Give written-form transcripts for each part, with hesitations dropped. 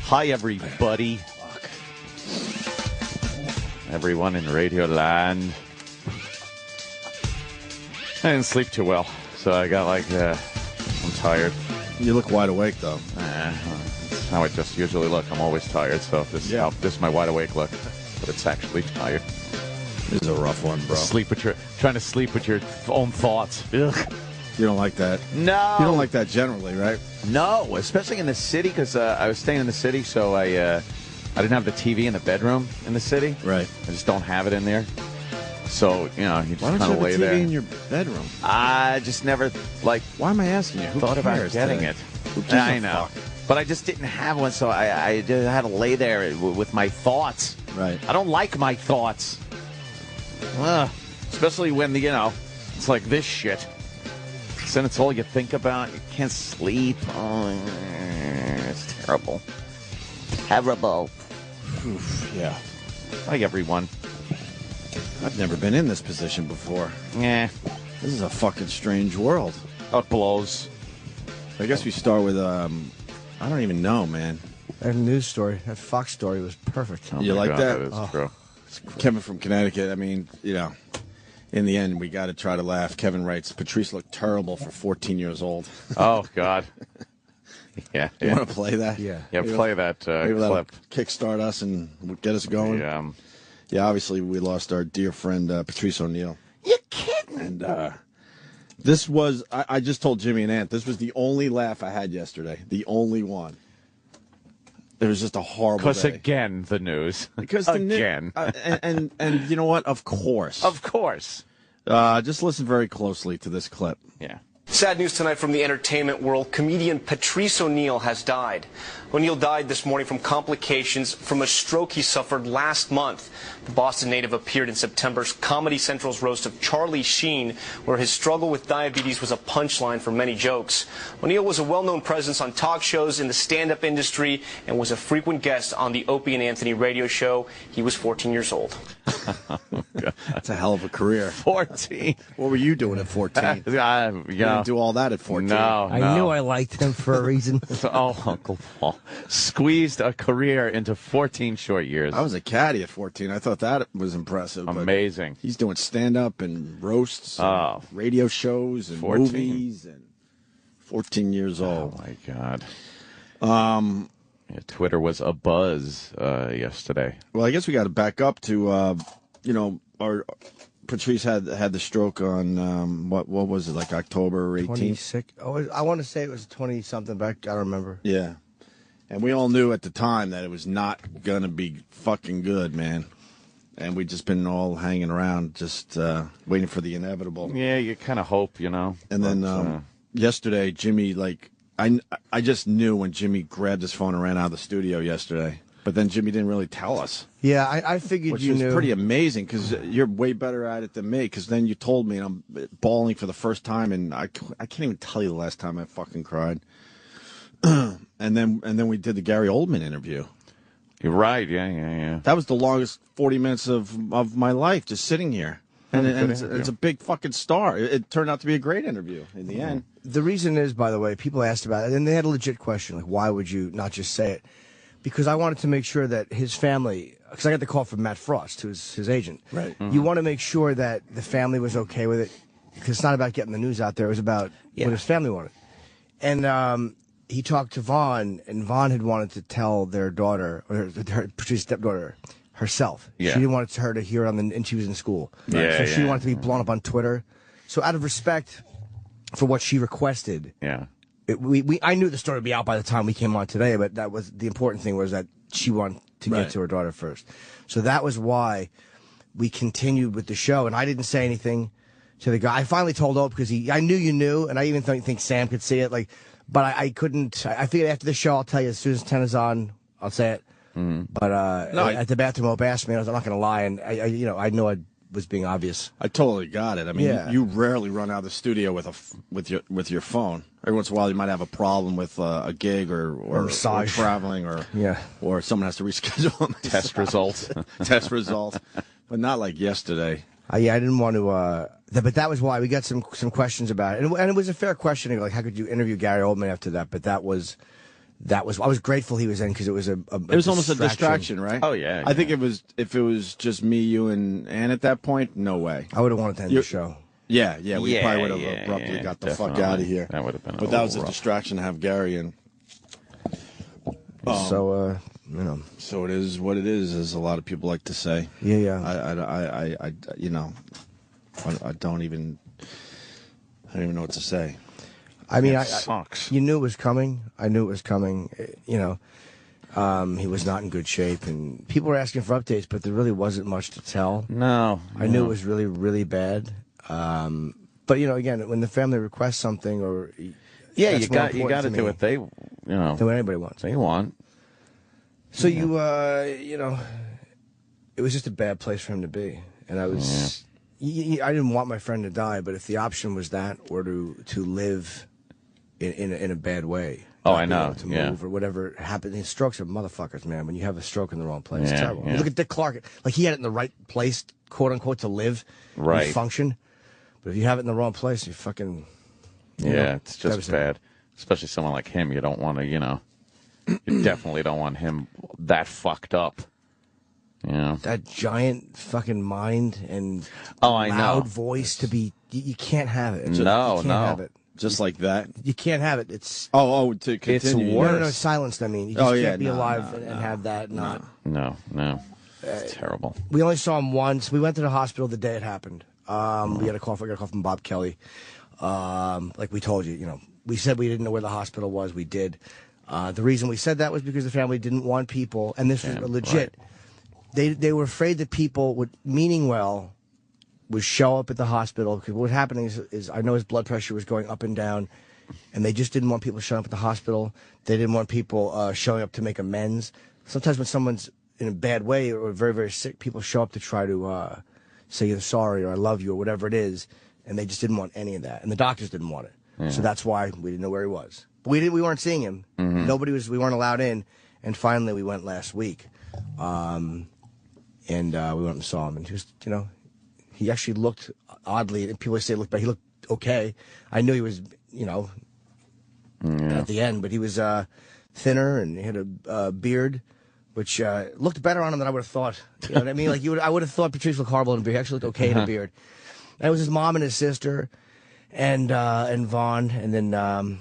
Hi, everybody. Everyone in Radio Land. I didn't sleep too well, so I got I'm tired. You look wide awake, though. That's how I just usually look. I'm always tired, so this is my wide awake look, but it's actually tired. This is a rough one, bro. Trying to sleep with your own thoughts. Ugh. You don't like that? No. You don't like that generally, right? No, especially in the city, because I was staying in the city, so I didn't have the TV in the bedroom in the city. Right. I just don't have it in there. So, you just kind of lay there. Why don't you have a TV in your bedroom? I just never, Why am I asking you? Who thought about getting it. I know. But I just didn't have one, so I just had to lay there with my thoughts. Right. I don't like my thoughts. Especially when, it's like this shit. Then it's all you think about. You can't sleep. Oh, it's terrible. Terrible. Oof, yeah. Like everyone. I've never been in this position before. Yeah. This is a fucking strange world. How it blows. I guess we start with, I don't even know, man. That news story, that Fox story was perfect. Oh you like God, that? That is true. Kevin from Connecticut, I mean, in the end, we got to try to laugh. Kevin writes, Patrice looked terrible for 14 years old. Oh, God. Yeah. You want to play that? Yeah. Yeah, play that clip. Kickstart us and get us going. Yeah, obviously, we lost our dear friend, Patrice O'Neal. You kidding? And this was, I just told Jimmy and Ant, this was the only laugh I had yesterday. The only one. It was just a horrible day. Because again, the news. Because again. And you know what? Of course. Of course. Just listen very closely to this clip. Yeah. Sad news tonight from the entertainment world. Comedian Patrice O'Neal has died. O'Neal died this morning from complications from a stroke he suffered last month. The Boston native appeared in September's Comedy Central's roast of Charlie Sheen, where his struggle with diabetes was a punchline for many jokes. O'Neal was a well-known presence on talk shows in the stand-up industry and was a frequent guest on the Opie and Anthony radio show. He was 14 years old. That's a hell of a career. 14. What were you doing at 14? You didn't do all that at 14. No. I knew I liked him for a reason. Oh, Uncle Paul. Squeezed a career into 14 short years. I was a caddy at 14. I thought that was impressive. Amazing. He's doing stand-up and roasts and radio shows and 14. movies. And 14 years old. Oh, my God. Twitter was abuzz yesterday. Well, I guess we got to back up to, our Patrice had the stroke on, what was it, like October 18th? 26. Oh, I want to say it was 20-something, but I don't remember. Yeah. And we all knew at the time that it was not going to be fucking good, man. And we'd just been all hanging around, just waiting for the inevitable. Yeah, you kind of hope, And then yesterday, Jimmy, I just knew when Jimmy grabbed his phone and ran out of the studio yesterday. But then Jimmy didn't really tell us. Yeah, I figured which you knew. Which is pretty amazing, because you're way better at it than me, because then you told me, and I'm bawling for the first time, and I can't even tell you the last time I fucking cried. and then we did the Gary Oldman interview. You're right, yeah. That was the longest 40 minutes of my life, just sitting here. And it's a big fucking star. It turned out to be a great interview in the end. The reason is, by the way, people asked about it, and they had a legit question, like, why would you not just say it? Because I wanted to make sure that his family, because I got the call from Matt Frost, who's his agent. Right. Mm-hmm. You want to make sure that the family was okay with it, because it's not about getting the news out there. It was about what his family wanted. And he talked to Vaughn, and Vaughn had wanted to tell their daughter, or her Patrice's stepdaughter, herself. Yeah. She didn't want her to hear it and she was in school. Yeah, so she wanted to be blown up on Twitter. So out of respect for what she requested, I knew the story would be out by the time we came on today, but that was the important thing, was that she wanted to get to her daughter first. So that was why we continued with the show, and I didn't say anything to the guy. I finally told Ope, because I knew you knew, and I even think Sam could see it. But I couldn't. I figured after the show, I'll tell you as soon as 10 is on, I'll say it. Mm-hmm. But at the bathroom, Ope asked me, and I'm not going to lie, and I know I was being obvious. I totally got it. I mean, you rarely run out of the studio with your phone. Every once in a while, you might have a problem with a gig or traveling or someone has to reschedule test results. Test results, but not like yesterday. I didn't want to. But that was why we got some questions about it, and it was a fair question. Like, how could you interview Gary Oldman after that? But that was I was grateful he was in because it was it was almost a distraction, right? Oh yeah. I think if it was just me, you, and Ann at that point, no way. I would have wanted to end the show. Yeah, we probably would have abruptly got the fuck out of here. That would have been. But that was a distraction to have Gary in. So you know. So it is what it is, as a lot of people like to say. Yeah. I you know, I don't even know what to say. I mean, sucks. You knew it was coming. I knew it was coming. You know, he was not in good shape, and people were asking for updates, but there really wasn't much to tell. No, I knew it was really, really bad. But you know, again, when the family requests something, or you got to do what they, than what anybody wants. They want. So you know, it was just a bad place for him to be, and I was. I didn't want my friend to die, but if the option was that, or to live in a bad way. I know. To move or whatever happened. Strokes are motherfuckers, man. When you have a stroke in the wrong place, it's terrible. Look at Dick Clark. Like, he had it in the right place, quote unquote, to live, and function. But if you have it in the wrong place, you fucking. It's just bad. Especially someone like him. You don't want to, you definitely don't want him that fucked up. Yeah. That giant fucking mind and I loud know. voice to be. You can't have it. You can't have it. Just like that? You can't have it. It's to continue. It's worse. No, silenced. I mean, you just can't be alive and have that. No. It's terrible. We only saw him once. We went to the hospital the day it happened. We had a call. I got a call from Bob Kelly. Like we told you, we said we didn't know where the hospital was. We did. The reason we said that was because the family didn't want people, and this was legit. Right. They were afraid that people would, meaning well, would show up at the hospital, because what was happening is I know his blood pressure was going up and down, and they just didn't want people showing up at the hospital. They didn't want people showing up to make amends. Sometimes when someone's in a bad way or very, very sick, people show up to try to say you're sorry or I love you or whatever it is, and they just didn't want any of that. And the doctors didn't want it. Yeah. So that's why we didn't know where he was. But we weren't seeing him. Mm-hmm. We weren't allowed in. And finally we went last week. And we went and saw him, and just, he actually looked oddly, and people say looked bad. He looked okay. I knew he was, at the end, but he was thinner, and he had a beard, which looked better on him than I would have thought. You know what I mean? Like I would have thought Patrice looked horrible in a beard. He actually looked okay in a beard. And it was his mom and his sister, and Vaughn, and then a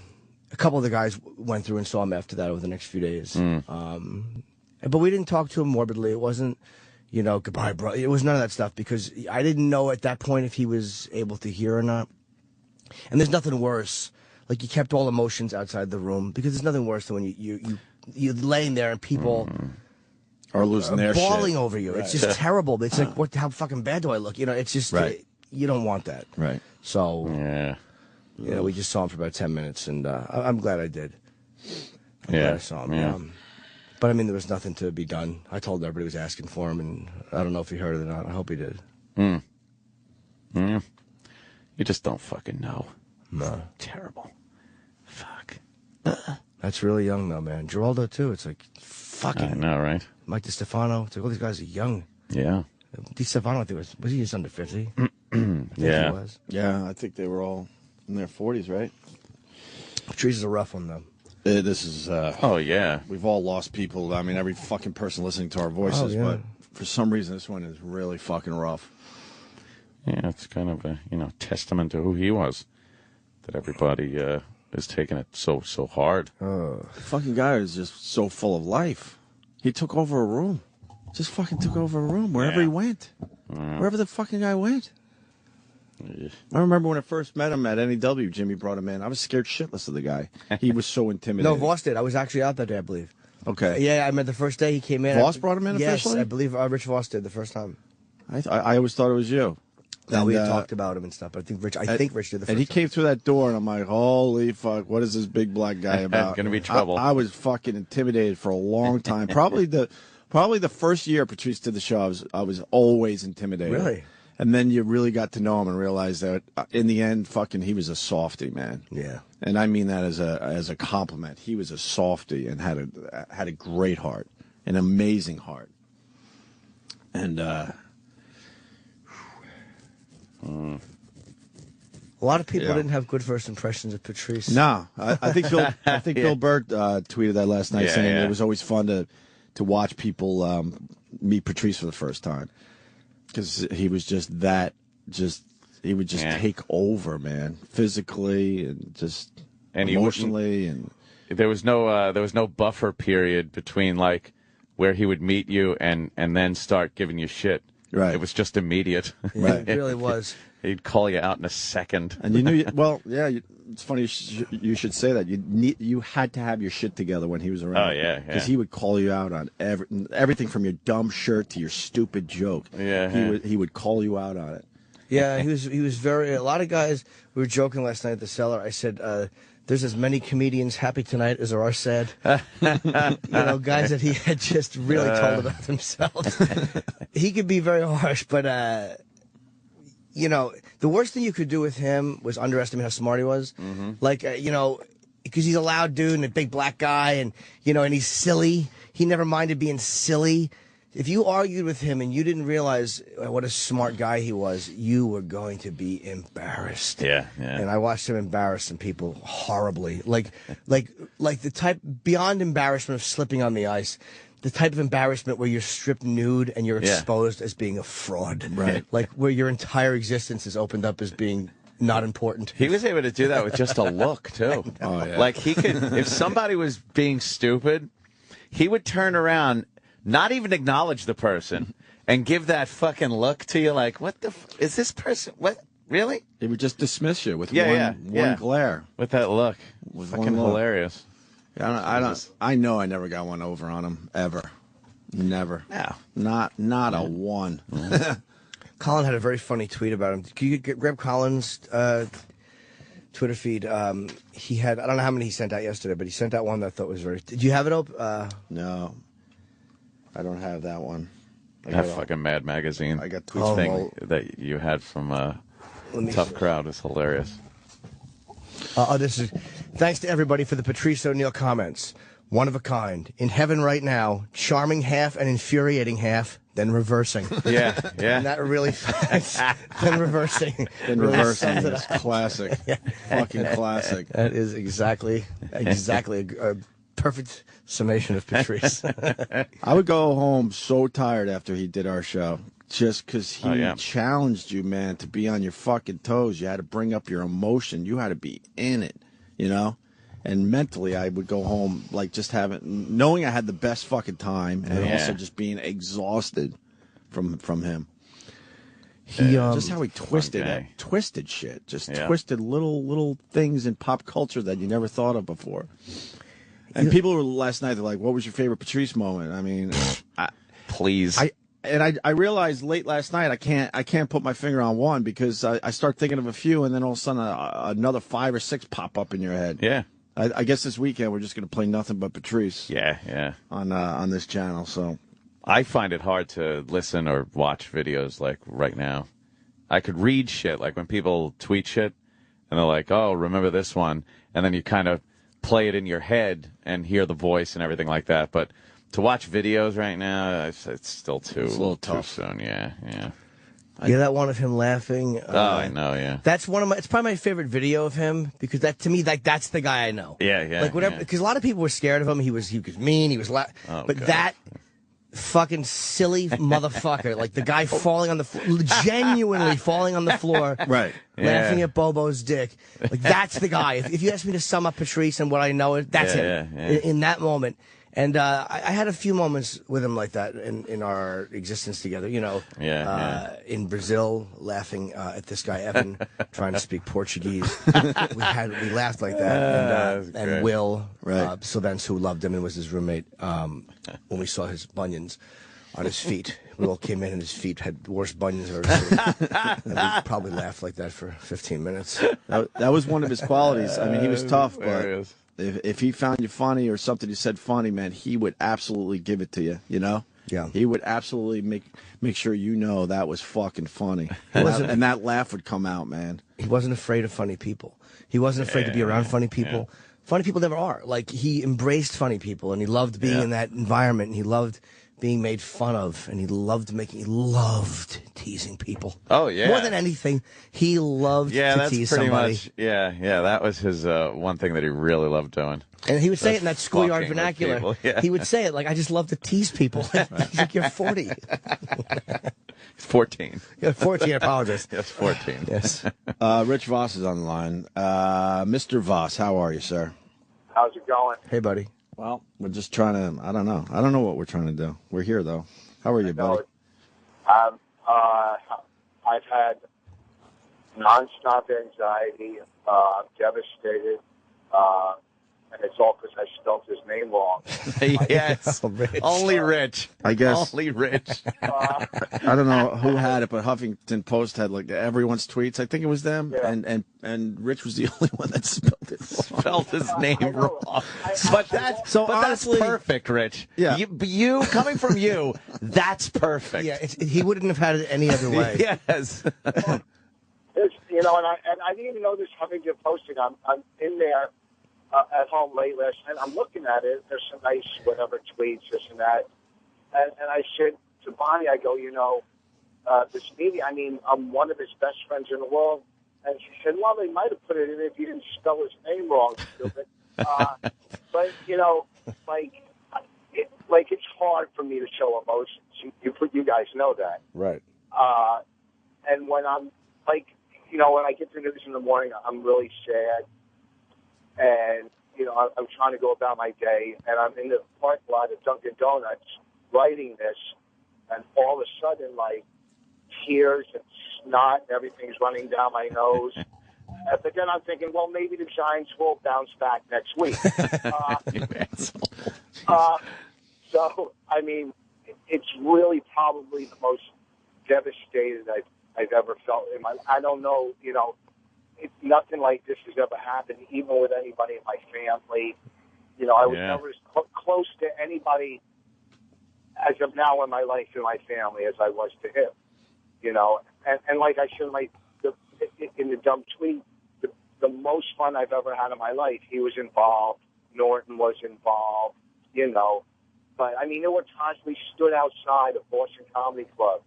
couple of the guys went through and saw him after that over the next few days. But we didn't talk to him morbidly. It wasn't, goodbye, bro. It was none of that stuff, because I didn't know at that point if he was able to hear or not. And there's nothing worse. Like, you kept all emotions outside the room, because there's nothing worse than when you're laying there and people are losing their bawling shit over you. Right. It's just terrible. It's like, how fucking bad do I look? It's just, you don't want that. Right. So, we just saw him for about 10 minutes, and I'm glad I did. I'm glad I saw him. Yeah. But, I mean, there was nothing to be done. I told everybody was asking for him, and I don't know if he heard it or not. I hope he did. You just don't fucking know. No. Terrible. Fuck. That's really young, though, man. Geraldo, too. It's like, fucking. I know, right? Mike DiStefano. It's like, all these guys are young. Yeah. DiStefano, I think, was he just under 50? I think he was. Yeah, I think they were all in their 40s, right? Patrice is a rough one, though. This is, oh, yeah. We've all lost people. I mean, every fucking person listening to our voices, but for some reason, this one is really fucking rough. Yeah, it's kind of a, testament to who he was, that everybody is taking it so hard. The fucking guy is just so full of life. He took over a room. Just fucking took over a room wherever he went. Wherever the fucking guy went. I remember when I first met him at NEW, Jimmy brought him in. I was scared shitless of the guy. He was so intimidating. No, Voss did. I was actually out that day, I believe. Okay. Yeah, I met the first day he came in. Voss brought him in officially? Yes, I believe Rich Voss did the first time. I always thought it was you. No, we had talked about him and stuff, but I think Rich did the first time. And he came through that door, and I'm like, holy fuck, what is this big black guy about? Gonna be trouble. I was fucking intimidated for a long time. Probably the first year Patrice did the show, I was always intimidated. Really? And then you really got to know him and realize that in the end, fucking, he was a softie, man. Yeah. And I mean that as a compliment. He was a softie and had a great heart, an amazing heart. And A lot of people didn't have good first impressions of Patrice. No, I think Bill Burr tweeted that last night, saying it was always fun to watch people meet Patrice for the first time, because he was he would just take over, man, physically and just emotionally, and there was no buffer period between like where he would meet you and then start giving you shit. Right. It was just immediate. Right. It really was. He'd call you out in a second. And you knew, it's funny you should say that. You had to have your shit together when he was around. Oh, yeah. Because he would call you out on everything from your dumb shirt to your stupid joke. Yeah. He would call you out on it. Yeah, he was very, a lot of guys, we were joking last night at the Cellar. I said, there's as many comedians happy tonight as there are sad. Guys that he had just really told about themselves. He could be very harsh, but, the worst thing you could do with him was underestimate how smart he was. Mm-hmm. Like, because he's a loud dude and a big black guy and he's silly. He never minded being silly. If you argued with him and you didn't realize what a smart guy he was, you were going to be embarrassed. Yeah. And I watched him embarrass some people horribly. Like the type, beyond embarrassment of slipping on the ice, the type of embarrassment where you're stripped nude and you're exposed as being a fraud. Right. Like where your entire existence is opened up as being not important. He was able to do that with just a look, too. Oh, yeah. Like he could, if somebody was being stupid, he would turn around, not even acknowledge the person, and give that fucking look to you like, what the is this person? What? Really? He would just dismiss you with one glare. With that look. With fucking hilarious. I know I never got one over on him, ever. Never. No. Not a one. Colin had a very funny tweet about him. Can you grab Colin's Twitter feed? He had, I don't know how many he sent out yesterday, but he sent out one that I thought was very... Did you have it up? No. I don't have that one. That fucking Mad Magazine I got tweets thing that you had from Tough Crowd is hilarious. This is thanks to everybody for the Patrice O'Neal comments. One of a kind. In heaven right now, charming half and infuriating half, then reversing. Yeah. And that really then reversing. Then reversing is classic. Fucking classic. That is exactly a perfect summation of Patrice. I would go home so tired after he did our show. Just because he challenged you, man, to be on your fucking toes. You had to bring up your emotion. You had to be in it, And mentally, I would go home, like, just knowing I had the best fucking time, and also just being exhausted from him. Just how he twisted shit. Just twisted little things in pop culture that you never thought of before. And people were last night, they're like, what was your favorite Patrice moment? I mean, please. I realized late last night I can't put my finger on one, because I start thinking of a few, and then all of a sudden another 5 or 6 pop up in your head. Yeah. I guess this weekend we're just going to play nothing but Patrice. Yeah. On this channel. So I find it hard to listen or watch videos like right now. I could read shit, like when people tweet shit and they're like, "Oh, remember this one," and then you kind of play it in your head and hear the voice and everything like that. But to watch videos right now, it's still it's a little tough. soon. Yeah. That one of him laughing. I know, yeah. That's it's probably my favorite video of him, because that, to me, that's the guy I know. Yeah. Like whatever, because a lot of people were scared of him. He was mean. He was but God. that fucking silly motherfucker, like the guy falling on the floor, genuinely falling on the floor, right, laughing at Bobo's dick. Like that's the guy. If you ask me to sum up Patrice and what I know, that's him. Yeah. In that moment. And I had a few moments with him like that in our existence together, in Brazil, laughing at this guy, Evan, trying to speak Portuguese. We laughed like that. And Will, Sylvans, who loved him and was his roommate, when we saw his bunions on his feet. We all came in and his feet had the worst bunions I've ever seen. And we probably laughed like that for 15 minutes. That was one of his qualities. I mean, he was tough, but... If he found you funny or something you said funny, man, he would absolutely give it to you, Yeah. He would absolutely make sure that was fucking funny. And that laugh would come out, man. He wasn't afraid of funny people. He wasn't afraid to be around funny people. Yeah. Funny people never are. Like, he embraced funny people, and he loved being in that environment, and he loved being made fun of, and he loved teasing people. Oh, yeah. More than anything, he loved to tease somebody. Much, yeah, that was his one thing that he really loved doing. And he would say it in that schoolyard vernacular. Yeah. He would say it like, I just love to tease people. He's like, you're 40. He's 14. You're 14, I apologize. Yes, 14. Yes. Rich Voss is on the line. Mr. Voss, how are you, sir? How's it going? Hey, buddy. Well, we're just trying to, I don't know. I don't know what we're trying to do. We're here, though. How are you, buddy? I've had nonstop anxiety. I'm devastated. And it's all because I spelled his name wrong. Yes. Only Rich. I guess. Only Rich. I don't know who had it, but Huffington Post had like everyone's tweets. I think it was them, Yeah. and Rich was the only one that spelled it wrong. Spelled his name wrong. But that's honestly, perfect, Rich. Yeah. You coming from you, that's perfect. Yeah, he wouldn't have had it any other way. Yes. You know, and I didn't even know this Huffington Posting. I'm in there at home late last night. I'm looking at it. There's some nice whatever tweets, this and that. And I said to Bonnie, I go, you know, this meeting, I mean, I'm one of his best friends in the world. And she said, well, they might have put it in if you didn't spell his name wrong, stupid. But, you know, it's hard for me to show emotions. You guys know that. Right. And when I'm, like, you know, when I get the news in the morning, I'm really sad. And, you know, I'm trying to go about my day, and I'm in the parking lot at Dunkin' Donuts writing this, and all of a sudden, like, tears and snot and everything's running down my nose. But then I'm thinking, well, maybe the Giants will bounce back next week. So, I mean, it's really probably the most devastated I've ever felt in my life. I don't know, you know, nothing like this has ever happened, even with anybody in my family. You know, I was never as close to anybody as of now in my life and my family as I was to him. You know, and like I said in the dumb tweet, the most fun I've ever had in my life, he was involved, Norton was involved, you know. But, I mean, there were times we stood outside of Boston Comedy Club,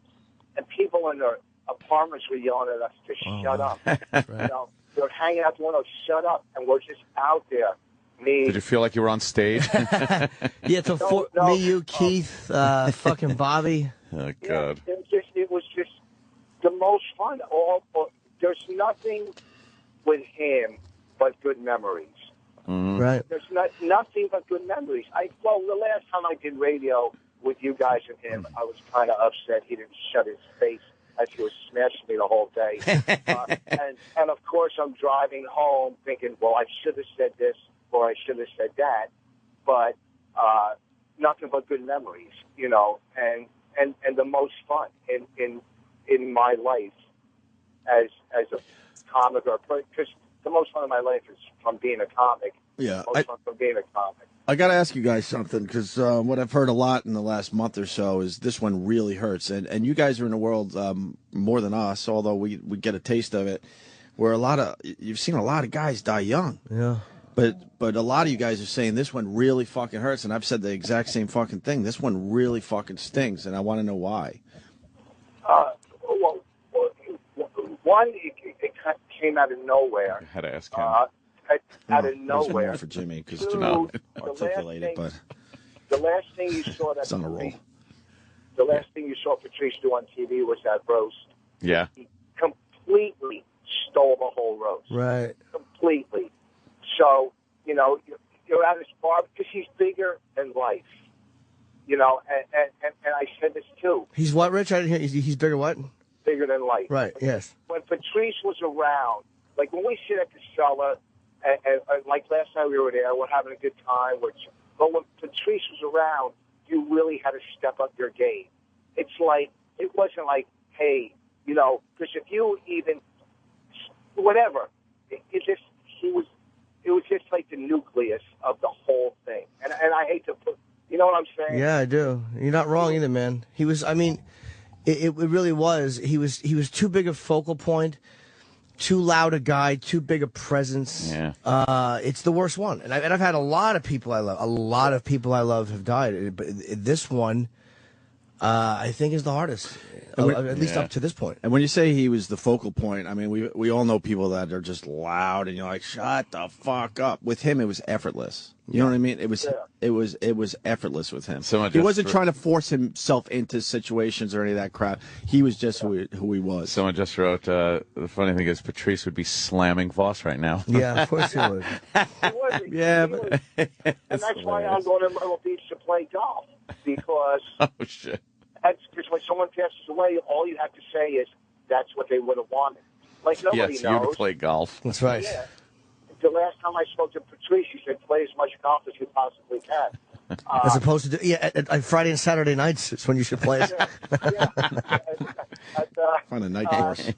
and people in their apartments were yelling at us to shut up. Right. You know, they're hanging out the window, shut up, and we're just out there. Did you feel like you were on stage? Yeah, so me, you, Keith, fucking Bobby. Oh, God. Yeah, it was just the most fun. There's nothing with him but good memories. Mm-hmm. Right. There's nothing but good memories. Well, the last time I did radio with you guys and him, I was kind of upset he didn't shut his face as he was smashing me the whole day. And of course, I'm driving home thinking, well, I should have said this or I should have said that. But nothing but good memories, you know, and the most fun in my life as a comic or because the most fun of my life is from being a comic. Yeah, most fun from being a comic. I got to ask you guys something because what I've heard a lot in the last month or so is this one really hurts, and you guys are in the world more than us, although we get a taste of it. Where you've seen a lot of guys die young. Yeah. But a lot of you guys are saying this one really fucking hurts, and I've said the exact same fucking thing. This one really fucking stings, and I want to know why. Well, one, it came out of nowhere. I had to ask him. Out of nowhere. More for Jimmy because Two, Jimmy the articulated, but the last thing you saw it's on a roll. The last thing you saw Patrice do on TV was that roast. Yeah. He completely stole the whole roast. Right. Completely. So, you know, you're at his bar because he's bigger than life. You know, and I said this too. He's what, Rich? I didn't hear. He's bigger what? Bigger than life. Right, yes. When Patrice was around, like when we sit at the cellar, and like last night we were there, we're having a good time. But when Patrice was around, you really had to step up your game. It's like, it wasn't like, hey, you know, because if you even, whatever, it was just like the nucleus of the whole thing. And I hate to put, you know what I'm saying? Yeah, I do. You're not wrong either, man. He was, I mean, it really was. He was too big a focal point, too loud a guy, too big a presence. Yeah. It's the worst one. And I've had a lot of people I love. A lot of people I love have died. But this one, I think is the hardest, at least up to this point. And when you say he was the focal point, I mean, we all know people that are just loud, and you're like, shut the fuck up. With him, it was effortless. You know what I mean? It was effortless with him. He wasn't trying to force himself into situations or any of that crap. He was just who he was. Someone just wrote, the funny thing is Patrice would be slamming Voss right now. Yeah, of course he would. And that's why I'm going to Myrtle Beach to play golf, because oh, shit. Because when someone passes away, all you have to say is that's what they would have wanted. Like, nobody yes, knows. you to play golf. That's right. Yeah. The last time I spoke to Patrice, he said, play as much golf as you possibly can. As opposed to, at Friday and Saturday nights is when you should play it. Find a night course.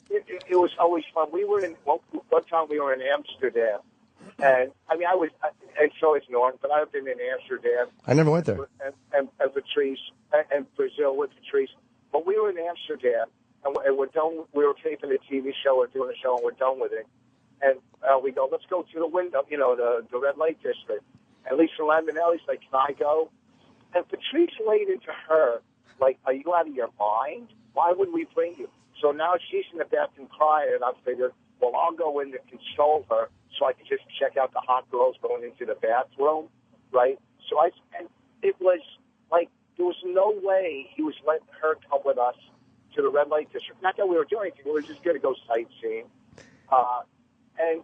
It was always fun. We were one time we were in Amsterdam. And, I mean, and so is Norton, but I've been in Amsterdam. I never went there. And Patrice, and Brazil with Patrice. But we were in Amsterdam, and we're done. We were taping a TV show or doing a show, and we're done with it. And we go, let's go to the window, the red light district. And Lisa Lambanelli's like, can I go? And Patrice laid into her, like, are you out of your mind? Why would we bring you? So now she's in the bathroom crying, and I figured, well, I'll go in to console her so I can just check out the hot girls going into the bathroom, right? So and it was like, there was no way he was letting her come with us to the red light district. Not that we were doing anything, we were just going to go sightseeing. And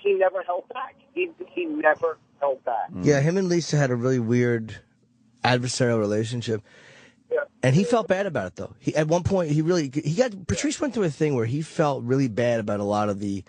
he never held back. He never held back. Yeah, him and Lisa had a really weird adversarial relationship. Yeah. And he felt bad about it, though. At one point, Patrice went through a thing where he felt really bad about a lot of the,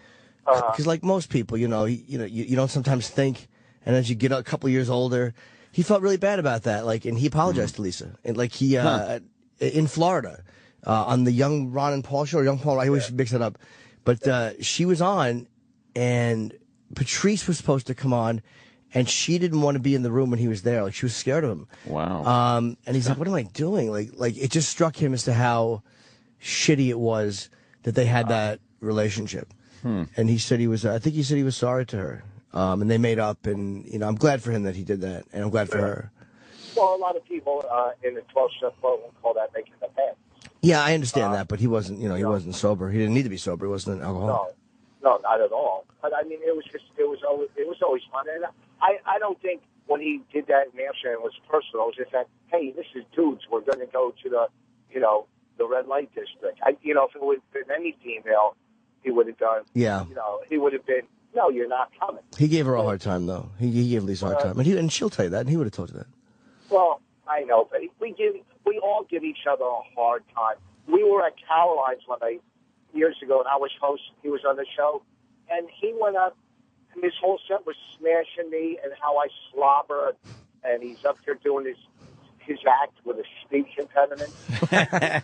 because like most people, you don't sometimes think, and as you get a couple years older, he felt really bad about that. Like, and he apologized to Lisa, and like he in Florida on the Young Ron and Paul show, or Young Paul. I always mix it up, but she was on, and Patrice was supposed to come on. And she didn't want to be in the room when he was there. Like, she was scared of him. Wow. And he's like, what am I doing? Like it just struck him as to how shitty it was that they had that relationship. And he said I think he said he was sorry to her. And they made up, and, I'm glad for him that he did that. And I'm glad for her. Well, a lot of people in the 12-step club will call that making a bed. Yeah, I understand that, but he wasn't, he wasn't sober. He didn't need to be sober. He wasn't an alcoholic. No, not at all. But I mean, it was always fun. And I don't think when he did that in Amsterdam it was personal. It was just that, hey, this is dudes. We're going to go to the red light district. If it would have been any female, he would have done. Yeah. He would have been, no, you're not coming. He gave her a hard time, though. He gave Lisa a hard time, and she'll tell you that, and he would have told you that. Well, I know, but we all give each other a hard time. We were at Caroline's years ago, and I was host. He was on the show, and he went up, and his whole set was smashing me and how I slobber, and he's up there doing his act with a speech impediment. And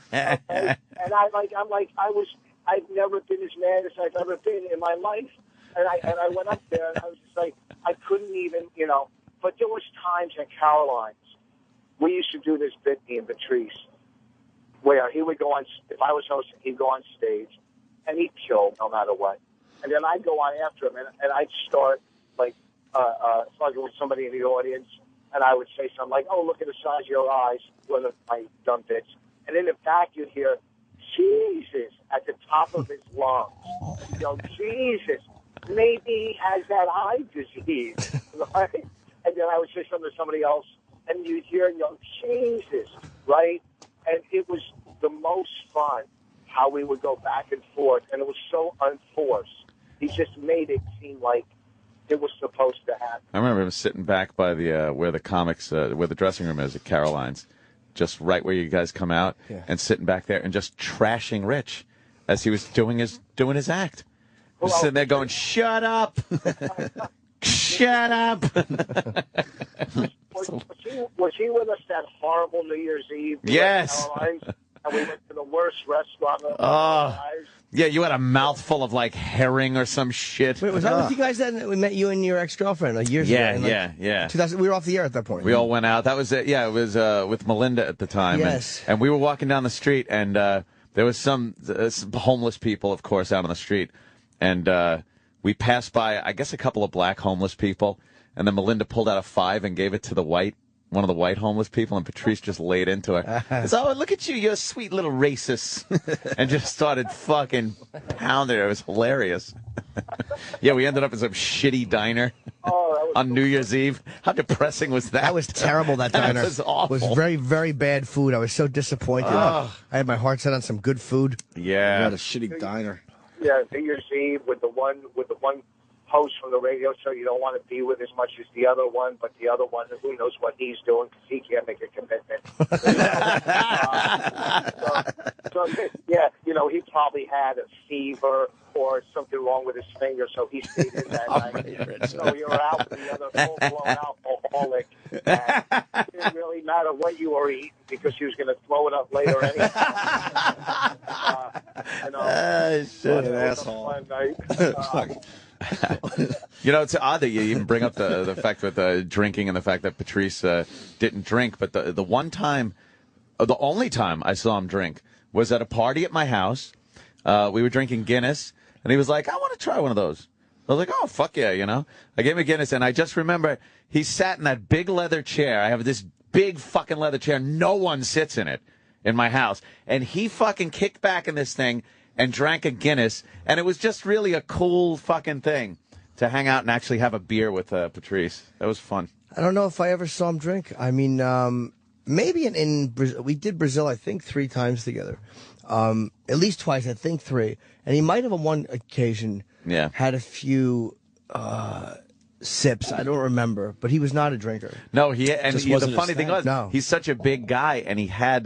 I've never been as mad as I've ever been in my life, and I went up there, and I was just like, I couldn't even, But there was times at Caroline's, we used to do this bit, me and Patrice, where he would go on, if I was hosting, he'd go on stage, and he'd kill no matter what. And then I'd go on after him, and I'd start, talking with somebody in the audience, and I would say something like, oh, look at the size of your eyes, one of my dumb bits. And in the back, you'd hear, Jesus, at the top of his lungs. Jesus, maybe he has that eye disease, right? And then I would say something to somebody else, and you'd hear, Jesus, right? And it was the most fun how we would go back and forth, and it was so unforced. He just made it seem like it was supposed to happen. I remember him sitting back by the where the dressing room is at Caroline's, just right where you guys come out, and sitting back there and just trashing Rich as he was doing his act. Just sitting there going, "Shut up, shut up." Was he with us that horrible New Year's Eve? Yes. And we went to the worst restaurant of our lives. Yeah, you had a mouthful of herring or some shit. Wait, was that with you guys then? We met you and your ex-girlfriend years ago. Yeah. 2000, we were off the air at that point. We all went out. That was it. Yeah, it was with Melinda at the time. Yes. And we were walking down the street, and there was some homeless people, of course, out on the street. And we passed by, I guess, a couple of black homeless people. And then Melinda pulled out a $5 and gave it to the white one of the white homeless people, and Patrice just laid into her. He said, "Oh, look at you, you're a sweet little racist," and just started fucking pounding her. It was hilarious. Yeah, we ended up in some shitty diner on New Year's Eve. How depressing was that? That was terrible, that diner. That was awful. It was very, very bad food. I was so disappointed. I had my heart set on some good food. Yeah. You had a shitty diner. Yeah, New Year's Eve with the one host from the radio show you don't want to be with as much as the other one, but the other one, who knows what he's doing because he can't make a commitment. Yeah, he probably had a fever or something wrong with his finger, so he stayed in that night. So you're out with the other full-blown alcoholic. And it didn't really matter what you were eating because he was going to throw it up later anyway. Shit, an asshole. It's odd that you even bring up the fact with drinking and the fact that Patrice didn't drink, but the one time, the only time I saw him drink was at a party at my house. We were drinking Guinness, and he was like, "I want to try one of those." I was like, "Oh, fuck yeah," I gave him a Guinness, and I just remember he sat in that big leather chair. I have this big fucking leather chair. No one sits in it in my house. And he fucking kicked back in this thing and drank a Guinness, and it was just really a cool fucking thing to hang out and actually have a beer with Patrice. That was fun. I don't know if I ever saw him drink. I mean, maybe in Brazil. We did Brazil, I think, 3 times together. At least twice, I think 3. And he might have on one occasion had a few sips. I don't remember, but he was not a drinker. No, the funny thing was, he's such a big guy, and he had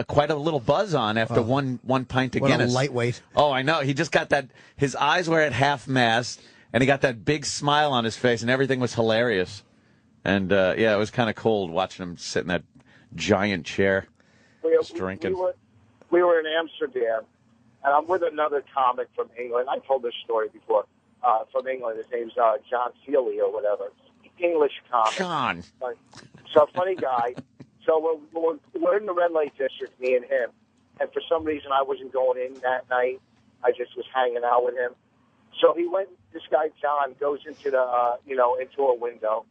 quite a little buzz on after one pint of Guinness. What a lightweight. Oh, I know. He just got that. His eyes were at half mast, and he got that big smile on his face, and everything was hilarious. And it was kind of cool watching him sit in that giant chair, just drinking. We were in Amsterdam, and I'm with another comic from England. I told this story before. From England, his name's John Seeley or whatever. English comic. John. So funny guy. So we're in the red light district, me and him. And for some reason, I wasn't going in that night. I just was hanging out with him. So this guy, John, goes into into a window,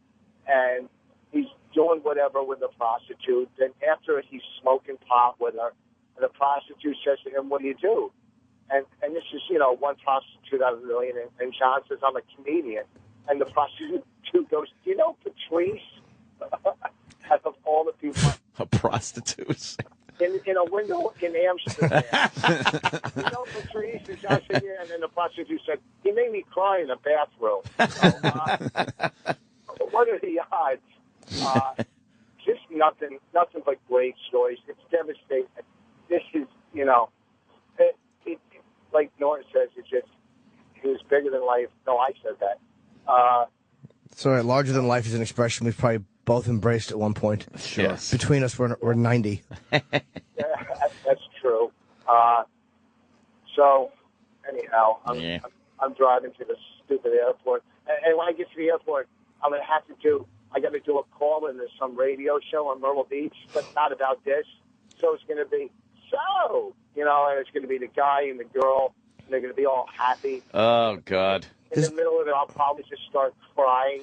and he's doing whatever with the prostitute. Then after he's smoking pot with her, and the prostitute says to him, "What do you do?" And this is, one prostitute out of a million. And John says, "I'm a comedian." And the prostitute goes, "Do you know Patrice?" Out of all the people. A prostitute. In a window in Amsterdam. "You know Patrice?" And John said, "Yeah." And then the prostitute said, "He made me cry in the bathroom." So, what are the odds? Just nothing but great stories. It's devastating. This is, like Norton says, he was bigger than life. No, I said that. Sorry, larger than life is an expression we've probably both embraced at one point. Sure. Yes. Between us, we're 90. Yeah, that's true. So, anyhow, I'm driving to the stupid airport. And when I get to the airport, I got to do a call in some radio show on Myrtle Beach, but not about this. So it's going to be, and it's going to be the guy and the girl, and they're going to be all happy. Oh, God. In the middle of it, I'll probably just start crying.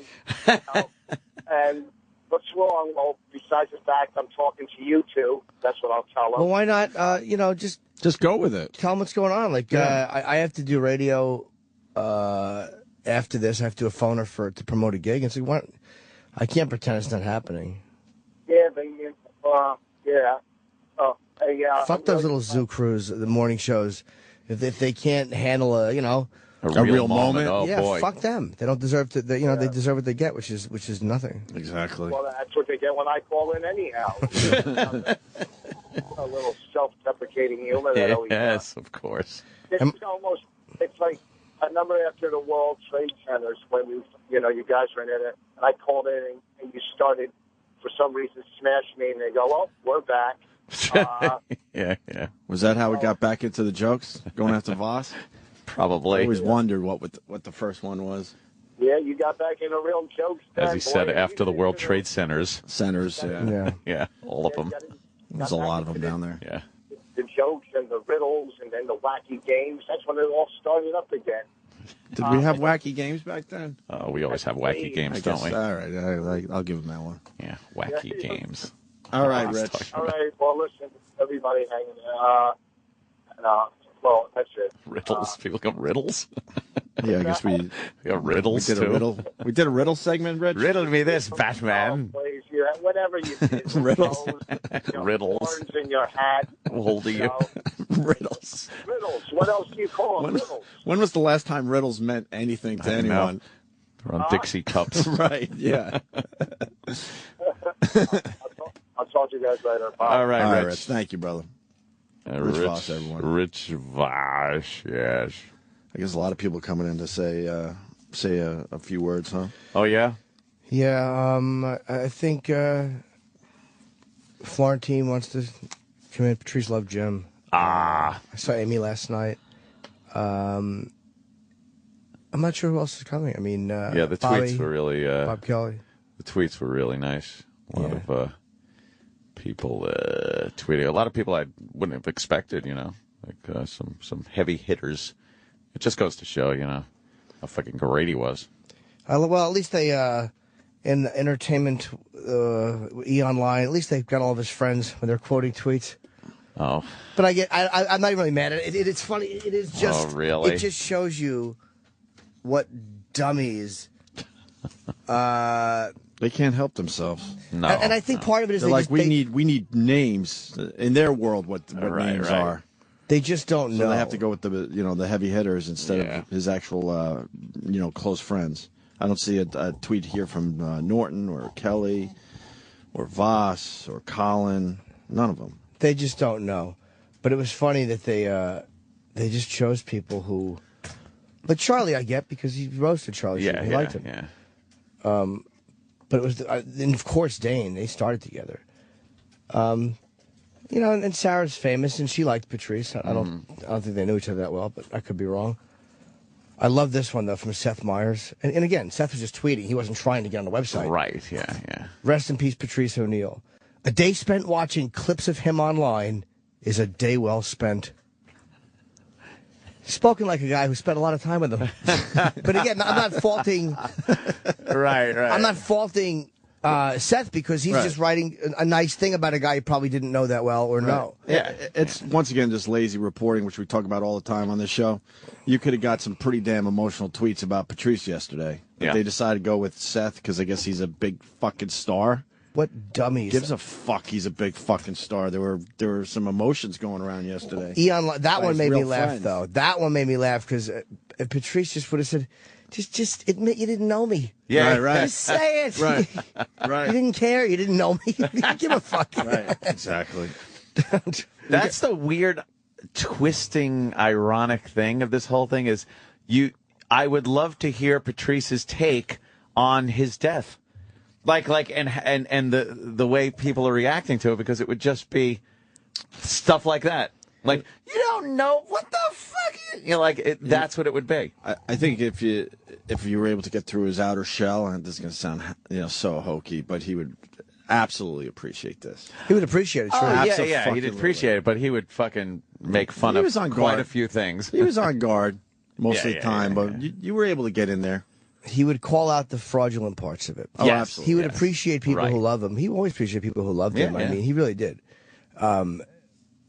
And what's wrong? Well, besides the fact I'm talking to you two, that's what I'll tell them. Well, why not, just go with it. Tell them what's going on. Like, I have to do radio after this. I have to do a phoner to promote a gig. And so I can't pretend it's not happening. Yeah, but, yeah. Fuck those little zoo crews, the morning shows. If they can't handle a real moment. Oh, yeah, boy. Fuck them. They don't deserve to. They deserve what they get, which is nothing. Exactly. Well, that's what they get when I call in, anyhow. A little self-deprecating humor. Yes, of course. It's like a number after the World Trade Centers when you guys were in it, and I called in and you started for some reason smash me, and they go, "Oh, we're back." Yeah. Was that how we got back into the jokes? Going after Voss? Probably. I always wondered what the first one was. Yeah, you got back into real jokes. As he said, after the World Trade Centers. Yeah, all of them. There's a lot of them down there. Yeah. The jokes and the riddles and then the wacky games. That's when it all started up again. Did we have wacky games back then? Oh, we always have wacky games, don't we? All right, I'll give him that one. Yeah, wacky games. All right, Rich. All right, well, listen, everybody hanging in. Well, that's it. Riddles. People come riddles. Yeah, I guess we got riddles did too. a riddle. We did a riddle segment, Rich. Riddle me this, Batman. Oh, please, whatever you did. Riddles. Riddles. Horns in your hat. Hold you. Riddles. Riddles. What else do you call them? Riddles. When was the last time riddles meant anything to anyone? They're on Dixie cups. Right, yeah. I'll talk to you guys later. Bye. All right, Rich. Rich. Thank you, brother. Rich Voss, everyone. Rich Voss, yes. I guess a lot of people coming in to say a few words, huh? Oh, yeah? Yeah, I think Florentine wants to come in. Patrice loved Jim. Ah. I saw Amy last night. I'm not sure who else is coming. I mean, yeah, the Bobby, tweets were really... Bob Kelly. The tweets were really nice. A lot of people tweeting. A lot of people I wouldn't have expected, like some heavy hitters. It just goes to show, how fucking great he was. Well, at least they, in the entertainment, E! Online, at least they've got all of his friends when they're quoting tweets. Oh. But I'm not even really mad at it. It's funny. It is just... Oh, really? It just shows you what dummies... They can't help themselves. No. And I think part of it is They're like, we need names in their world. What names are? They just don't know. So they have to go with the heavy hitters instead of his actual close friends. I don't see a tweet here from Norton or Kelly or Voss or Colin. None of them. They just don't know. But it was funny that they just chose people who. But Charlie, I get because he roasted Charlie. He liked him. Yeah. But it was, and of course, Dane. They started together. And Sarah's famous, and she liked Patrice. I don't think they knew each other that well, but I could be wrong. I love this one though from Seth Meyers, and again, Seth was just tweeting. He wasn't trying to get on the website. Right? Yeah. Rest in peace, Patrice O'Neal. A day spent watching clips of him online is a day well spent. Spoken like a guy who spent a lot of time with him. But again, I'm not faulting. Right. I'm not faulting Seth because he's just writing a nice thing about a guy you probably didn't know that well or know. Yeah, it's once again just lazy reporting, which we talk about all the time on this show. You could have got some pretty damn emotional tweets about Patrice yesterday. But they decided to go with Seth because I guess he's a big fucking star. What dummies. Gives a fuck he's a big fucking star. There were some emotions going around yesterday. That one made me laugh, friends. though. That one made me laugh because Patrice just would have said, just admit you didn't know me. Yeah, right. Just say it. Right. You didn't care. You didn't know me. You didn't give a fuck. Right, exactly. That's the weird, twisting, ironic thing of this whole thing is I would love to hear Patrice's take on his death. And the way people are reacting to it, because it would just be stuff like that. Like, you don't know what the fuck that's what it would be. I think if you were able to get through his outer shell, and this is going to sound so hokey, but he would absolutely appreciate this. He would appreciate it, sure. Oh, yeah, he'd appreciate it, but he would fucking make fun of quite a few things. He was on guard most of the time, but you were able to get in there. He would call out the fraudulent parts of it. Oh, yes. Absolutely. He would appreciate people who love him. He always appreciated people who loved him. I mean, he really did.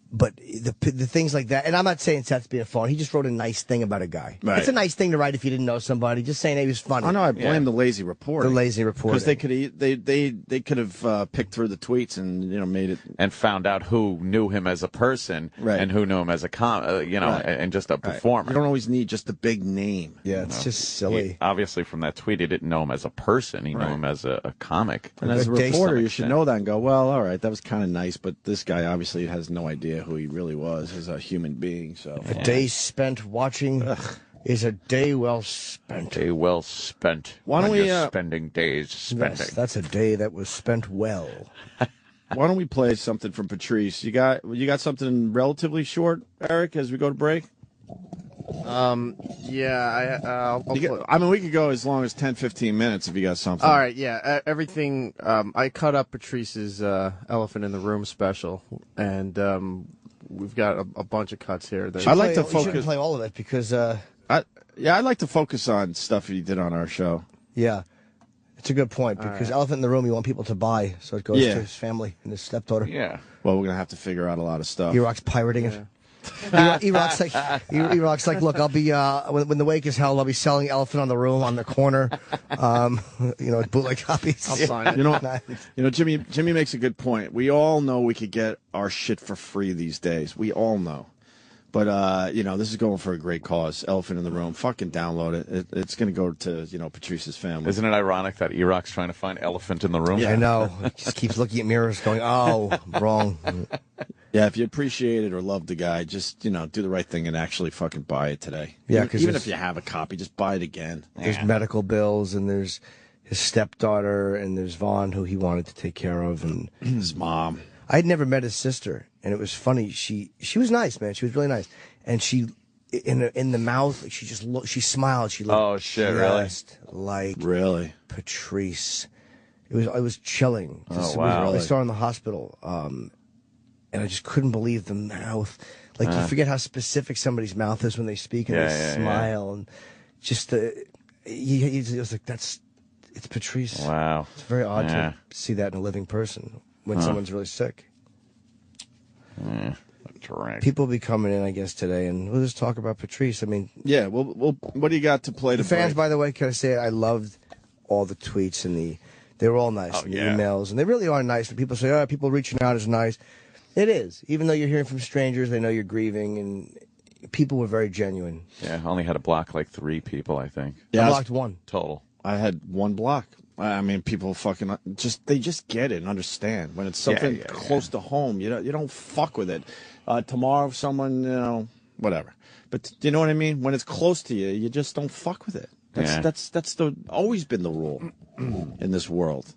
But the things like that, and I'm not saying Seth's being a phone. He just wrote a nice thing about a guy. Right. It's a nice thing to write if you didn't know somebody. Just saying he was funny. I know. I blame the lazy reporting. The lazy reporting, because they could have picked through the tweets and made it and found out who knew him as a person and who knew him as a and just a performer. You don't always need just the big name. Yeah, it's just silly. Obviously, from that tweet, he didn't know him as a person. He knew him as a comic. And as a reporter, you should know that and go, well, all right, that was kind of nice, but this guy obviously has no idea who he really was as a human being. So a day spent watching is a day well spent. Day well spent. Why don't we spending days spending? Yes, that's a day that was spent well. Why don't we play something from Patrice? You got something relatively short, Eric, as we go to break? Yeah, I mean, we could go as long as 10, 15 minutes if you got something. All right, yeah, everything. I cut up Patrice's Elephant in the Room special, and we've got a bunch of cuts here. I'd like to focus. You shouldn't play all of it because Yeah, I'd like to focus on stuff he did on our show. Yeah. It's a good point, because Elephant in the Room, you want people to buy, so it goes to his family and his stepdaughter. Yeah. Well, we're going to have to figure out a lot of stuff. E-Rock's pirating it. E-Rock's like, look, I'll be, when the wake is held, I'll be selling Elephant on the Room on the corner, bootleg copies. I'll sign it. You know, Jimmy makes a good point. We all know we could get our shit for free these days. We all know. But, this is going for a great cause. Elephant in the Room. Fucking download it. It's going to go to, Patrice's family. Isn't it ironic that E-Rock's trying to find Elephant in the Room? Yeah, I know. He just keeps looking at mirrors going, oh, wrong. Yeah, if you appreciate it or love the guy, just, do the right thing and actually fucking buy it today. Yeah, even if you have a copy, just buy it again. There's medical bills, and there's his stepdaughter, and there's Vaughn, who he wanted to take care of, and his mom. I'd never met his sister, and it was funny. She was nice, man. She was really nice, and she, in the mouth, like, she smiled. She looked oh shit, really? Like really Patrice. It was chilling. Oh wow! I saw her in the hospital, and I just couldn't believe the mouth. Like you forget how specific somebody's mouth is when they speak and they smile, and just he was like, it's Patrice. Wow, it's very odd to see that in a living person when someone's really sick. People will be coming in, I guess, today, and we'll just talk about Patrice. I mean, yeah. Well, what do you got to play? The fans, by the way, can I say I loved all the tweets and they were all nice, and the emails, and they really are nice. When people say, people reaching out is nice. It is, even though you're hearing from strangers, they know you're grieving, and people were very genuine. Yeah, I only had to block like 3 people, I think. Yeah, I blocked 1 total. I had 1 block. I mean, people fucking they just get it and understand when it's something close to home. You don't fuck with it. Tomorrow, someone, whatever. But you know what I mean? When it's close to you, you just don't fuck with it. That's always been the rule in this world.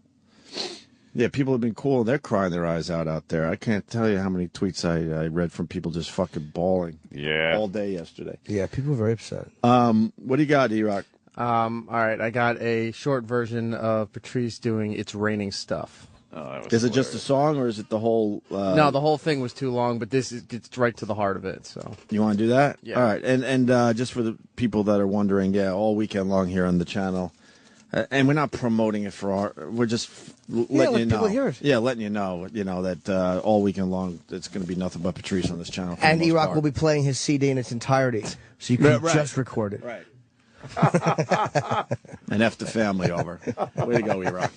Yeah, people have been cool. They're crying their eyes out there. I can't tell you how many tweets I read from people just fucking bawling. Yeah. All day yesterday. Yeah, people were very upset. What do you got, E-Rock? All right, I got a short version of Patrice doing "It's Raining Stuff." Oh, is it just a song, or is it the whole? No, the whole thing was too long, but this gets right to the heart of it. So you want to do that? Yeah. All right, and just for the people that are wondering, all weekend long here on the channel, and we're not promoting it we're just letting you know. People hear it. Yeah, letting you know that all weekend long it's going to be nothing but Patrice on this channel. And E-Rock will be playing his CD in its entirety, so you can just record it. Right. And F the family over. Way to go, E-Rock.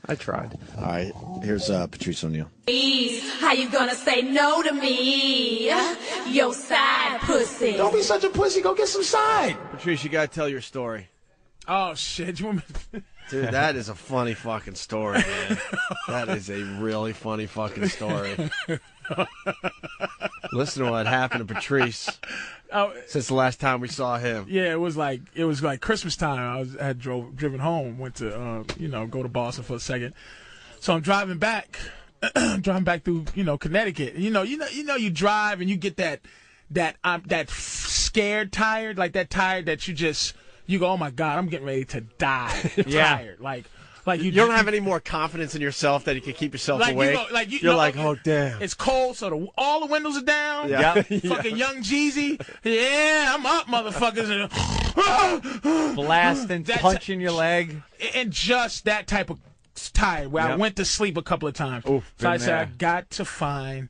I tried. All right, here's Patrice O'Neal. How you gonna say no to me? Yo, side pussy. Don't be such a pussy. Go get some side. Patrice, you gotta tell your story. Oh shit! You want me? Dude, that is a funny fucking story, man. That is a really funny fucking story. Listen to what happened to Patrice since the last time we saw him. Yeah, it was like Christmas time. I had driven home, went to go to Boston for a second. So I'm driving back, through Connecticut. You drive and you get that scared tired, like that tired that you go, oh my God, I'm getting ready to die. Tired, like you don't have any more confidence in yourself that you can keep yourself awake. You're like, oh damn, it's cold, so all the windows are down. Yeah, Fucking Young Jeezy. Yeah, I'm up, motherfuckers. Blasting, punching your leg, and just that type of tired. Where I went to sleep a couple of times. Oof, so I said, I got to find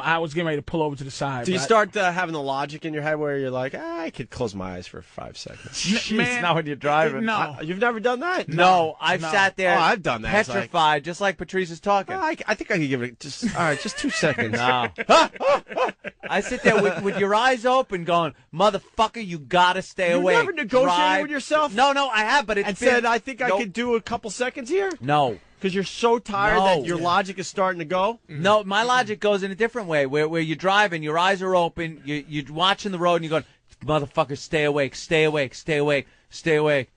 I was getting ready to pull over to the side. Do you start having the logic in your head where you're like, I could close my eyys for 5 seconds? Jeez, man, not when you're driving. No. You've never done that? No, I've sat there. Oh, I've done that. Petrified, just like Patrice is talking. I think I could give it just 2 seconds. No. I sit there with your eyes open going, motherfucker, you gotta stay awake. You never negotiated with yourself? No, I have, but it's said, I think I could do a couple seconds here? No. Because you're so tired that your logic is starting to go? No, my logic goes in a different way, where you're driving, your eyes are open, you're watching the road, and you're going, motherfucker, stay awake, stay awake, stay awake, stay awake.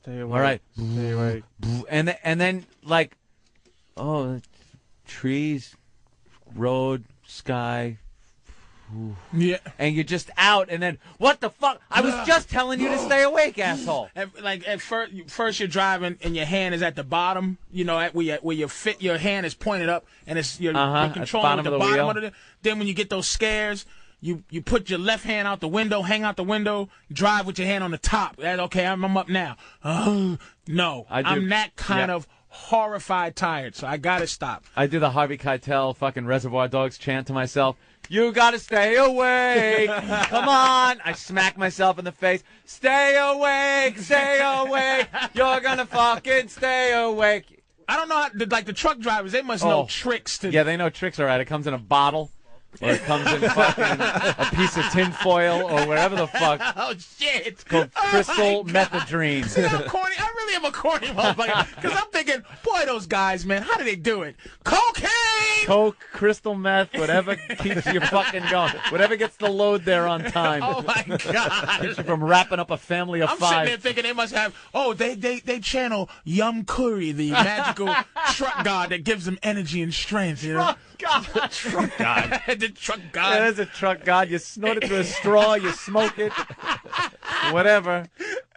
Stay awake. All right. Stay awake. And then like, trees, road, sky. Yeah. And you're just out, and then, what the fuck? I was just telling you to stay awake, asshole. At first you're driving, and your hand is at the bottom, where your hand is pointed up, and you're controlling the bottom of it. Then when you get those scares, You put your left hand out the window, hang out the window, drive with your hand on the top. That's okay, I'm up now. No, I'm that kind of horrified tired, so I gotta stop. I do the Harvey Keitel fucking Reservoir Dogs chant to myself. You gotta stay awake. Come on. I smack myself in the face. Stay awake. Stay awake. You're gonna fucking stay awake. I don't know how, like the truck drivers, they must know tricks to. Yeah, they know tricks, all right. It comes in a bottle. Or it comes in fucking a piece of tin foil or whatever the fuck. Oh, shit. It's called crystal methadrine. See how corny? I really am a corny motherfucker. Because I'm thinking, boy, those guys, man, how do they do it? Cocaine! Coke, crystal meth, whatever keeps you fucking going. Whatever gets the load there on time. Oh, my God. Keeps you from wrapping up a family of 5. I'm sitting there thinking they must have, they channel Yum Curry, the magical truck god that gives them energy and strength, you know? God. Truck god. The truck god. Yeah, there's a truck god. You snort it through a straw, you smoke it, whatever.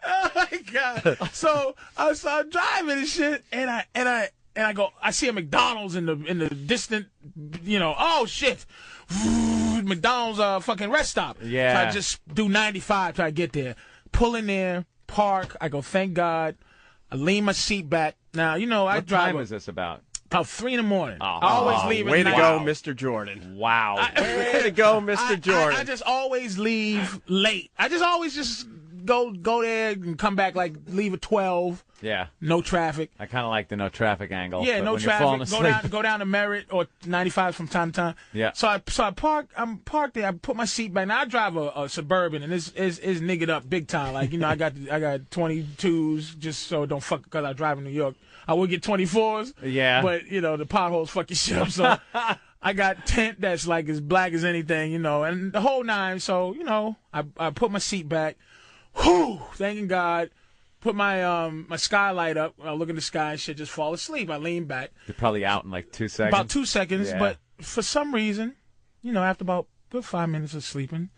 Oh my God! So I'm driving and shit, and I go. I see a McDonald's in the distant, oh shit, McDonald's fucking rest stop. Yeah. So I just do 95 till I get there. Pull in there, park. I go. Thank God. I lean my seat back. Now I What drive. time is this about? About 3 in the morning. Oh, I always leave. Way at to night. go, Mr. Jordan. Wow. Way to go, Mr. Jordan. I just always leave late. I just always go there and come back, like leave at 12. Yeah. No traffic. I kind of like the no traffic angle. Yeah, but no when you're falling traffic. asleep- Go down to Merritt or 95 from time to time. Yeah. So I park. I'm parked there. I put my seat back. Now I drive a Suburban, and it's niggered up big time. Like I got 22s just so it don't fuck because I drive in New York. I would get 24s. Yeah. But the potholes fuck your shit up. So I got tent that's like as black as anything, and the whole 9. So I put my seat back. Whew, thanking God. Put my my skylight up. I look in the sky and shit, just fall asleep. I lean back. You're probably out in like 2 seconds. About 2 seconds, Yeah. but for some reason, after about good 5 minutes of sleeping,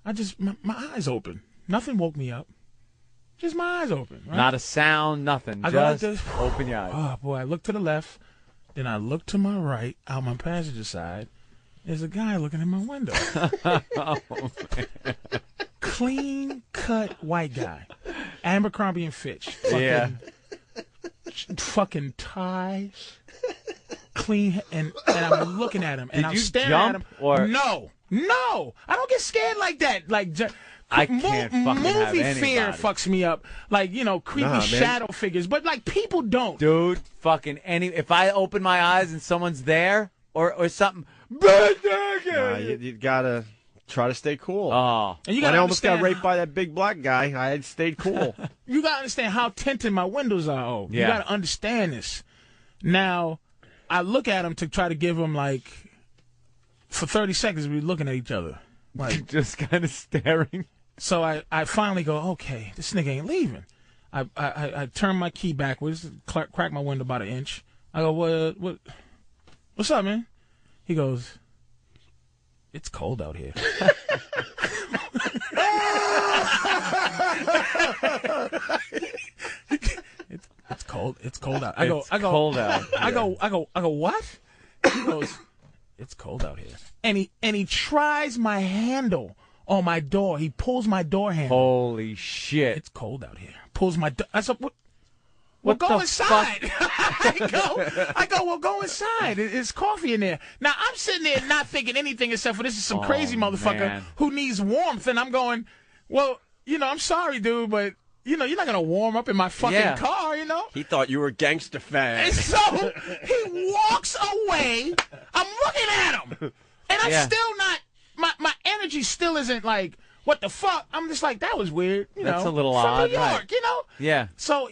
I just my eyes open. Nothing woke me up. Just my eyes open. Right? Not a sound, nothing. I go like Just this. open your eyes. Oh boy, I look to the left, then I look to my right, out my passenger side. There's a guy looking in my window. Oh, man. Clean cut white guy. Abercrombie and Fitch. Fucking tie. Clean and I'm looking at him and Did I'm you staring jump, at him. or- No. I don't get scared like that. Like I can't fucking have movie anybody. fear fucks me up. Like creepy Nah, man. shadow figures, but like people don't. Dude, fucking if I open my eyes and someone's there or something. You gotta try to stay cool. Oh. And you When gotta I almost got understand raped by that big black guy, I had stayed cool. You gotta understand how tinted my windows are. Oh, Yeah. you gotta understand this. Now, I look at him to try to give him for 30 seconds we're looking at each other, like Just kind of staring. So I finally go, okay, this nigga ain't leaving. I turn my key backwards, crack my window about 1 inch. I go, what's up, man? He goes, it's cold out here. It's cold. It's cold out. I go. Cold out. I go. What? He goes, it's cold out here. And he tries my handle on my door. He pulls my door handle. Holy shit! It's cold out here. Pulls my door. I said, what? What Well, go the inside. I go, well, go inside. It's coffee in there. Now, I'm sitting there not thinking anything except for this is some crazy motherfucker man. who needs warmth. And I'm going, well, I'm sorry, dude, but, you're not going to warm up in my fucking car, He thought you were a gangster fan. And so he walks away. I'm looking at him. And I'm still not, my energy still isn't like, what the fuck? I'm just like, that was weird. That's a little from odd, New York, right. Yeah. So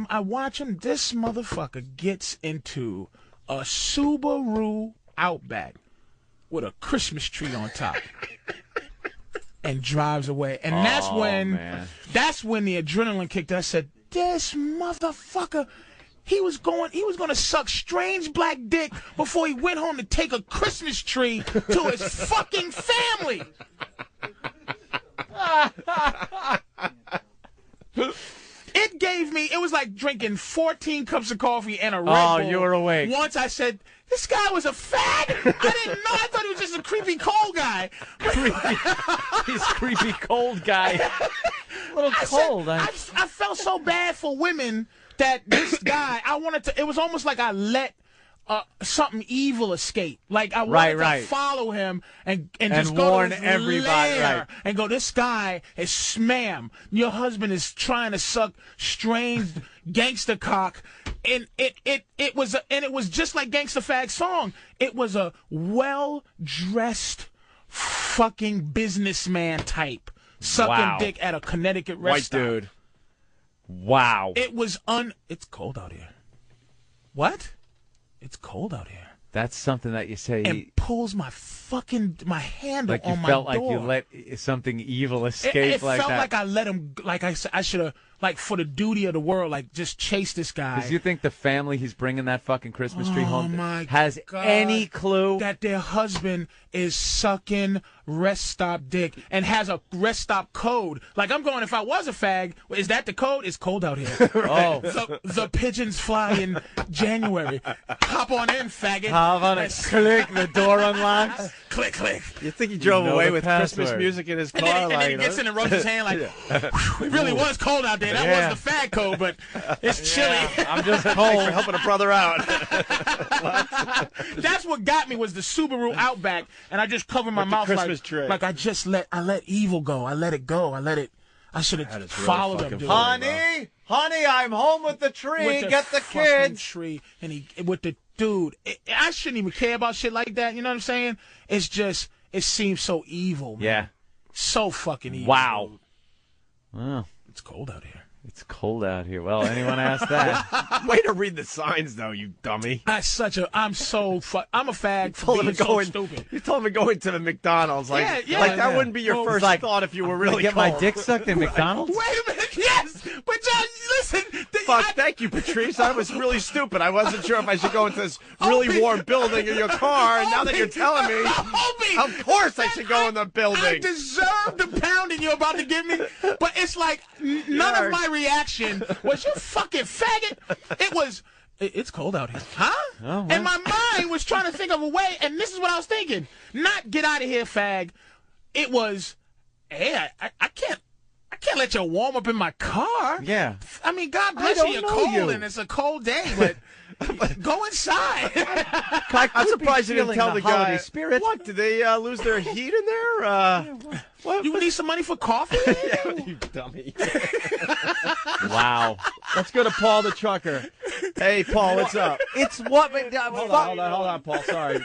I watch him. This motherfucker gets into a Subaru Outback with a Christmas tree on top and drives away. And that's when the adrenaline kicked in. I said, this motherfucker, he was going to suck strange black dick before he went home to take a Christmas tree to his fucking family. It gave me, it was like drinking 14 cups of coffee and a Red Bull. Oh, you were awake. Once I said, this guy was a fag? I didn't know. I thought he was just a creepy cold guy. He's creepy cold guy. A little cold. I felt so bad for women that this guy, it was almost like I let something evil escape. Like I wanted to follow him and just go warn to his everybody, lair and go, this guy is ma'am, your husband is trying to suck strange gangster cock, and it was just like Gangsta Fag's song. It was a well-dressed fucking businessman type sucking dick at a Connecticut rest stop. White dude. Wow. It was it's cold out here. What? It's cold out here. That's something that you say. And pulls my handle like you on my felt door. like you let something evil escape it like that. It felt like I let him, like I should have, like for the duty of the world, like just chase this guy. Because you think the family he's bringing that fucking Christmas tree home has God, any clue that their husband is sucking rest stop dick and has a rest stop code? Like I'm going, if I was a fag, is that the code? It's cold out here. Oh. The pigeons fly in January. Hop on in, faggot. Hop on it. Click, the door unlocks. Click, click. You think he drove away with Christmas music in his car? And then he gets in and rubs his hand like, whew, it really was cold out there. That was the fag code, but it's chilly. I'm just cold. Thanks for helping a brother out. That's what got me was the Subaru Outback, and I just covered my mouth like I let evil go. I let it go. I should have followed him. Honey, I'm home with the tree. Get the kids. Tree, and with the dude. I shouldn't even care about shit like that. You know what I'm saying? It's just it seems so evil. Man. Yeah. So fucking evil. Wow. Dude. Well, it's cold out here. It's cold out here. Well, anyone asked that? Way to read the signs, though, you dummy. I'm a fag for being so stupid. You told me to go into the McDonald's. Like that wouldn't be your first thought if you were really get cold. my dick sucked in McDonald's? Wait a minute. Yes, but John, listen. Thank you, Patrice. I was really stupid. I wasn't sure if I should go into this really warm building in your car. And now that you're telling me, of course I should go in the building. I deserve the pounding you're about to give me, but it's like none of my reaction was you fucking faggot. It was. It's cold out here, huh? Oh, well. And my mind was trying to think of a way, and this is what I was thinking: not get out of here, fag. It was, hey, I can't let you warm up in my car. Yeah. I mean, God bless you. You're cold, and it's a cold day, but go inside. I'm surprised you didn't tell the guy. Spirit. What, did they lose their heat in there? What? You need some money for coffee? Yeah, you dummy. Wow. Let's go to Paul the trucker. Hey, Paul, what's up? It's what? Hold on, Paul. Sorry.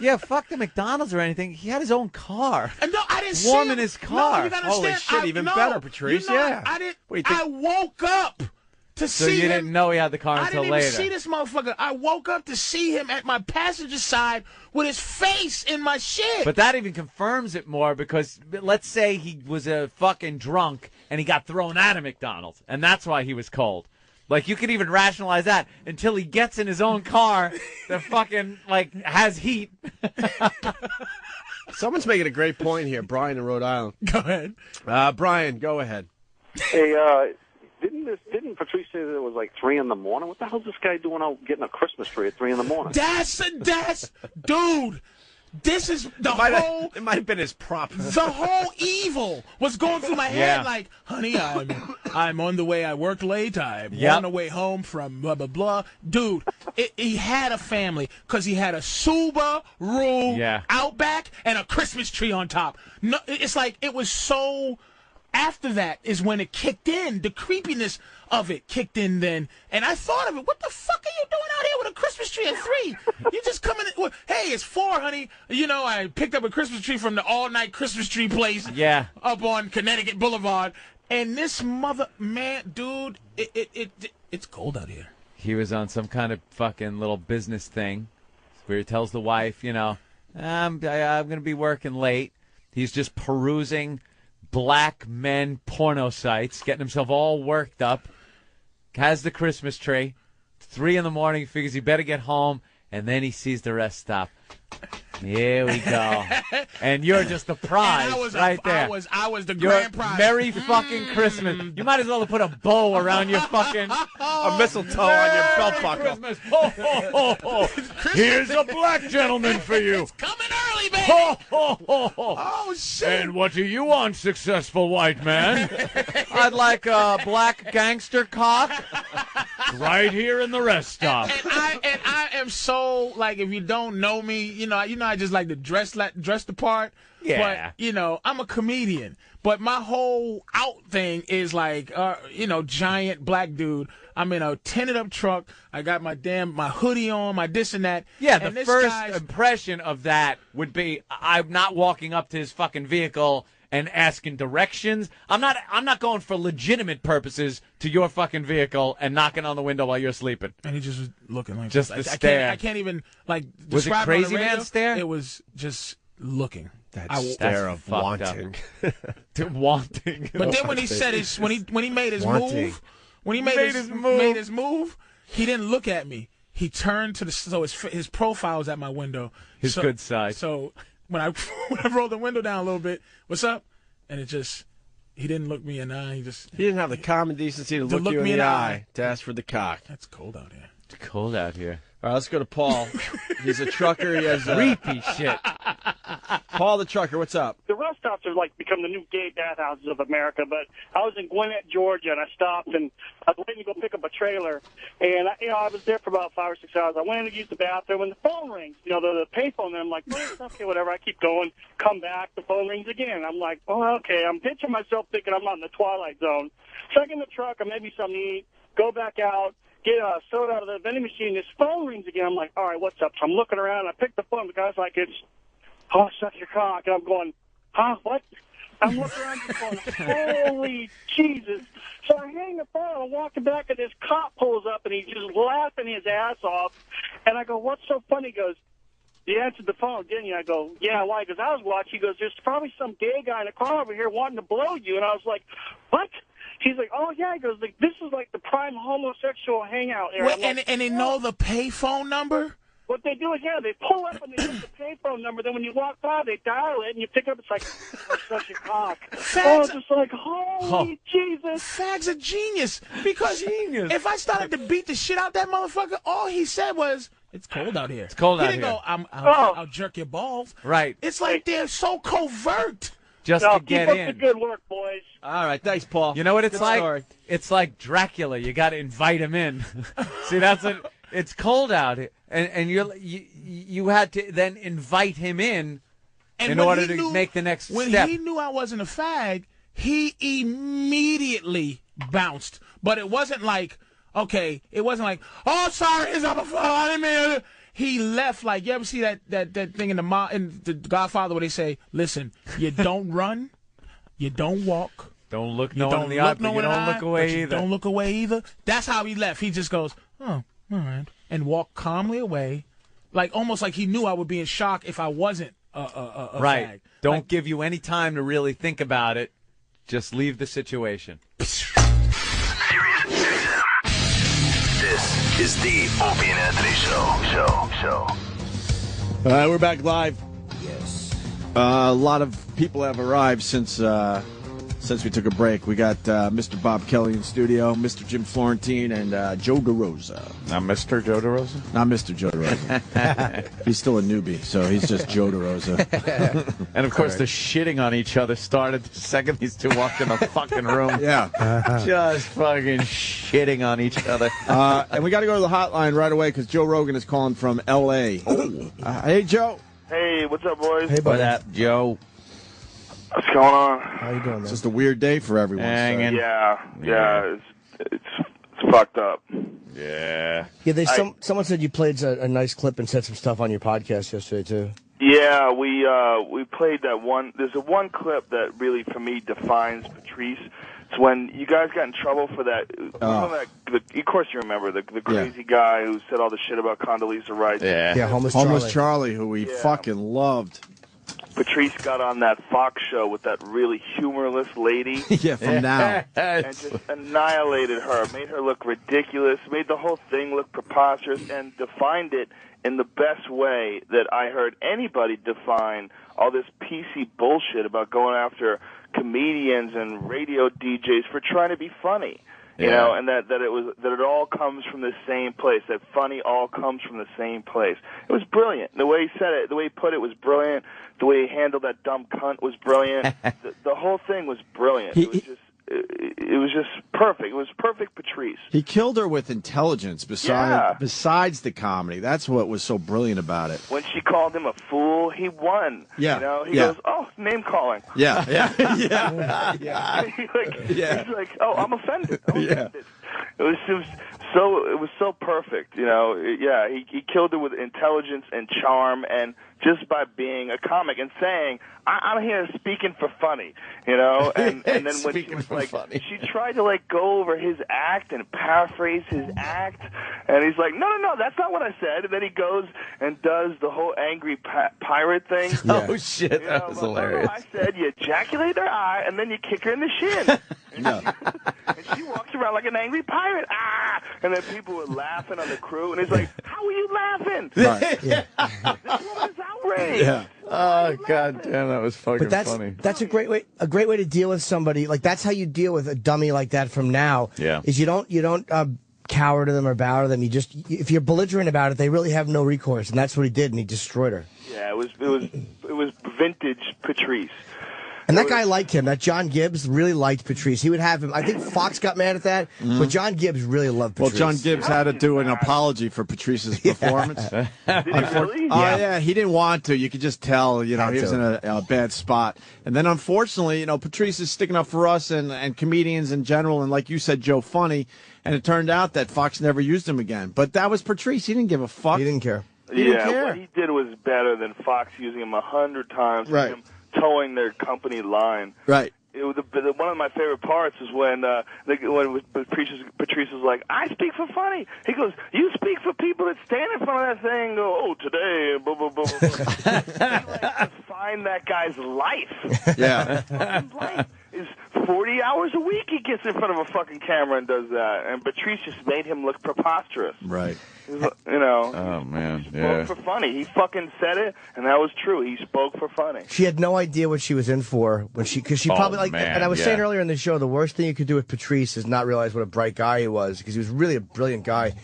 Yeah, fuck the McDonald's or anything. He had his own car. No, I didn't see warm in his car. No, you gotta Holy understand. shit, even better, Patrice. Yeah. I didn't. I woke up to see him. So you didn't know he had the car until later. I didn't even see this motherfucker. I woke up to see him at my passenger side with his face in my shit. But that even confirms it more because let's say he was a fucking drunk and he got thrown out of McDonald's, and that's why he was cold. Like, you could even rationalize that until he gets in his own car that fucking, like, has heat. Someone's making a great point here. Brian in Rhode Island. Go ahead. Brian, go ahead. Hey, didn't Patrice say that it was like 3 in the morning? What the hell's this guy doing out getting a Christmas tree at 3 in the morning? Dude. This is the whole. It might have been his prop. The whole evil was going through my head. Like, honey, I'm on the way. I worked late. I'm on the way home from blah blah blah. Dude, he had a family because he had a Subaru Outback and a Christmas tree on top. No, it's like it was so. After that is when it kicked in. The creepiness of it kicked in then. And I thought of it. What the fuck are you doing out here with a Christmas tree at 3? You just coming in. Well, hey, it's 4, honey. You know, I picked up a Christmas tree from the all-night Christmas tree place up on Connecticut Boulevard. And this dude, it's cold out here. He was on some kind of fucking little business thing where he tells the wife, you know, I'm going to be working late. He's just perusing black men porno sites, getting himself all worked up, has the Christmas tree. 3 in the morning, he figures he better get home, and then he sees the rest stop. Here we go. And you're just the prize right there. I was the Your grand prize. Merry fucking Christmas. You might as well have put a bow around your fucking... A mistletoe on your belt buckle. Christmas. Ho, ho, ho, ho. Here's a black gentleman for you. It's coming early, baby. Ho, ho, ho, ho. Oh, shit. And what do you want, successful white man? I'd like a black gangster cock right here in the rest stop. And I am so, like, if you don't know me, you know, I just like to dress the part. Yeah. But, you know, I'm a comedian. But my whole out thing is like, you know, giant black dude. I'm in a tinted up truck. I got my hoodie on, my this and that. Yeah, and the first impression of that would be I'm not walking up to his fucking vehicle and asking directions. I'm not going for legitimate purposes to your fucking vehicle and knocking on the window while you're sleeping. And he just was looking like just the stare. I can't even like Was it describe crazy it on the radio. man stare? It was just looking. That stare of wanting. Wanting. But then when he said his when he made his move, when he made his move, he didn't look at me. He turned to his profile was at my window. His good side. So when I rolled the window down a little bit, what's up? And he didn't look me in the eye. He didn't have the common decency to look you in the eye to ask for the cock. That's cold out here. It's cold out here. All right, let's go to Paul. He's a trucker. He has creepy shit. Paul the trucker, what's up? The rest stops have like become the new gay bathhouses of America. But I was in Gwinnett, Georgia, and I stopped and I was waiting to go pick up a trailer. And I was there for about 5 or 6 hours. I went in to use the bathroom, and the phone rings. You know, the payphone. And I'm like, well, okay, whatever. I keep going. Come back. The phone rings again. I'm like, oh, okay. I'm pitching myself, thinking I'm not in the Twilight Zone. So I get in the truck. I maybe something to eat. Go back out. Get a soda out of the vending machine. This phone rings again. I'm like, all right, what's up? So I'm looking around. I pick the phone. The guy's like, suck your cock. And I'm going, huh, what? I'm looking around just going, holy Jesus. So I hang the phone. I'm walking back, and this cop pulls up, and he's just laughing his ass off. And I go, what's so funny? He goes, you answered the phone, didn't you? I go, yeah, why? Because I was watching. He goes, there's probably some gay guy in a car over here wanting to blow you. And I was like, what? He's like, oh, yeah. He goes, like, this is like the prime homosexual hangout area. Well, and they know the payphone number? What they do is, yeah, they pull up and they get the payphone number. Then when you walk by, they dial it, and you pick it up. It's like, such a cock. Fags, just like, holy Jesus. Fags are genius. Because if I started to beat the shit out that motherfucker, all he said was, it's cold out here. It's cold out here. He didn't go, I'll jerk your balls. Right. It's like they're so covert. Just to get keep in. Up the good work, boys. All right, thanks, Paul. You know what it's good like? Story. It's like Dracula. You got to invite him in. See, that's it. It's cold out here, and you had to then invite him in order to make the next step. When he knew I wasn't a fag, he immediately bounced. But it wasn't like, okay, oh, sorry, I didn't mean to. He left like, you ever see that thing in the Godfather where they say, listen, you don't run, you don't walk. Don't look no one in the eye, but you don't look away either. Don't look away either. That's how he left. He just goes, oh, all right, and walked calmly away, like almost like he knew I would be in shock if I wasn't a right. fag. Don't give you any time to really think about it. Just leave the situation. This is the Opie and Anthony Show. We're back live. Yes. A lot of people have arrived since we took a break. We got Mr. Bob Kelly in studio, Mr. Jim Florentine, and Joe DeRosa. Not Mr. Joe DeRosa? Not Mr. Joe DeRosa. He's still a newbie, so he's just Joe DeRosa. And, of course, the shitting on each other started the second these two walked in the fucking room. Yeah. Just fucking shitting on each other. And we got to go to the hotline right away because Joe Rogan is calling from L.A. Hey, Joe. Hey, what's up, boys? Hey, buddy. What up, Joe? What's going on? How you doing, man? It's just a weird day for everyone. Hanging. Yeah. It's fucked up. Yeah. Yeah. Someone said you played a nice clip and said some stuff on your podcast yesterday too. Yeah, we played that one. There's one clip that really, for me, defines Patrice. It's when you guys got in trouble for that. Of course, you remember the crazy guy who said all the shit about Condoleezza Rice. Yeah, homeless Charlie, who we fucking loved. Patrice got on that Fox show with that really humorless lady. Yeah, from Now. And just annihilated her, made her look ridiculous, made the whole thing look preposterous, and defined it in the best way that I heard anybody define all this PC bullshit about going after comedians and radio DJs for trying to be funny. You know, and that it all comes from the same place. That funny all comes from the same place. It was brilliant. The way he said it, the way he put it was brilliant. The way he handled that dumb cunt was brilliant. the whole thing was brilliant. It was just perfect. It was perfect Patrice. He killed her with intelligence besides the comedy. That's what was so brilliant about it. When she called him a fool, he won. Yeah. You know, he goes, "Oh, name calling." Yeah. He's like, "Oh, I'm offended." It was so perfect, you know. He killed it with intelligence and charm, and just by being a comic and saying, "I'm here speaking for funny," you know. And then when she was like, she tried to like go over his act and paraphrase his act, and he's like, "No, that's not what I said." And then he goes and does the whole angry pirate thing. Oh shit, that was hilarious. No, I said you ejaculate her eye and then you kick her in the shin. And she walks around like an angry pirate. And then people were laughing on the crew, and he's like, "How are you laughing? This woman's outraged." Yeah. Oh god damn, that was fucking funny. That's a great way to deal with somebody. Like that's how you deal with a dummy like that from now. Yeah. Is you don't cower to them or bow to them. You just, if you're belligerent about it, they really have no recourse, and that's what he did, and he destroyed her. Yeah, it was vintage Patrice. And that guy liked him. That John Gibbs really liked Patrice. He would have him. I think Fox got mad at that, but John Gibbs really loved Patrice. Well, John Gibbs had to do an apology for Patrice's performance. Did he really? Oh, yeah, he didn't want to. You could just tell, you know, he was in a bad spot. And then, unfortunately, you know, Patrice is sticking up for us and comedians in general, and like you said, Joe, funny. And it turned out that Fox never used him again. But that was Patrice. He didn't give a fuck. He didn't care. He didn't care. What he did was better than Fox using him 100 times. Right. Him towing their company line. Right. It was one of my favorite parts is when Patrice was like, "I speak for funny." He goes, "You speak for people that stand in front of that thing and go, oh, today, blah, blah, blah, blah." He like define that guy's life. Yeah. His life is 40 hours a week he gets in front of a fucking camera and does that. And Patrice just made him look preposterous. Right. You know. Oh, man. He spoke for funny. He fucking said it, and that was true. He spoke for funny. She had no idea what she was in for because she probably and I was saying earlier in the show, the worst thing you could do with Patrice is not realize what a bright guy he was, because he was really a brilliant guy.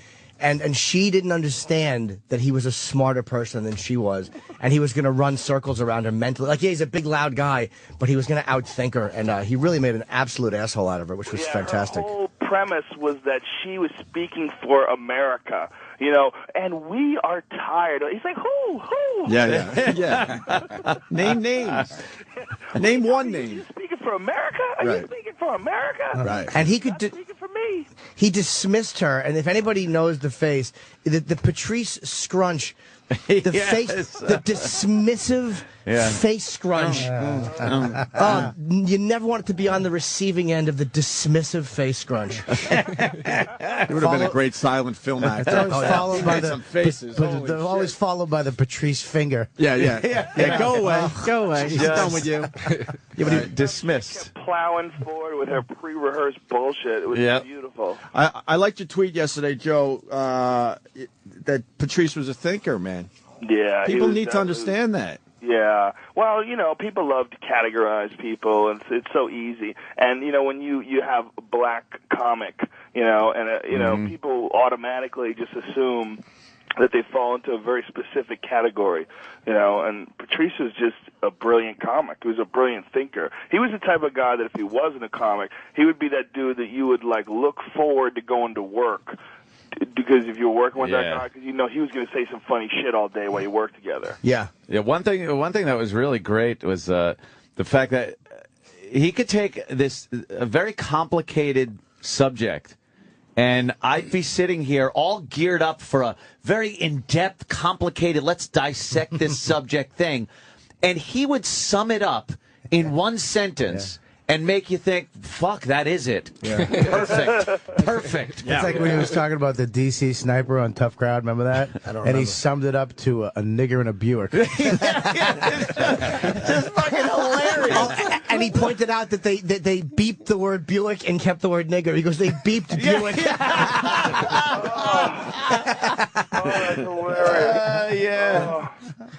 And she didn't understand that he was a smarter person than she was, and he was going to run circles around her mentally. Like, yeah, he's a big, loud guy, but he was going to outthink her, and he really made an absolute asshole out of her, which was fantastic. Her whole premise was that she was speaking for America, you know, and we are tired. He's like, who? Yeah. Name names. Name one name. Are you speaking for America? Are you speaking for America? Right. And he could speaking for me. He dismissed her, and if anybody knows the face, the Patrice scrunch, the face, the dismissive face scrunch. You never wanted to be on the receiving end of the dismissive face scrunch. He would have been a great silent film actor. Followed by some faces. But they're always followed by the Patrice finger. Yeah, go away. Go away. She's done with you. Dismissed. Kept plowing forward with her pre-rehearsed bullshit. It was beautiful. I liked your tweet yesterday, Joe, that Patrice was a thinker, man. Yeah. People need to understand that. Yeah. Well, you know, people love to categorize people, and it's so easy. And, you know, when you have a black comic, you know, and, you know, people automatically just assume that they fall into a very specific category, you know, and Patrice was just a brilliant comic. He was a brilliant thinker. He was the type of guy that if he wasn't a comic, he would be that dude that you would, like, look forward to going to work. Because if you were working with that guy, because you know he was going to say some funny shit all day while you worked together. Yeah. One thing that was really great was the fact that he could take a very complicated subject, and I'd be sitting here all geared up for a very in-depth, complicated, let's dissect this subject thing, and he would sum it up in one sentence. And make you think, fuck, that is it. Yeah. Perfect. It's like when he was talking about the DC sniper on Tough Crowd, remember that? I don't remember. He summed it up to a nigger in a Buick. Just fucking hilarious. And he pointed out that they beeped the word Buick and kept the word nigger. He goes, they beeped Buick. that's hilarious.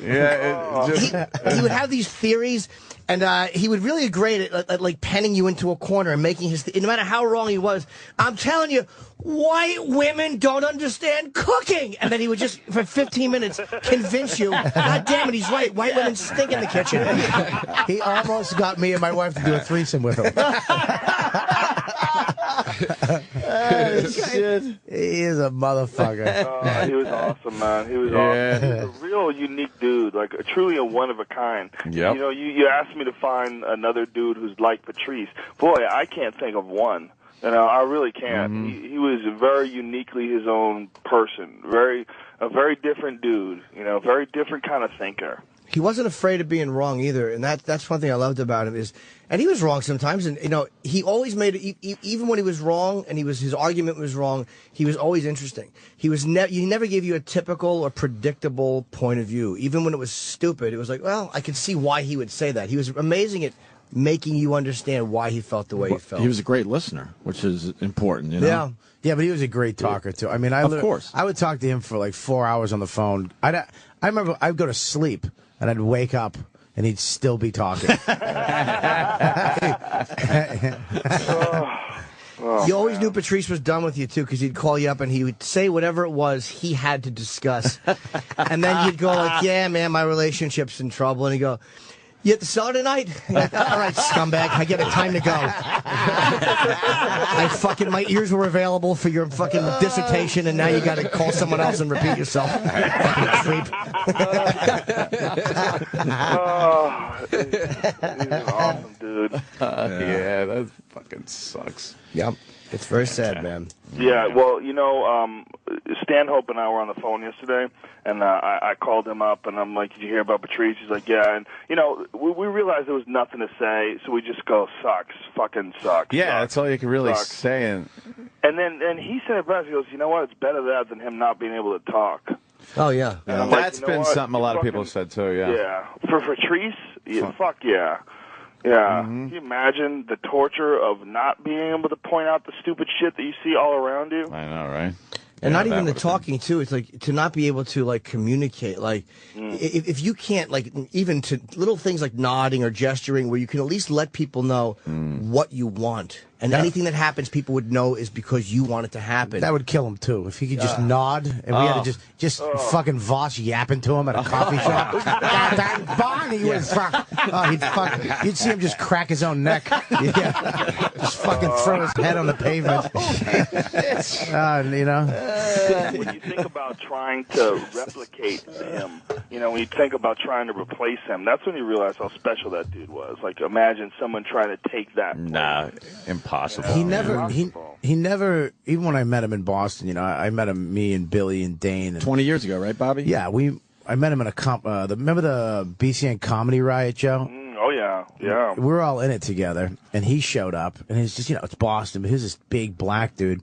Yeah. He would have these theories, and he would really be great at like penning you into a corner and making his. No matter how wrong he was, I'm telling you, white women don't understand cooking, and then he would just for 15 minutes convince you. God damn it, he's right. White women stink in the kitchen. He almost got me and my wife to do a threesome with him. Shit. He is a motherfucker. He was awesome, man. He was awesome. He was a real unique dude, like truly a one of a kind. Yep. You know, you asked me to find another dude who's like Patrice. Boy, I can't think of one. You know, I really can't. He was very uniquely his own person. A very different dude. You know, very different kind of thinker. He wasn't afraid of being wrong either, and that's one thing I loved about him is, and he was wrong sometimes, and you know he always made it, even when he was wrong and his argument was wrong, he was always interesting. He never gave you a typical or predictable point of view, even when it was stupid. It was like, well, I could see why he would say that. He was amazing at making you understand why he felt the way he felt. He was a great listener, which is important. You know? Yeah, but he was a great talker too. I mean, of course, I would talk to him for like 4 hours on the phone. I remember I'd go to sleep. And I'd wake up, and he'd still be talking. You always knew Patrice was done with you, too, because he'd call you up, and he would say whatever it was he had to discuss. And then you'd go like, yeah, man, my relationship's in trouble. And he'd go, you at the cellar tonight? All right, scumbag, I get it, time to go. My ears were available for your fucking dissertation, and now you got to call someone else and repeat yourself. Fucking creep. He's an awesome dude. Yeah, that fucking sucks. Yep. It's very sad, man. Yeah, well, you know, Stanhope and I were on the phone yesterday, and I called him up, and I'm like, did you hear about Patrice? He's like, yeah. And, you know, we realized there was nothing to say, so we just go, sucks, fucking sucks. Yeah, sucks, that's all you can really sucks. say. And then he said it best. He goes, you know what? It's better that than him not being able to talk. Oh, yeah. And That's like, you know been what? something a lot of people have said, too, yeah. Yeah. For Patrice, fuck yeah. Yeah. Can you imagine the torture of not being able to point out the stupid shit that you see all around you? I know, right? And not even the talking, too. It's like to not be able to, like, communicate. Like, if you can't, like, even to little things like nodding or gesturing where you can at least let people know what you want. And anything that happens, people would know is because you want it to happen. That would kill him, too. If he could just nod and we had to just fucking Voss yapping to him at a coffee shop. That Bonnie was you'd see him just crack his own neck. Yeah. Just fucking throw his head on the pavement. You know? When you think about trying to replicate him, you know, when you think about trying to replace him, that's when you realize how special that dude was. Like, imagine someone trying to take that. Nah, impossible. He never, even when I met him in Boston, you know, I met him, me and Billy and Dane. And, 20 years ago, right, Bobby? Yeah, I met him in a remember the BCN Comedy Riot, Joe? Oh, yeah, yeah. We were all in it together, and he showed up, and he's just, you know, it's Boston, but he's this big black dude.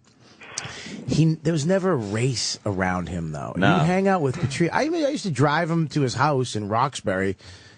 There was never a race around him, though. No. He'd hang out with Patrice. I used to drive him to his house in Roxbury,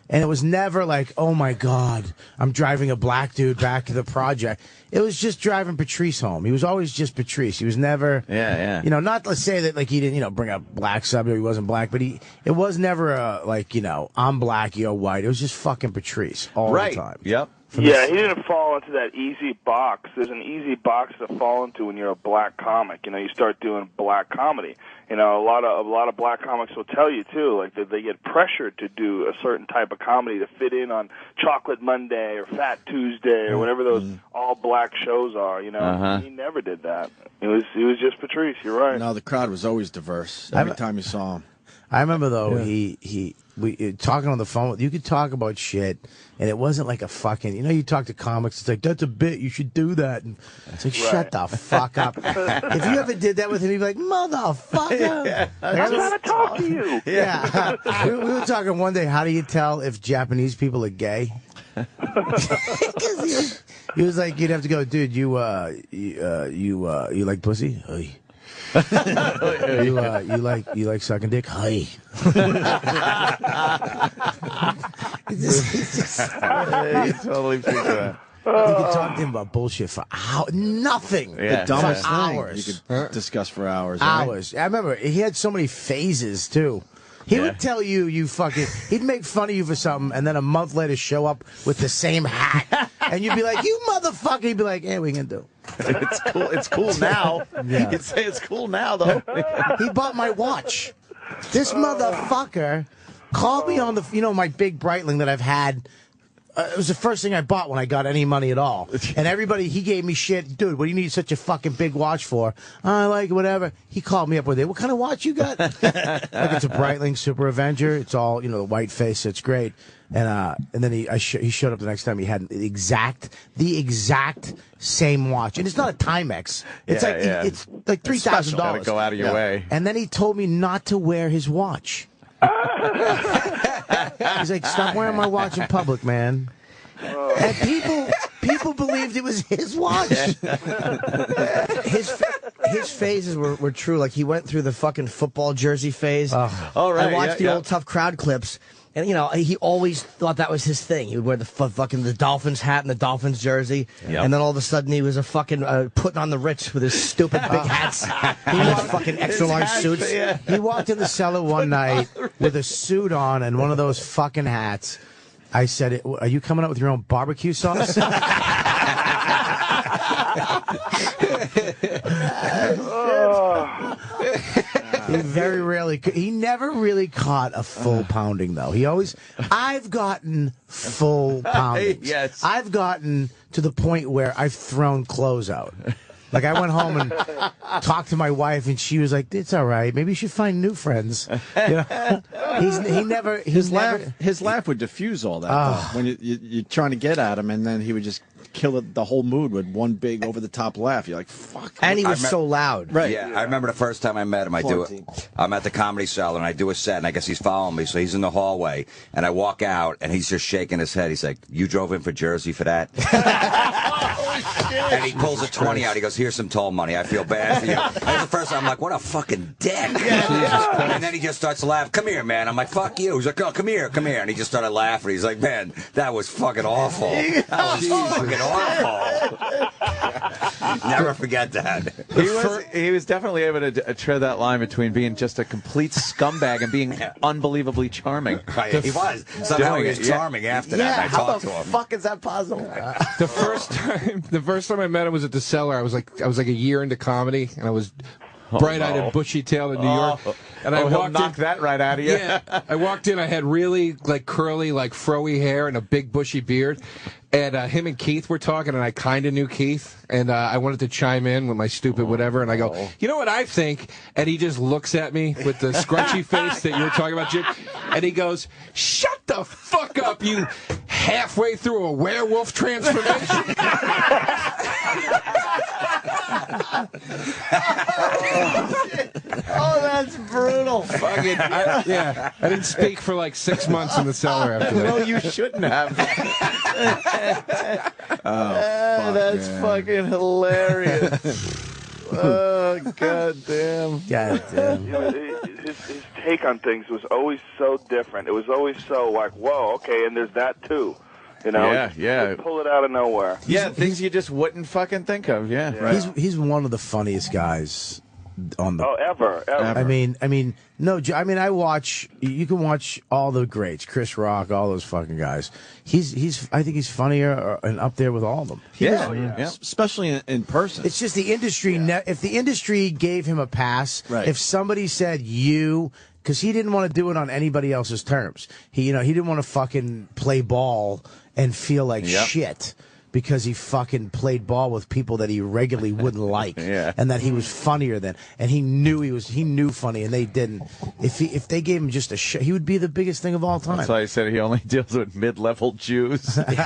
and it was never like, oh, my God, I'm driving a black dude back to the project. It was just driving Patrice home. He was always just Patrice. He was never, you know, not let's say that like he didn't, you know, bring up black sub or he wasn't black, but it was never a, like, you know, I'm black, you're white. It was just fucking Patrice all the time. Yep. Yeah, he didn't fall into that easy box. There's an easy box to fall into when you're a black comic. You know, you start doing black comedy. You know, a lot of black comics will tell you too, like that they get pressured to do a certain type of comedy to fit in on Chocolate Monday or Fat Tuesday or whatever those all black shows are. You know, he never did that. It was just Patrice. You're right. No, the crowd was always diverse every time you saw him. I remember though we talking on the phone. You could talk about shit, and it wasn't like a fucking. You know, you talk to comics. It's like that's a bit. You should do that. And it's like shut the fuck up. If you ever did that with him, he'd be like, motherfucker. I'm trying to talk to you. Yeah, we were talking one day. How do you tell if Japanese people are gay? He was like, you'd have to go, dude. You like pussy? Hey. you like sucking dick? Hi. You totally fix that. You could talk to him about bullshit for hours. Nothing. The dumbest for thing hours. you could discuss for hours. Right? Hours. I remember he had so many phases too. He would tell you fucking. He'd make fun of you for something, and then a month later show up with the same hat, and you'd be like, "You motherfucker!" He'd be like, "Yeah, we can do." It's cool. It's cool now. Yeah. You'd say it's cool now, though. He bought my watch. This motherfucker called me on the, my big Breitling that I've had. It was the first thing I bought when I got any money at all. And everybody, he gave me shit. Dude, what do you need such a fucking big watch for? I like it, whatever. He called me up with it. What kind of watch you got? Like, it's a Breitling Super Avenger. It's all, the white face. It's great. And then he showed up the next time. He had the exact same watch. And it's not a Timex. It's it's like $3,000. Gotta go out of your way. And then he told me not to wear his watch. He's like, stop wearing my watch in public, man. And people believed it was his watch. His phases were true. Like, he went through the fucking football jersey phase. Right. I watched the old Tough Crowd clips. And, he always thought that was his thing. He would wear the Dolphins hat and the Dolphins jersey. Yep. And then all of a sudden he was a fucking putting on the Ritz with his stupid big hats. He wore fucking extra large suits. Yeah. He walked in the cellar one night with a suit on and one of those fucking hats. I said, "Are you coming up with your own barbecue sauce?" He never really caught a full pounding, though. I've gotten full poundings. Yes. I've gotten to the point where I've thrown clothes out. Like, I went home and talked to my wife, and she was like, "It's all right. Maybe you should find new friends." His laugh would diffuse all that. Though, when you're trying to get at him, and then he would just kill the whole mood with one big over-the-top laugh. You're like, fuck. And he was so loud. Right. Yeah, I remember the first time I met him. I'm at the Comedy Cellar, and I do a set, and I guess he's following me, so he's in the hallway, and I walk out, and he's just shaking his head. He's like, "You drove in for Jersey for that?" And he pulls a 20 out. He goes, "Here's some toll money. I feel bad for you." That was the first time I'm like, what a fucking dick. And then he just starts to laugh. "Come here, man." I'm like, "Fuck you." He's like, "Oh, come here, come here." And he just started laughing. He's like, "Man, that was fucking awful. That was fucking awful." Never forget that. He was definitely able to tread that line between being just a complete scumbag and being unbelievably charming. Right, he was. Somehow he was charming after that. And I talked to him. Fuck is that possible? The first time I met him was at the Cellar. I was like a year into comedy, and I was bright-eyed and bushy-tailed in New York. And I walked knock that right out of you. Yeah, I walked in. I had really curly, froey hair and a big bushy beard. And him and Keith were talking, and I kind of knew Keith, and I wanted to chime in with my stupid whatever, and I go, "You know what I think?" And he just looks at me with the scrunchy face that you were talking about, Jim, and he goes, "Shut the fuck up, you halfway through a werewolf transformation." Oh, that's brutal. Fucking, I didn't speak for 6 months in the Cellar after that. Well, you shouldn't have. That's fucking hilarious. Oh, goddamn. His take on things was always so different. It was always so like, whoa, okay, and there's that too. Yeah. Pull it out of nowhere. Yeah, things you just wouldn't fucking think of. Yeah. Right. He's one of the funniest guys on the. Oh, ever. I mean, no. I mean, I watch. You can watch all the greats, Chris Rock, all those fucking guys. I think he's funnier and up there with all of them. Especially in person. It's just the industry. If the industry gave him a pass, if somebody said you. Because he didn't want to do it on anybody else's terms. He didn't want to fucking play ball and feel like shit because he fucking played ball with people that he regularly wouldn't like, and that he was funnier than, and he knew funny, and they didn't. If they gave him just a shit, he would be the biggest thing of all time. That's why I said he only deals with mid-level Jews. Talking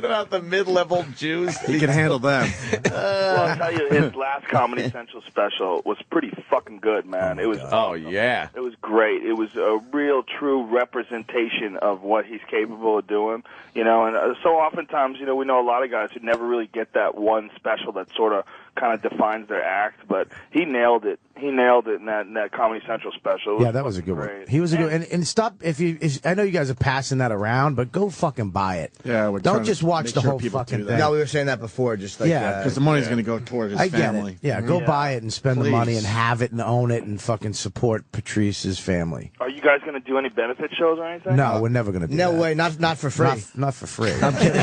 about the mid-level Jews. He can handle them. Well, I'll tell you, his last Comedy Central special was pretty fucking good, man. It was. It was great. It was a real, true representation of what he's capable of doing. And so know oftentimes, we know a lot of guys who never really get that one special that sort of kind of defines their act, but he nailed it. He nailed it in that Comedy Central special. Yeah, that was a good one. He was a good, and stop if I know you guys are passing that around, but go fucking buy it. Yeah, don't just watch the whole fucking thing. No, we were saying that before, just like because the money's going to go toward his family. Yeah, go buy it and spend the money and have it and own it and fucking support Patrice's family. Are you guys going to do any benefit shows or anything? No, we're never going to do that. No way, not for free. Not for free. I'm kidding.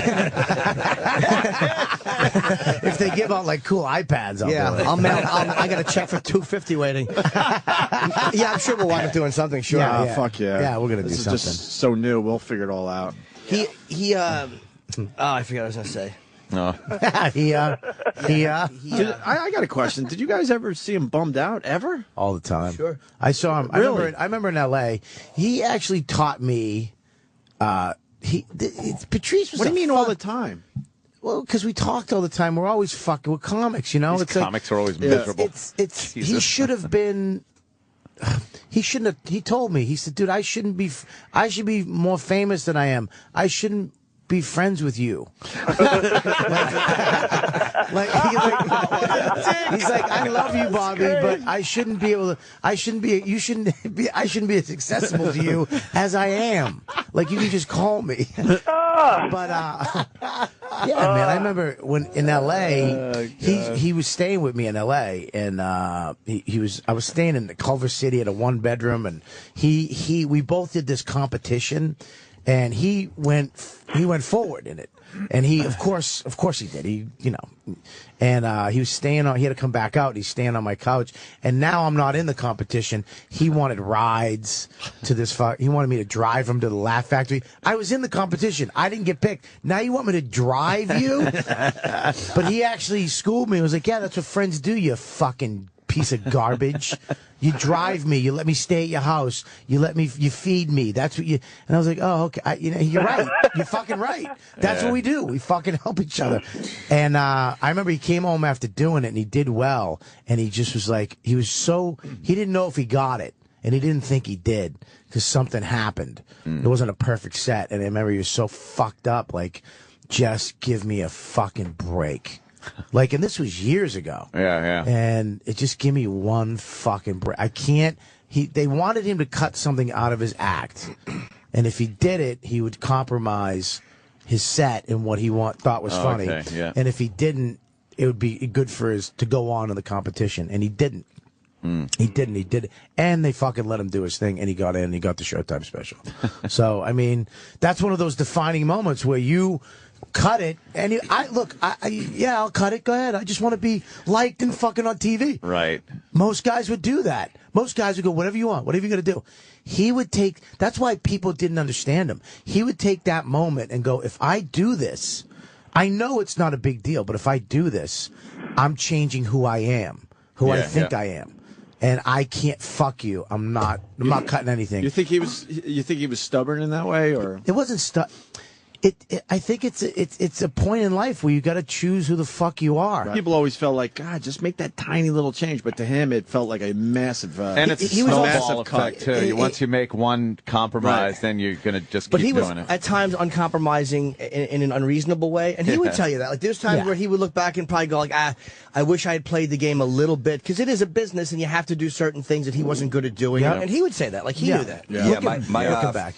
If they give out like cool iPads, I'll do it. I got a check for $250 waiting. Yeah, I'm sure we'll wind up doing something. Sure. Yeah, fuck yeah. Yeah, we're gonna do something. This is just so new. We'll figure it all out. I forgot what I was gonna say. No. I got a question. Did you guys ever see him bummed out ever? All the time. Sure. I saw him. Really? I remember in L.A. He actually taught me. Patrice was. What do you mean all the time? Well, because we talked all the time. We're always fucking with comics, you know. These comics are always miserable. He should have been. He shouldn't have. He told me. He said, "Dude, I should be more famous than I am. I shouldn't be friends with you." He's like, "I love you, Bobby, but I shouldn't be able to. I shouldn't be as accessible to you as I am. Like, you can just call me." But yeah, man, I remember when in L.A. He was staying with me in L.A. and I was staying in Culver City at a 1-bedroom, and we both did this competition, and he went forward in it. And he, of course he did. He was staying on. He had to come back out. He's staying on my couch. And now I'm not in the competition. He wanted rides to this. He wanted me to drive him to the Laugh Factory. I was in the competition. I didn't get picked. Now you want me to drive you? But he actually schooled me. He was like, "Yeah, that's what friends do. You fucking piece of garbage. You drive me. You let me stay at your house. You feed me. That's what you." And I was like, "Oh, okay. You're right. You're fucking right. That's what we do. We fucking help each other." And I remember he came home after doing it, and he did well. And he just was like, he didn't know if he got it, and he didn't think he did because something happened. It wasn't a perfect set, and I remember he was so fucked up. Like, just give me a fucking break. Like, and this was years ago. Yeah. And it just give me one fucking break. I can't. They wanted him to cut something out of his act, and if he did it, he would compromise his set and what he thought was funny. Okay, yeah. And if he didn't, it would be good for to go on in the competition, and he didn't. He didn't. He did, and they fucking let him do his thing, and he got in. And he got the Showtime special. So I mean, that's one of those defining moments where you cut it, and I'll cut it. Go ahead. I just want to be liked and fucking on TV. Right. Most guys would do that. Most guys would go, whatever you want, whatever you're going to do. He would take, that's why people didn't understand him. He would take that moment and go, if I do this, I know it's not a big deal, but if I do this, I'm changing who I am, I think I am. And I can't fuck you. I'm not cutting anything. You think he was stubborn in that way, or it wasn't I think it's a point in life where you got to choose who the fuck you are. People always felt like, God, just make that tiny little change. But to him, it felt like a massive. And it's a snowball effect too. Once you make one compromise, then you're gonna just keep doing it. But he was at times uncompromising in an unreasonable way, and he would tell you that. Like, there's times where he would look back and probably go like, I wish I had played the game a little bit, because it is a business and you have to do certain things that he wasn't good at doing. And he would say that, like he knew that.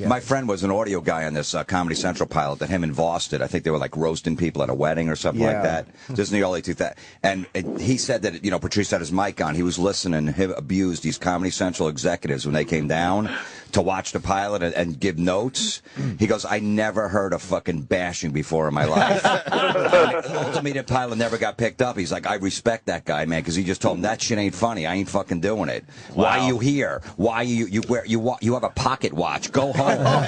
My friend was an audio guy on this Comedy Central pilot that him and Voss did. I think they were like roasting people at a wedding or something like that. Just in the early 2000s. And he said that, Patrice had his mic on. He was listening. He abused these Comedy Central executives when they came down to watch the pilot and give notes. He goes, I never heard a fucking bashing before in my life. Ultimately, the pilot never got picked up. He's like, I respect that guy, man, because he just told him that shit ain't funny. I ain't fucking doing it. Wow. Why are you here? Why you have a pocket watch? Go home.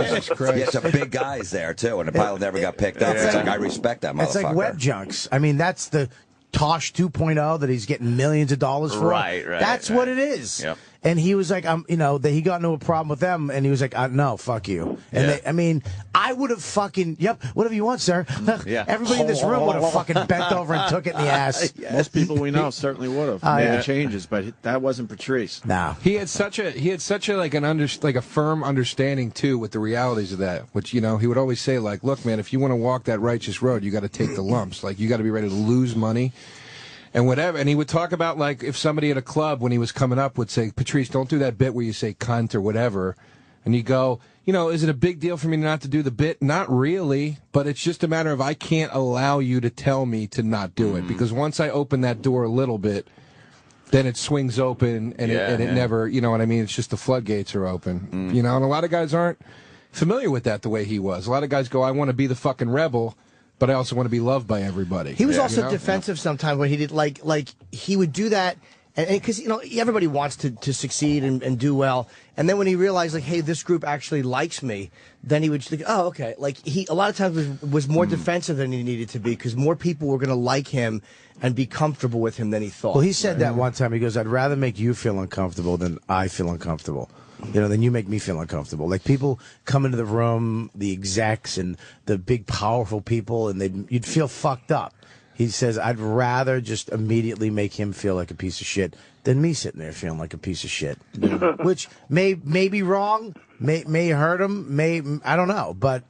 It's a big guys there too, and the pilot never got picked up. It's like, I respect that motherfucker. It's like Web Junks. I mean, that's the Tosh 2.0 that he's getting millions of dollars for. Right. That's what it is. Yep. And he was like, that he got into a problem with them, and he was like, no, fuck you. And I would have fucking, yep, whatever you want, sir. Everybody in this room would have fucking bent over and took it in the ass. Most people we know certainly would have made changes, but that wasn't Patrice. No, he had such a like a firm understanding too with the realities of that. Which he would always say like, look, man, if you want to walk that righteous road, you got to take the lumps. Like you got to be ready to lose money. And whatever, and he would talk about like if somebody at a club when he was coming up would say, Patrice, don't do that bit where you say cunt or whatever, and you go, is it a big deal for me not to do the bit? Not really, but it's just a matter of I can't allow you to tell me to not do it, because once I open that door a little bit, then it swings open and it never, you know what I mean? It's just the floodgates are open, and a lot of guys aren't familiar with that the way he was. A lot of guys go, I want to be the fucking rebel, but I also want to be loved by everybody. He was also defensive sometimes when he did like he would do that, and because everybody wants to succeed and do well, and then when he realized like, hey, this group actually likes me, then he would think, oh, okay. Like he a lot of times was more defensive than he needed to be because more people were going to like him and be comfortable with him than he thought. Well, he said that one time. He goes, I'd rather make you feel uncomfortable than I feel uncomfortable. Then you make me feel uncomfortable. Like people come into the room, the execs and the big powerful people, and you'd feel fucked up. He says, I'd rather just immediately make him feel like a piece of shit than me sitting there feeling like a piece of shit. Which may be wrong, may hurt him, I don't know, but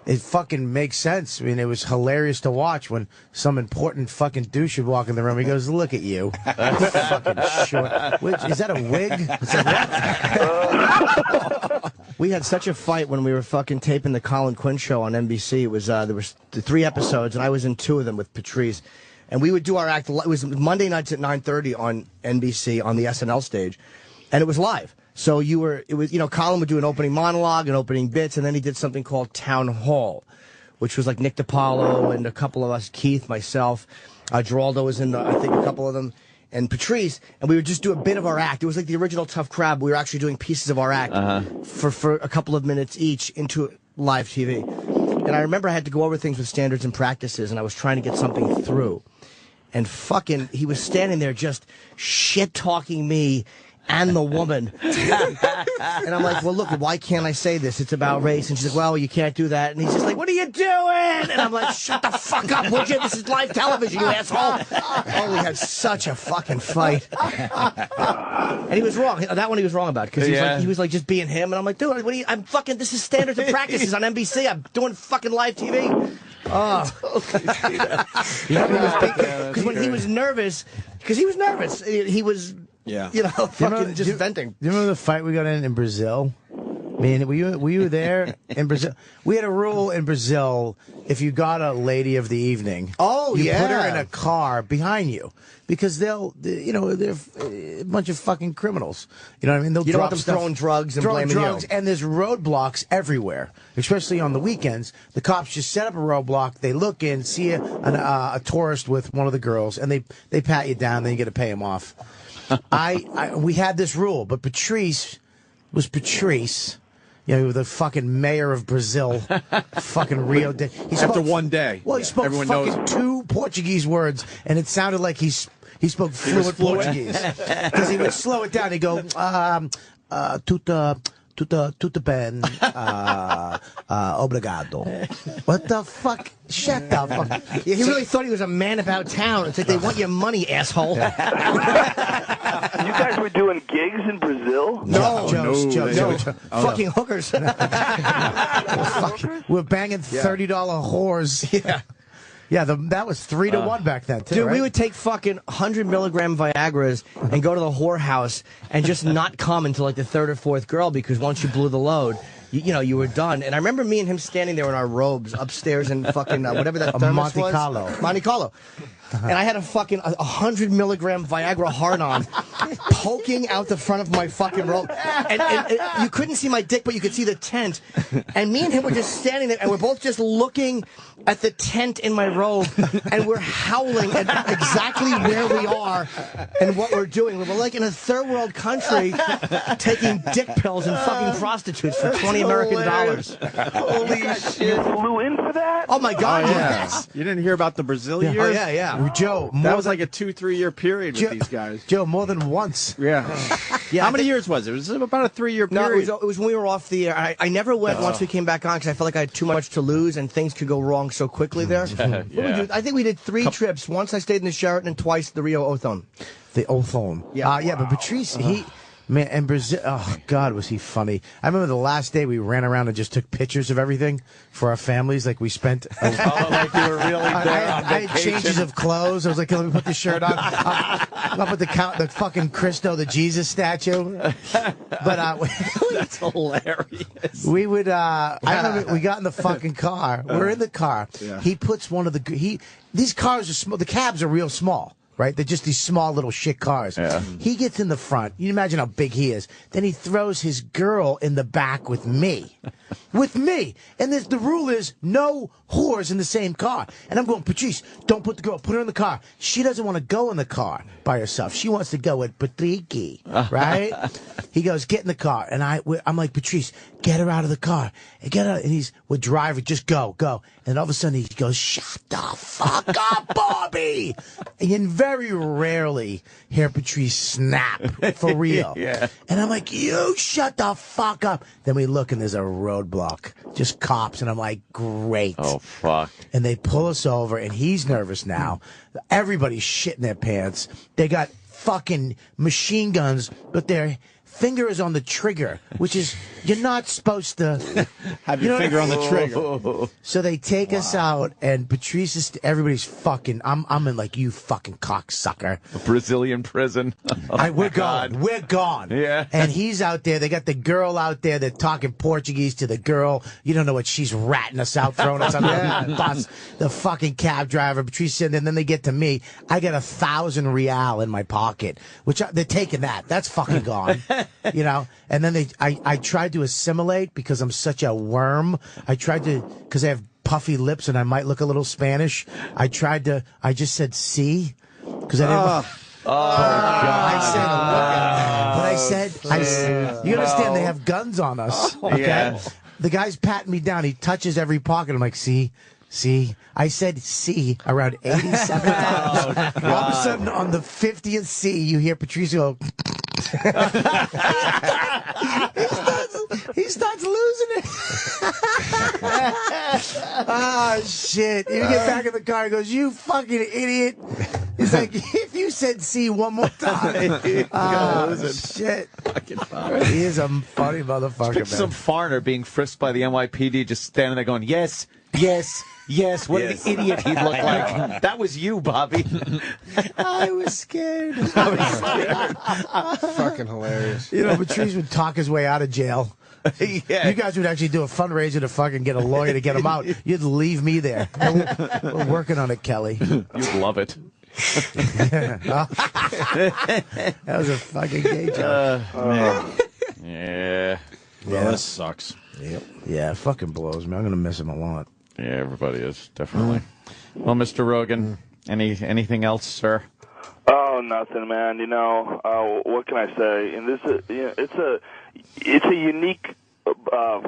it fucking makes sense. I mean, it was hilarious to watch when some important fucking douche would walk in the room. He goes, look at you. Fucking short. Is that a wig? We had such a fight when we were fucking taping the Colin Quinn show on NBC. It was there was 3 episodes, and I was in 2 of them with Patrice. And we would do our act. It was Monday nights at 9:30 on NBC on the SNL stage, and it was live. So Colin would do an opening monologue and opening bits, and then he did something called Town Hall, which was like Nick DiPaolo and a couple of us, Keith, myself, Geraldo was in, I think, a couple of them, and Patrice, and we would just do a bit of our act. It was like the original Tough Crab. We were actually doing pieces of our act for a couple of minutes each into live TV. And I remember I had to go over things with standards and practices, and I was trying to get something through. And fucking, he was standing there just shit-talking me and the woman. And I'm like, well, look, why can't I say this? It's about race. And she's like, well, you can't do that. And he's just like, what are you doing? And I'm like, shut the fuck up, would you? This is live television, you asshole. Oh, we had such a fucking fight. And he was wrong. That one he was wrong about. Because he was like just being him. And I'm like, dude, this is standards and practices on NBC. I'm doing fucking live TV. Oh. Because when he was nervous, he was... Yeah. Fucking just venting. Do you remember the fight we got in Brazil? Man, were you there in Brazil? We had a rule in Brazil: if you got a lady of the evening, you put her in a car behind you because they're a bunch of fucking criminals. You know what I mean? They'll don't want them throwing drugs and blaming you. And there's roadblocks everywhere, especially on the weekends. The cops just set up a roadblock. They look in, see a tourist with one of the girls, and they pat you down. Then you get to pay them off. We had this rule, but Patrice was Patrice. The fucking mayor of Brazil, fucking Rio. After one day. Well, he spoke fucking 2 Portuguese words, and it sounded like he spoke fluent Portuguese. Because he would slow it down. He'd go, tudo bem, obrigado. What the fuck? Shut the fuck. Yeah, he really thought he was a man about town. It's like, they want your money, asshole. You guys were doing gigs in Brazil? No. Fucking hookers. We're banging $30 whores. Yeah. Yeah, that was 3 to 1 back then, too. Dude, right? we would take fucking 100 milligram Viagras and go to the whorehouse and just not come until like the 3rd or 4th girl, because once you blew the load, you were done. And I remember me and him standing there in our robes upstairs in fucking whatever that thermos was. Monte Carlo. And I had a fucking 100 milligram Viagra hard-on poking out the front of my fucking robe. And you couldn't see my dick, but you could see the tent. And me and him were just standing there, and we're both just looking at the tent in my robe, and we're howling at exactly where we are and what we're doing. We're like in a third world country taking dick pills and fucking prostitutes for $20 American dollars. Holy shit. You flew in for that? Oh, my God, Oh, yeah. yes. You didn't hear about the Brazil years? Oh, yeah. Joe, that was like a 2-3 year period with these guys. Joe, more than once. Yeah. How many years was it? Was it about a 3-year period? No, it was when we were off the air. I never went once we came back on because I felt like I had too much to lose and things could go wrong so quickly there. I think we did 3 trips. Once I stayed in the Sheraton and twice the Rio Othon. The Othon. Yeah, but Patrice, man, and Brazil, oh, God, was he funny. I remember the last day we ran around and just took pictures of everything for our families. Like, we spent... like you were really there on I had changes of clothes. I was like, let me put the shirt on. Up at the fucking Cristo, the Jesus statue. But that's hilarious. We would, I remember we got in the fucking car. We're in the car. Yeah. He puts one of these cars are small. The cabs are real small. Right? They're just these small little shit cars. Yeah. He gets in the front. You imagine how big he is. Then he throws his girl in the back with me. With me. And the rule is no whores in the same car. And I'm going, Patrice, don't put the girl. Put her in the car. She doesn't want to go in the car by herself. She wants to go with Patrice. Right? He goes, get in the car. And I'm like, Patrice, get her out of the car. And get out. And we're driving. Just go. And all of a sudden he goes, shut the fuck up, Bobby. And you very rarely hear Patrice snap for real. Yeah. And I'm like, you shut the fuck up. Then we look and there's a roadblock, just cops. And I'm like, great. Oh, fuck. And they pull us over and he's nervous now. Everybody's shitting their pants. They got fucking machine guns, but their finger is on the trigger, which is, you're not supposed to have your finger on the trigger. So they take us out, and Patrice is, everybody's fucking, I'm in like, you fucking cocksucker. Brazilian prison. We're gone. We're gone. Yeah. And he's out there. They got the girl out there. They're talking Portuguese to the girl. You don't know what she's ratting us out, throwing us under the bus. The fucking cab driver, Patrice said, and then they get to me. I got 1,000 real in my pocket, which they're taking that. That's fucking gone. You know, and then I tried to assimilate because I'm such a worm. I tried to, because I have puffy lips and I might look a little Spanish. I just said "sí" because I didn't. I said, you understand they have guns on us. Okay, yeah. The guy's patting me down. He touches every pocket. I'm like, see. I said C around 87 times. All of a sudden, on the 50th C, you hear Patrice go. He starts losing it. Ah, shit. You get back in the car, he goes, you fucking idiot. He's like, if you said C one more time. Shit. He is a funny motherfucker, man. Some foreigner being frisked by the NYPD just standing there going, yes. What an idiot he'd look like. That was you, Bobby. I was scared. Fucking hilarious. You know, Patrice would talk his way out of jail. Yeah. You guys would actually do a fundraiser to fucking get a lawyer to get him out. You'd leave me there. We're working on it, Kelly. You'd love it. That was a fucking gay joke. Yeah. Well, this sucks. Yep. Yeah, it fucking blows me. I'm going to miss him a lot. Yeah, everybody is, definitely. Well, Mr. Rogan, anything else, sir? Oh, nothing, man. You know, what can I say? And this is, it's a unique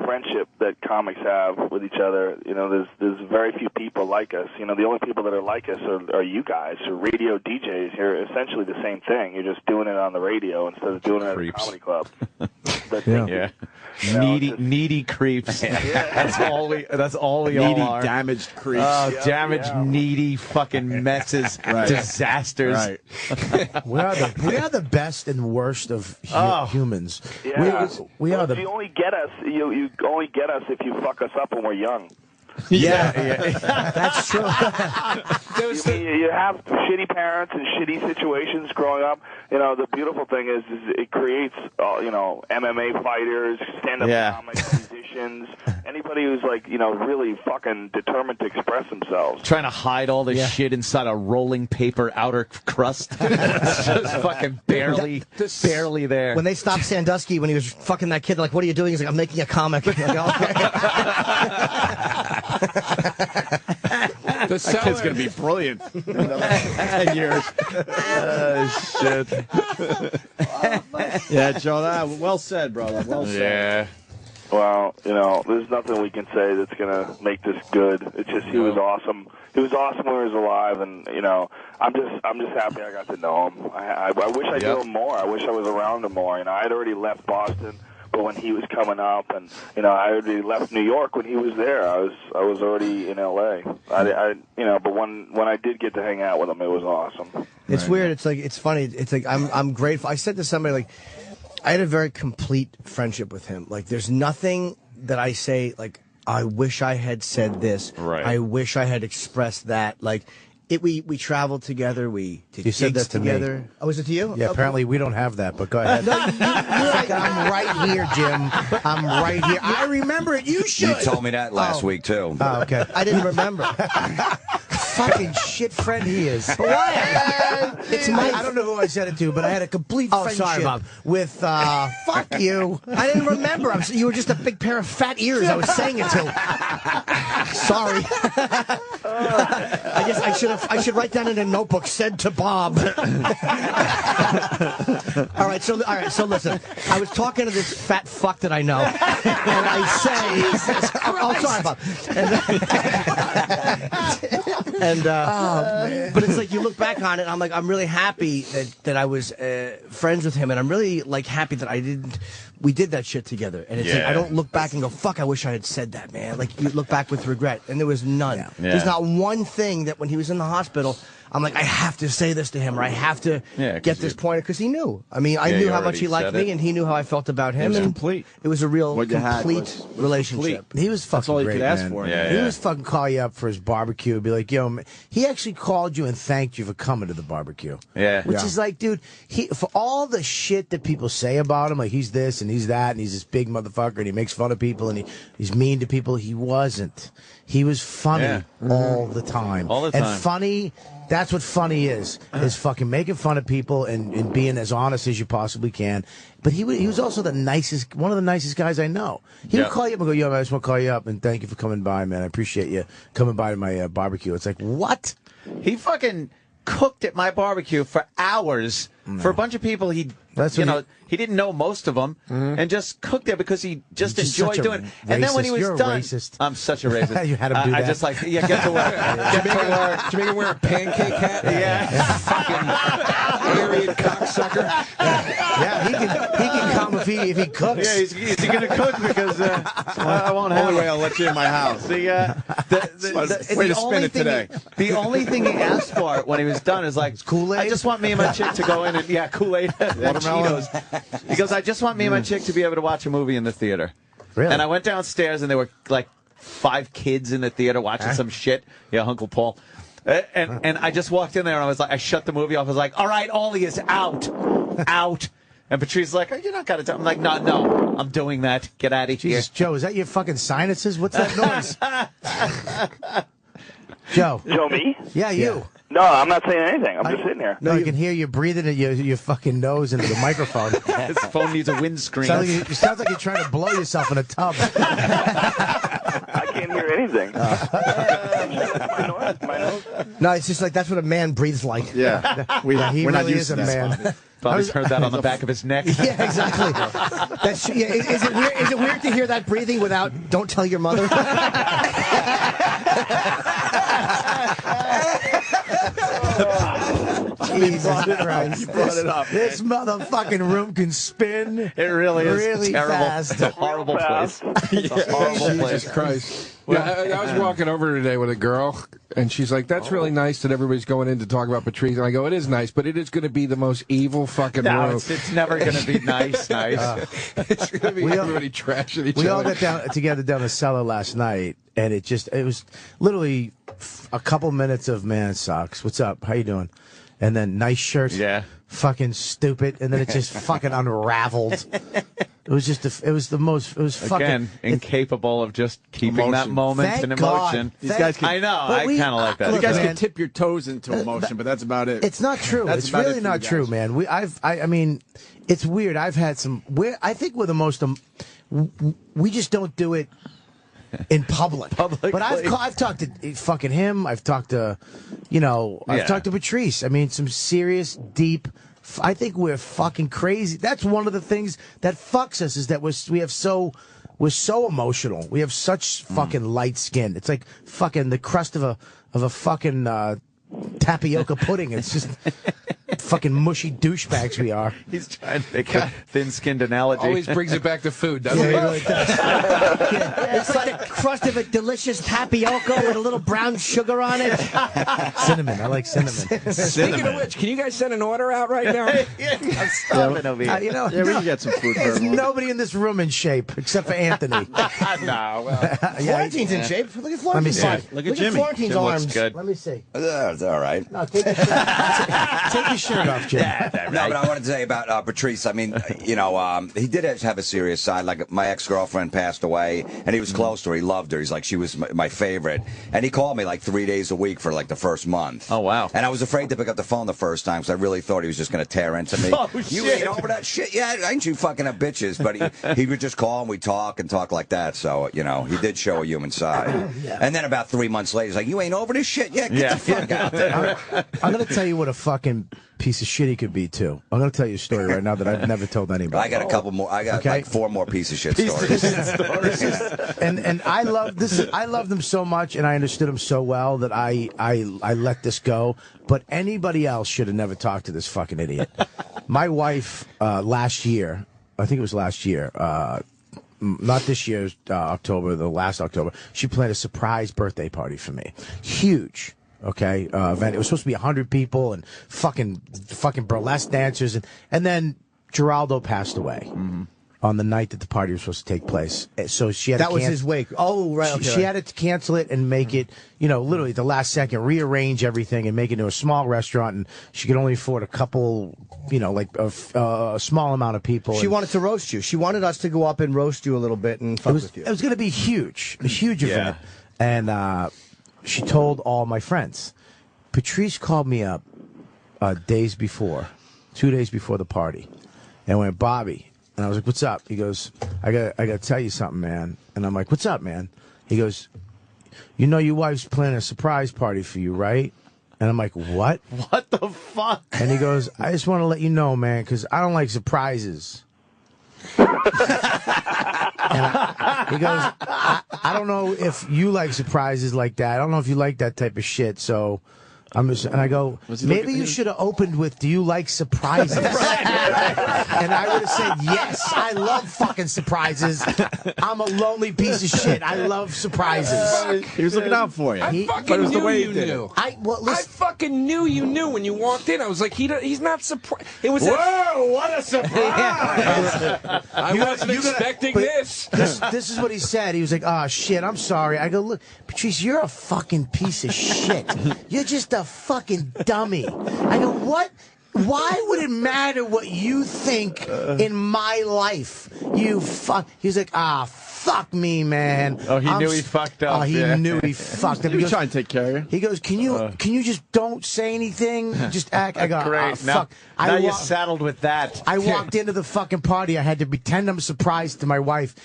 friendship that comics have with each other. You know, there's very few people like us. You know, the only people that are like us are you guys, who are radio DJs. You're essentially the same thing. You're just doing it on the radio instead of doing it at a comedy club. Yeah. Needy creeps. That's all we needy, all are. Damaged creeps. Oh, damaged, needy fucking messes. Disasters. Right. We are the best and worst of humans. Yeah. We are the. You only get us. You only get us if you fuck us up when we're young. Yeah. That's true. You have shitty parents and shitty situations growing up. You know, the beautiful thing is it creates, MMA fighters, stand-up comics, musicians, anybody who's really fucking determined to express themselves. Trying to hide all this shit inside a rolling paper outer crust. It's just fucking barely there. When they stopped Sandusky when he was fucking that kid, they're like, what are you doing? He's like, I'm making a comic. Like, That kid's going to be brilliant in another 10 years. Shit. Yeah, Joe, well said, brother. Well said. Yeah. Well, there's nothing we can say that's gonna make this good. It's just he was awesome. He was awesome when he was alive, and I'm just happy I got to know him. I wish I knew him more. I wish I was around him more. I'd already left Boston, but when he was coming up, and I already left New York when he was there. I was already in L.A. But when I did get to hang out with him, it was awesome. It's weird. It's funny. It's like I'm grateful. I said to somebody, like, I had a very complete friendship with him. Like, there's nothing that I say, like, I wish I had said this. Right. I wish I had expressed that. Like, we traveled together. We did You said gigs that to together. me. Oh, was it to you? Yeah, apparently we don't have that, but go ahead. I'm right here, Jim. I'm right here. I remember it. You should. You told me that last week, too. Oh, okay. I didn't remember. Fucking shit friend he is. Why? It's my. I don't know who I said it to, but I had a complete Oh, friendship sorry, Bob. with fuck you. I didn't remember. You were just a big pair of fat ears I was saying it to. Sorry. I guess I should write down in a notebook, said to Bob. All right, so listen. I was talking to this fat fuck that I know, and I say, oh, sorry, Bob. But it's like you look back on it, I'm like, I'm really happy that I was friends with him, and I'm really like happy that we did that shit together. And it's like, I don't look back and go, fuck, I wish I had said that, man. Like, you look back with regret, and there was none. Yeah. There's not one thing that when he was in the hospital, I'm like, I have to say this to him, or I have to get this pointed, because he knew. I mean, I knew how much he liked me, and he knew how I felt about him. It was and complete. It was a real What you had complete was relationship. complete. He was fucking That's all you great, could ask man. for. He was fucking call you up for his barbecue, be like, yo, man. He actually called you and thanked you for coming to the barbecue. Yeah. Which is like, dude, for all the shit that people say about him, like he's this and he's that, and he's this big motherfucker, and he makes fun of people, and he's mean to people. He wasn't. He was funny all the time. All the time. And funny, that's what funny is fucking making fun of people and being as honest as you possibly can. But he was also one of the nicest guys I know. He would call you up and go, yo, man, I just want to call you up and thank you for coming by, man. I appreciate you coming by to my barbecue. It's like, what? He fucking cooked at my barbecue for hours for a bunch of people he didn't know most of them, and just cooked there because he just enjoyed doing it. And then when he was done, I'm such a racist. You had him do that. I just like, get to work. Get to work. Did you make him wear a pancake hat? Yeah. Fucking Aryan cocksucker. Yeah, he can come if he cooks. Yeah, he's going to cook because I won't have Only way I'll let you in my house. Way to spend it today. The only thing he asked for when he was done is like, Kool-Aid? I just want me and my chick to go in and, Kool-Aid and Cheetos. He goes, I just want me and my chick to be able to watch a movie in the theater. Really? And I went downstairs and there were like 5 kids in the theater watching some shit. Yeah, Uncle Paul. And I just walked in there and I was like, I shut the movie off. I was like, all right, Ollie is out. Out. And Patrice's like, oh, you're not going to. I'm like, no, I'm doing that. Get out of here. Jesus, Joe, is that your fucking sinuses? What's that noise? Joe. Joe, me? Yeah, you. Yeah. No, I'm not saying anything. I'm just sitting here. No, you can hear you breathing at your fucking nose into the microphone. His phone needs a windscreen. It sounds like you're trying to blow yourself in a tub. I can't hear anything. My nose? No, it's just like that's what a man breathes like. Yeah. He We're not really used is to a that. man. Bobby's heard that on the back of his neck. Yeah, exactly. Is it weird to hear that breathing without "Don't tell your mother"? Jesus Christ. You brought it up. This motherfucking room can spin. It really is really terrible. fast. It's a horrible place. It's a horrible place. Jesus Christ. Yeah, I was walking over today with a girl, and she's like, that's really nice that everybody's going in to talk about Patrice. And I go, it is nice, but it is going to be the most evil fucking room. It's never going to be nice. It's going to be everybody trashing each other. We all got together down the cellar last night, and it was literally a couple minutes of, man, it sucks. What's up? How you doing? And then nice shirt. Yeah. Fucking stupid. And then it just fucking unraveled. It was fucking. Incapable of just keeping that moment Thank in emotion. God. These guys can, I know. I kind of like that. You guys man, can tip your toes into emotion, but that's about it. It's not true. That's It's about really it for not you true, guys. man. I mean, it's weird. I've had some. I think we're the most. We just don't do it in public. But I've talked to fucking him. I've talked to, I've talked to Patrice. I mean, some serious, deep. I think we're fucking crazy. That's one of the things that fucks us is that we have so We're so emotional. We have such fucking light skin. It's like fucking the crust of a fucking tapioca pudding. It's just fucking mushy douchebags we are. He's trying to make a thin-skinned analogy. Always brings it back to food, doesn't Yeah, it? he really does. It's like the crust of a delicious tapioca with a little brown sugar on it. Cinnamon. I like cinnamon. Speaking of which, can you guys send an order out right now? I'm starving over here. You know, Yeah, we can get some food for there's everyone. nobody in this room in shape except for Anthony. No, well, Florentine's in shape. Look at Florentine's Let me see. arms. Look at Jimmy. Florentine's Jim looks arms. good. Let me see. It's all right. No, take your shirt off, Jim. No, but I wanted to say about Patrice. I mean, you know, he did have a serious side. Like, my ex-girlfriend passed away, and he was close to her. He loved her. He's like, she was my favorite. And he called me like 3 days a week for like the first month. Oh, wow. And I was afraid to pick up the phone the first time because I really thought he was just going to tear into me. Oh, You shit. ain't over that shit yet? Ain't you fucking up bitches? But he would just call and we'd talk like that. So, you know, he did show a human side. And then about 3 months later, he's like, you ain't over this shit yet? Get the fuck out there. I'm going to tell you what a fucking piece of shit he could be, too. I'm going to tell you a story right now that I've never told anybody. I got a couple more. I got like 4 more piece of shit stories. And I love this. I loved him so much, and I understood him so well that I let this go. But anybody else should have never talked to this fucking idiot. My wife last year, I think it was last year, not this year's October, the last October, she planned a surprise birthday party for me. Huge. Okay, event. It was supposed to be 100 people and fucking burlesque dancers, and then Geraldo passed away on the night that the party was supposed to take place. So she had That was his wake. Oh, right. Okay, she had to cancel it and make it, you know, literally at the last second, rearrange everything and make it into a small restaurant. And she could only afford a couple, you know, like a small amount of people. She wanted to roast you. She wanted us to go up and roast you a little bit and fuck with you. It was going to be huge, a huge event. And she told all my friends. Patrice called me up 2 days before the party, and went, Bobby. And I was like, what's up? He goes, I got to tell you something, man. And I'm like, what's up, man? He goes, you know your wife's planning a surprise party for you, right? And I'm like, what? What the fuck? And he goes, I just want to let you know, man, because I don't like surprises. He goes, I don't know if you like surprises like that. I don't know if you like that type of shit. So I'm just, and I go, maybe you should have opened with, do you like surprises? And I would have said, yes, I love fucking surprises. I'm a lonely piece of shit. I love surprises. He was looking out for you. I fucking knew you knew. I fucking knew you knew when you walked in. I was like, he's not surprised. It was whoa, what a surprise! I wasn't expecting this. This is what he said. He was like, oh, shit, I'm sorry. I go, look, Patrice, you're a fucking piece of shit. You're just a fucking dummy. I go, what? Why would it matter what you think in my life? You fuck. He's like, fuck me, man. Oh, he knew he fucked up. Oh, he yeah. knew he fucked up. He was trying to take care of you. He goes, can you just don't say anything? Just act. I go, Great. fuck. Now you're saddled with that. I walked into the fucking party. I had to pretend I'm surprised to my wife.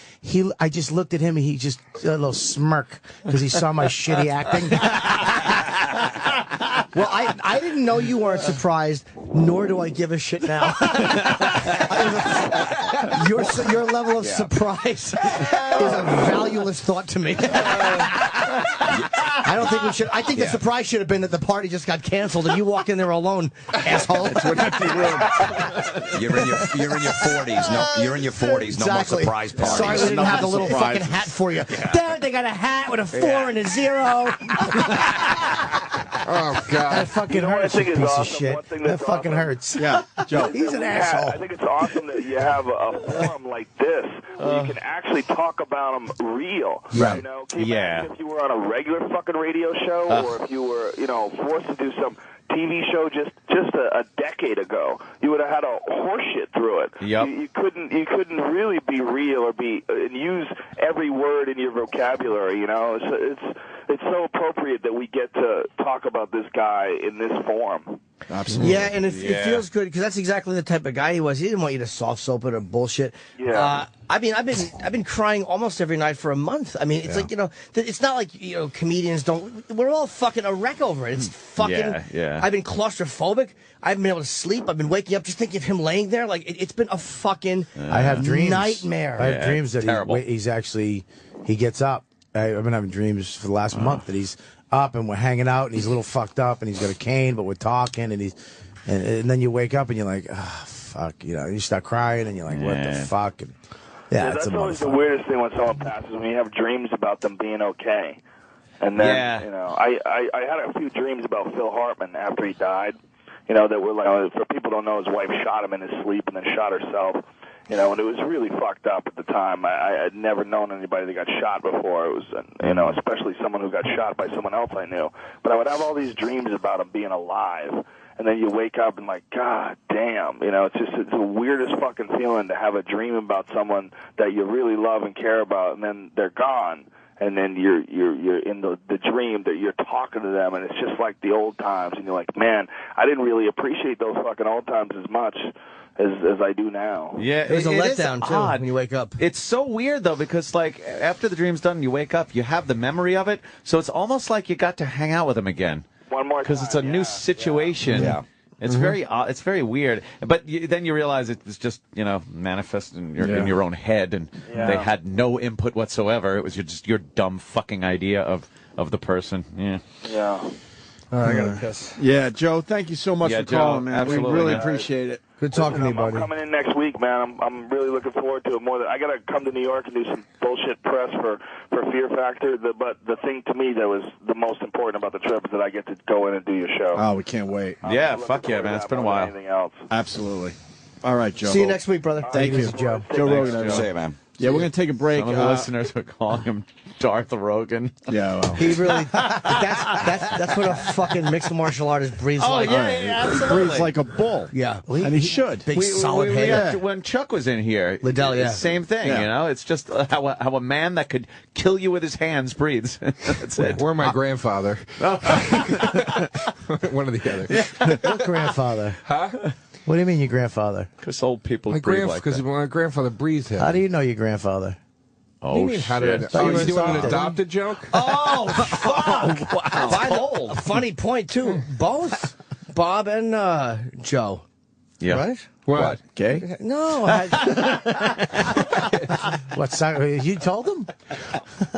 I just looked at him and he just a little smirk because he saw my shitty acting. Well, I didn't know you weren't surprised, nor do I give a shit now. Your level of surprise is a valueless thought to me. I don't think we should. I think the surprise should have been that the party just got canceled and you walked in there alone, asshole. You're in your 40s. No, you're in your 40s. No more surprise parties. Sorry, we didn't have the little fucking hat for you. There, they got a hat with a 4 and a 0. Oh God, that fucking hurts. You piece of shit. That fucking hurts. Yeah, Joe. He's an asshole. I think it's awesome that you have a forum like this where you can actually talk about them real. Right. You know, can you imagine if you were on a regular fucking radio show, or if you were, you know, forced to do some TV show just a decade ago, you would have had a horseshit through it. Yep. You couldn't really be real or and use every word in your vocabulary. You know, it's so appropriate that we get to talk about this guy in this form. Absolutely. Yeah, and it feels good because that's exactly the type of guy he was. He didn't want you to soft soap it or bullshit. Yeah. I mean, I've been crying almost every night for a month. I mean, it's like, it's not like, comedians don't. We're all fucking a wreck over it. It's fucking. Yeah. I've been claustrophobic. I haven't been able to sleep. I've been waking up just thinking of him laying there. Like it's been a fucking. I have dreams. Nightmare. I have dreams that he's actually he gets up. I've been having dreams for the last month that he's up and we're hanging out and he's a little fucked up and he's got a cane but we're talking and and then you wake up and you're like, oh fuck, you start crying and you're like, what the fuck? And, that's always the weirdest thing when someone passes, when you have dreams about them being okay. And then, I had a few dreams about Phil Hartman after he died, that were like, for people who don't know, his wife shot him in his sleep and then shot herself. And it was really fucked up at the time. I had never known anybody that got shot before. It was, especially someone who got shot by someone else I knew. But I would have all these dreams about him being alive. And then you wake up and like, God damn, it's the weirdest fucking feeling to have a dream about someone that you really love and care about, and then they're gone. And then you're in the dream that you're talking to them, and it's just like the old times. And you're like, man, I didn't really appreciate those fucking old times as much as I do now. Yeah, there's a letdown too odd when you wake up. It's so weird though, because like after the dream's done, you wake up, you have the memory of it, so it's almost like you got to hang out with him again. One more time, because it's a new situation. Yeah. It's it's very weird. But then you realize it was just manifest in your own head, and they had no input whatsoever. It was just your dumb fucking idea of the person. Yeah. I gotta piss. Yeah, Joe, thank you so much for Joe, calling, man. absolutely, We really man. appreciate it. Good talking to you, buddy. I'm coming in next week, man. I'm really looking forward to it more than I got to come to New York and do some bullshit press for Fear Factor. But the thing to me that was the most important about the trip is that I get to go in and do your show. Oh, we can't wait. Yeah, fuck yeah, man. It's been a while. Anything else? Absolutely. All right, Joe. See you next week, brother. Thank you, Joe. Joe Rogan. Thanks, everybody. Joe. Man. Yeah, we're going to take a break. Some of the listeners are calling him Darth Rogan. Yeah, well. He really. That's what a fucking mixed martial artist breathes like. Absolutely. Breathes like a bull. Yeah. And he should. Big solid head. When Chuck was in here, Liddell, it's the same thing. It's just how a man that could kill you with his hands breathes. That's it. Or my grandfather. One or the other. What grandfather? Huh? What do you mean your grandfather? Because old people breathe like Because that. my grandfather breathed him. How do you know your grandfather? What do you mean, how did Oh, you you doing an adopted. adopted joke? Oh, fuck. Wow. A funny point, too. Both Bob and Joe. Yeah. Right? What? Gay? No. What? You told him?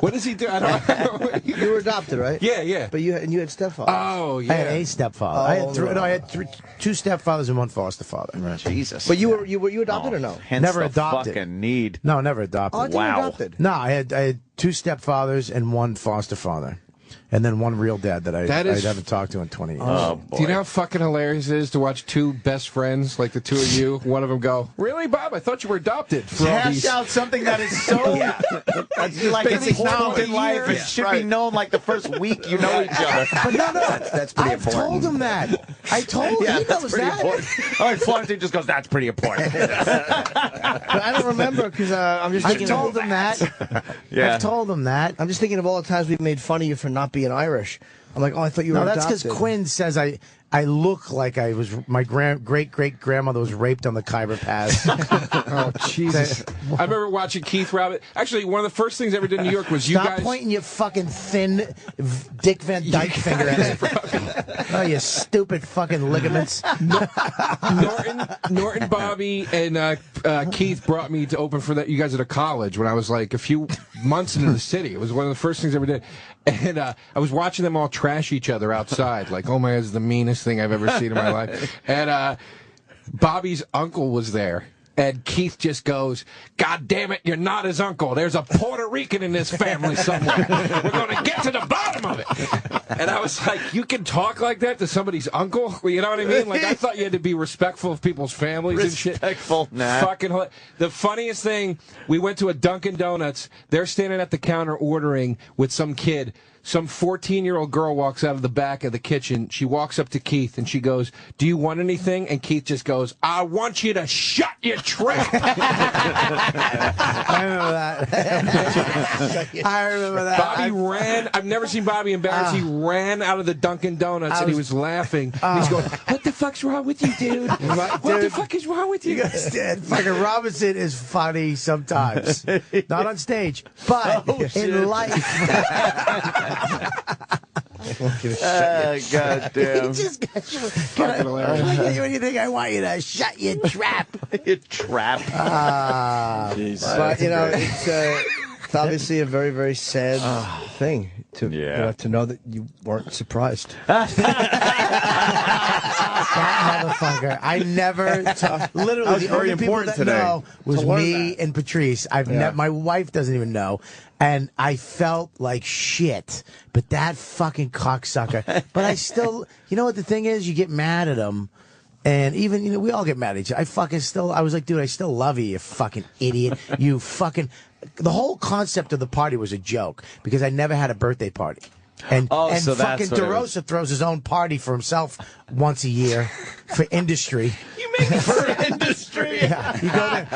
What does he do? I don't You were adopted, right? Yeah. But you had stepfather. Oh, yeah. I had a stepfather. I had two stepfathers and one foster father. Right. Jesus. But you were adopted or no? Hence Never the adopted. fucking need. No, never adopted. Oh, I thought you were adopted. No, I had two stepfathers and one foster father. And then one real dad that I haven't talked to in 20 years. Oh, boy. Do you know how fucking hilarious it is to watch two best friends, like the two of you, one of them go, "Really, Bob? I thought you were adopted." For all these... out something that is so like it's important in life. It should be known like the first week you know each other. But no, that's pretty I've important. told him that. I told him. He knows pretty that. important. All right, Florentine just goes, "That's pretty important." But I don't remember because I'm just I thinking. told him that. I've told him that. I'm just thinking of all the times we've made fun of you for not being Irish. I'm like, oh, I thought you were No, that's adopted. because Quinn says I look like I was my great grandmother was raped on the Khyber Pass. Oh Jesus! I remember watching Keith Robert. Actually, one of the first things I ever did in New York was you Stop guys. pointing your fucking thin Dick Van Dyke finger at me. Oh, you stupid fucking ligaments. Norton, Bobby, and Keith brought me to open for that. You guys at a college when I was like a few months into the city. It was one of the first things I ever did, and I was watching them all trash each other outside. Like, oh my God, this is the meanest thing I've ever seen in my life. And Bobby's uncle was there. And Keith just goes, "God damn it, you're not his uncle. There's a Puerto Rican in this family somewhere. We're going to get to the bottom of it." And I was like, you can talk like that to somebody's uncle? You know what I mean? Like, I thought you had to be respectful of people's families and shit. Respectful, nah. Fucking the funniest thing, we went to a Dunkin' Donuts. They're standing at the counter ordering with some kid. Some 14-year-old girl walks out of the back of the kitchen. She walks up to Keith and she goes, "Do you want anything?" And Keith just goes, "I want you to shut your trap. I remember that. I remember that. Bobby ran. I've never seen Bobby embarrassed. He ran out of the Dunkin' Donuts and he was laughing. He's going, "What the fuck's wrong with you, dude? What the fuck is wrong with you?" Fucking Robinson is funny sometimes, not on stage, but in life. God damn. He just got you. What do you think I want you to shut your trap? Your trap. But you know, it's obviously a very, very sad thing to to know that you weren't surprised. That motherfucker. I never literally the only people that know was me and Patrice. My wife doesn't even know. And I felt like shit. But that fucking cocksucker. But I still, you know what the thing is? You get mad at him. And even, you know, we all get mad at each other. I was like, dude, I still love you fucking idiot. You fucking, the whole concept of the party was a joke because I never had a birthday party. And so fucking DeRosa throws his own party for himself once a year for industry. You make it for industry. Yeah, you go there.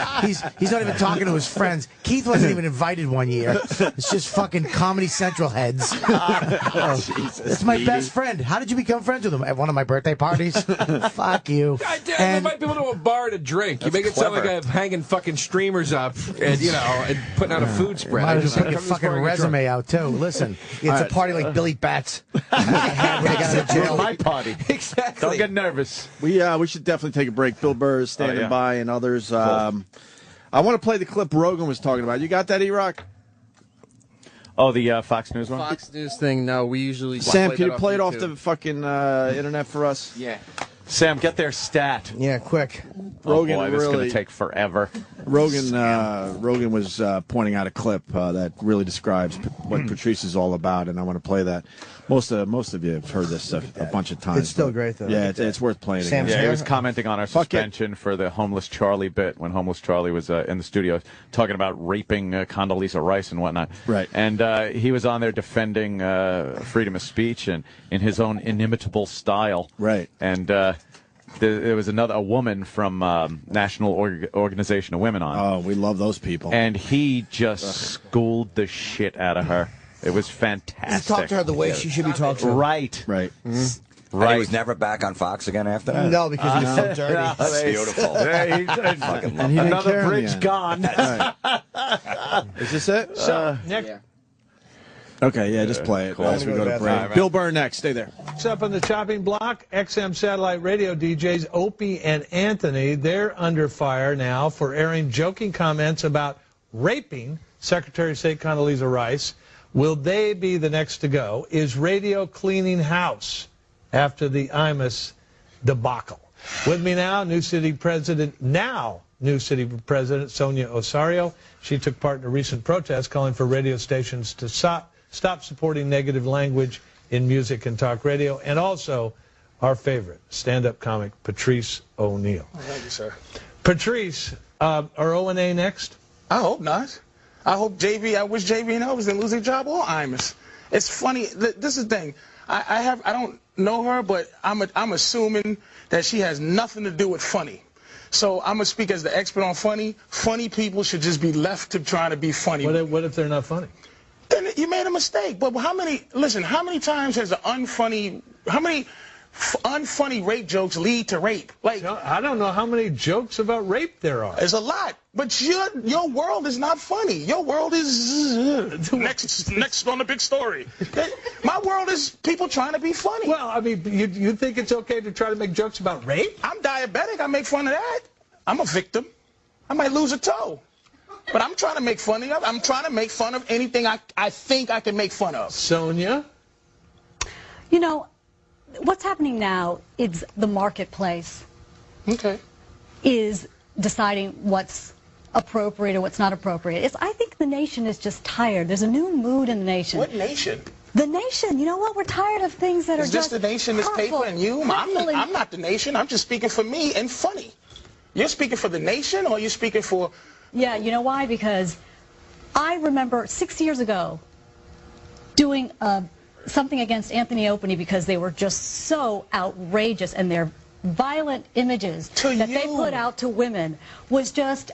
He's not even talking to his friends. Keith wasn't even invited one year. It's just fucking Comedy Central heads. It's my best friend. How did you become friends with him? At one of my birthday parties? Fuck you. God damn, you might be able to a bar to drink. You make it sound like I'm hanging fucking streamers up and, you know, and putting out a food spread. I just put your fucking resume out, too. Listen, it's a party like Billy Bats. My party. Exactly. Don't get nervous. We should definitely take a break. Bill Burr is standing by and others. I want to play the clip Rogan was talking about. You got that, E-Rock? Oh, the Fox News one? Fox News thing, no. We usually Sam, can you play it off the fucking internet for us? Yeah. Sam, get their stat. Yeah, quick. Rogan, boy, this is going to take forever. Rogan was pointing out a clip that really describes what Patrice is all about, and I want to play that. Most of you have heard this a bunch of times. It's still great, though. Yeah, it's worth playing again. Yeah, he was commenting on our suspension for the Homeless Charlie bit when Homeless Charlie was in the studio talking about raping Condoleezza Rice and whatnot. Right. And he was on there defending freedom of speech and in his own inimitable style. Right. And there was a woman from National Organization of Women on. Oh, we love those people. And he just schooled the shit out of her. It was fantastic. He talked to her the way she should be talked to. Right. Right. Mm-hmm. And he was never back on Fox again after that? No, because he was so dirty. That's beautiful. And he another bridge gone. Is this it? Nick. Okay, yeah, just play it as we go to break. Right. Bill Burr next. Stay there. Next up on the chopping block, XM satellite radio DJs Opie and Anthony. They're under fire now for airing joking comments about raping Secretary of State Condoleezza Rice. Will they be the next to go? Is radio cleaning house after the Imus debacle? With me now, New City President Sonia Osorio. She took part in a recent protest calling for radio stations to stop supporting negative language in music and talk radio, and also our favorite stand-up comic, Patrice O'Neal. Oh, thank you, sir. Patrice, are O&A next? I hope not. I wish JB and Elvis didn't lose their job or Imus. It's funny. This is the thing. I don't know her, but I'm assuming that she has nothing to do with funny. So I'm gonna speak as the expert on funny. Funny people should just be left to trying to be funny. What if they're not funny? Then you made a mistake. But how many times has how many unfunny rape jokes lead to rape? Like, I don't know how many jokes about rape there are. There's a lot. But your world is not funny. Your world is next on the big story. My world is people trying to be funny. Well, I mean, you think it's okay to try to make jokes about rape? I'm diabetic. I make fun of that. I'm a victim. I might lose a toe. But I'm trying to make fun of. I'm trying to make fun of anything I think I can make fun of. Sonia? You know, what's happening now is the marketplace is deciding what's appropriate or what's not appropriate. I think the nation is just tired. There's a new mood in the nation. What nation? The nation. You know what? We're tired of things that are just the nation, this paper, and you? I'm not the nation. I'm just speaking for me and funny. You're speaking for the nation, or you're speaking for... Yeah, you know why? Because I remember 6 years ago doing something against Anthony Opie because they were just so outrageous, and their violent images that they put out to women was just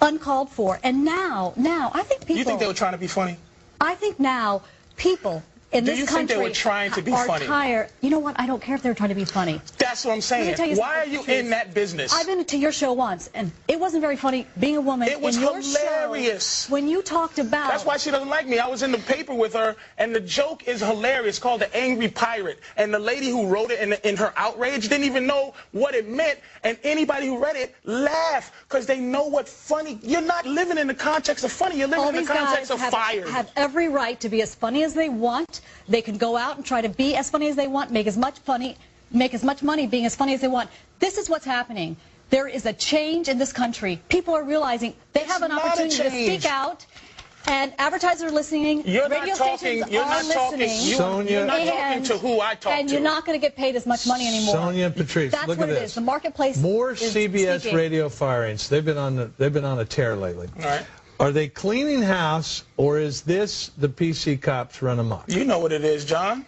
uncalled for. And now, I think people... You think they were trying to be funny? I think now people in this country think they were trying to be are funny? tired. You know what? I don't care if they were trying to be funny. That's what I'm saying. Why are you in that business? I've been to your show once, and it wasn't very funny being a woman. It was in your hilarious. Show, when you talked about... That's why she doesn't like me. I was in the paper with her, and the joke is hilarious. It's called The Angry Pirate. And the lady who wrote it in her outrage didn't even know what it meant. And anybody who read it laughed because they know what funny... You're not living in the context of funny. You're living in the context of fire. Have every right to be as funny as they want. They can go out and try to be as funny as they want, make as much money being as funny as they want. This is what's happening. There is a change in this country. People are realizing they have an opportunity to speak out, and advertisers are listening. Radio stations are listening. You're not talking to who I talk to. And you're not going to get paid as much money anymore. Sonia and Patrice, That's look what at it this. is. The marketplace More is CBS speaking. radio firings. They've been on a tear lately. All right. Are they cleaning house, or is this the PC cops run amok? You know what it is, John.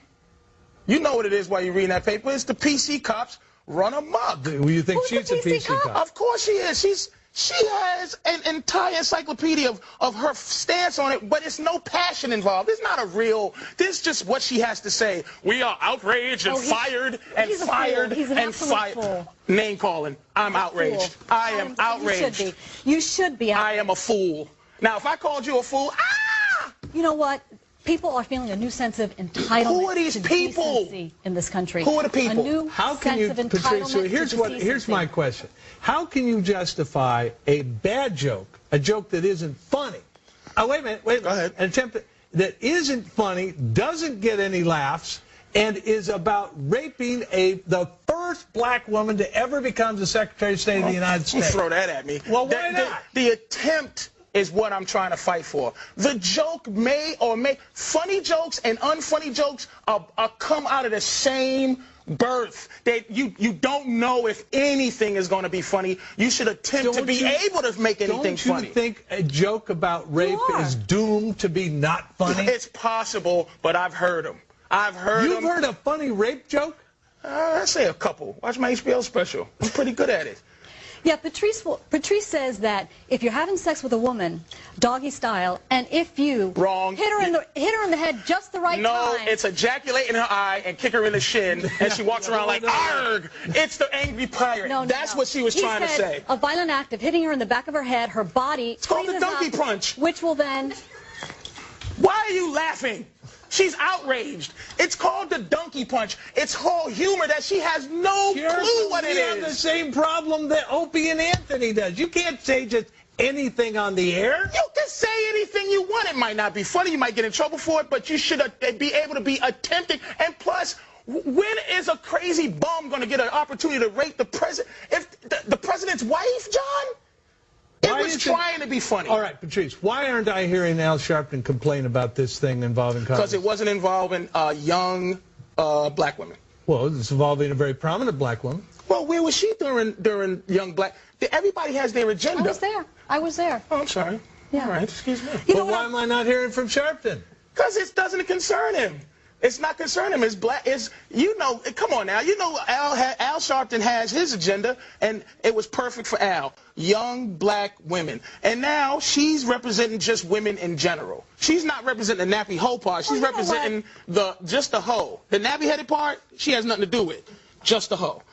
You know what it is while you're reading that paper. It's the PC cops run amok. Do you think she's a PC cop? Of course she is. She has an entire encyclopedia of her stance on it, but it's no passion involved. It's not a real... This is just what she has to say. We are outraged and fired and fired and fired. Name calling. I'm outraged. I am outraged. You should be outraged. I am a fool. Now, if I called you a fool, You know what? People are feeling a new sense of entitlement. Who are these people decency in this country? Who are the people? A new sense of entitlement Here's my question. How can you justify a bad joke, a joke that isn't funny? Wait a minute. Go ahead. An attempt that isn't funny, doesn't get any laughs, and is about raping the first black woman to ever become the Secretary of State of the United States. Throw that at me. Well, why not? The attempt is what I'm trying to fight for. The joke funny jokes and unfunny jokes are come out of the same birth. That you don't know if anything is going to be funny. You should attempt to be able to make anything funny. Don't you think a joke about rape is doomed to be not funny? It's possible, but I've heard them. You've heard a funny rape joke? I say a couple. Watch my HBO special. I'm pretty good at it. Yeah, Patrice says that if you're having sex with a woman, doggy style, and if you hit her in the head just the right time. No, it's ejaculate in her eye and kick her in the shin, and she walks around like, arg! It's the angry pirate. That's what she was trying to say. A violent act of hitting her in the back of her head, her body. It's called the donkey punch. Which will then... Why are you laughing? She's outraged. It's called the donkey punch. It's whole humor that she has no clue what it is. You have the same problem that Opie and Anthony does. You can't say just anything on the air. You can say anything you want. It might not be funny. You might get in trouble for it, but you should be able to be attempting. And plus, when is a crazy bum going to get an opportunity to rape the president? If the president's wife, John? It was trying to be funny. All right, Patrice, why aren't I hearing Al Sharpton complain about this thing involving Congress? Because it wasn't involving young black women. Well, it's involving a very prominent black woman. Well, where was she during young black? Everybody has their agenda. I was there. Oh, I'm sorry. Yeah. All right, excuse me. But why am I not hearing from Sharpton? Because it doesn't concern him. It's not concerning him. It's black. Come on now. You know Al Sharpton has his agenda, and it was perfect for Al. Young black women. And now she's representing just women in general. She's not representing the nappy hoe part. She's representing just the hoe. The nappy-headed part, she has nothing to do with. Just the hoe.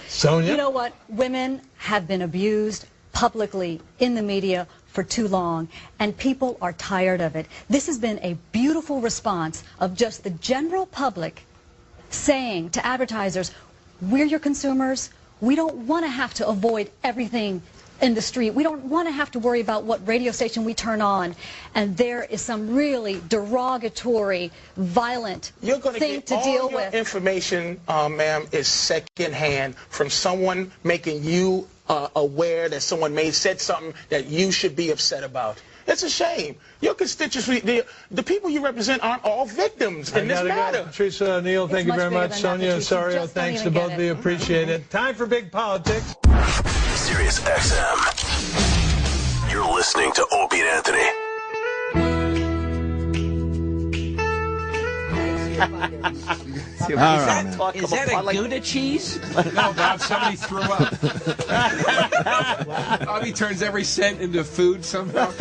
Sonia? You know what? Women have been abused publicly in the media for too long, and people are tired of it. This has been a beautiful response of just the general public saying to advertisers, we're your consumers. We don't want to have to avoid everything in the street. We don't want to have to worry about what radio station we turn on. And there is some really derogatory, violent thing to deal with. You're going to get all your information, ma'am, is secondhand from someone making you aware that someone said something that you should be upset about. It's a shame. Your constituency, the people you represent aren't all victims in this matter. Patrice O'Neal, thank you very much. Sonia Osorio, thanks to both of you. Appreciate it. Time for Big Politics. Sirius XM. You're listening to Opie and Anthony. too. All right, man. Is that a Gouda cheese? No, Bob, somebody threw up. Bobby turns every cent into food somehow.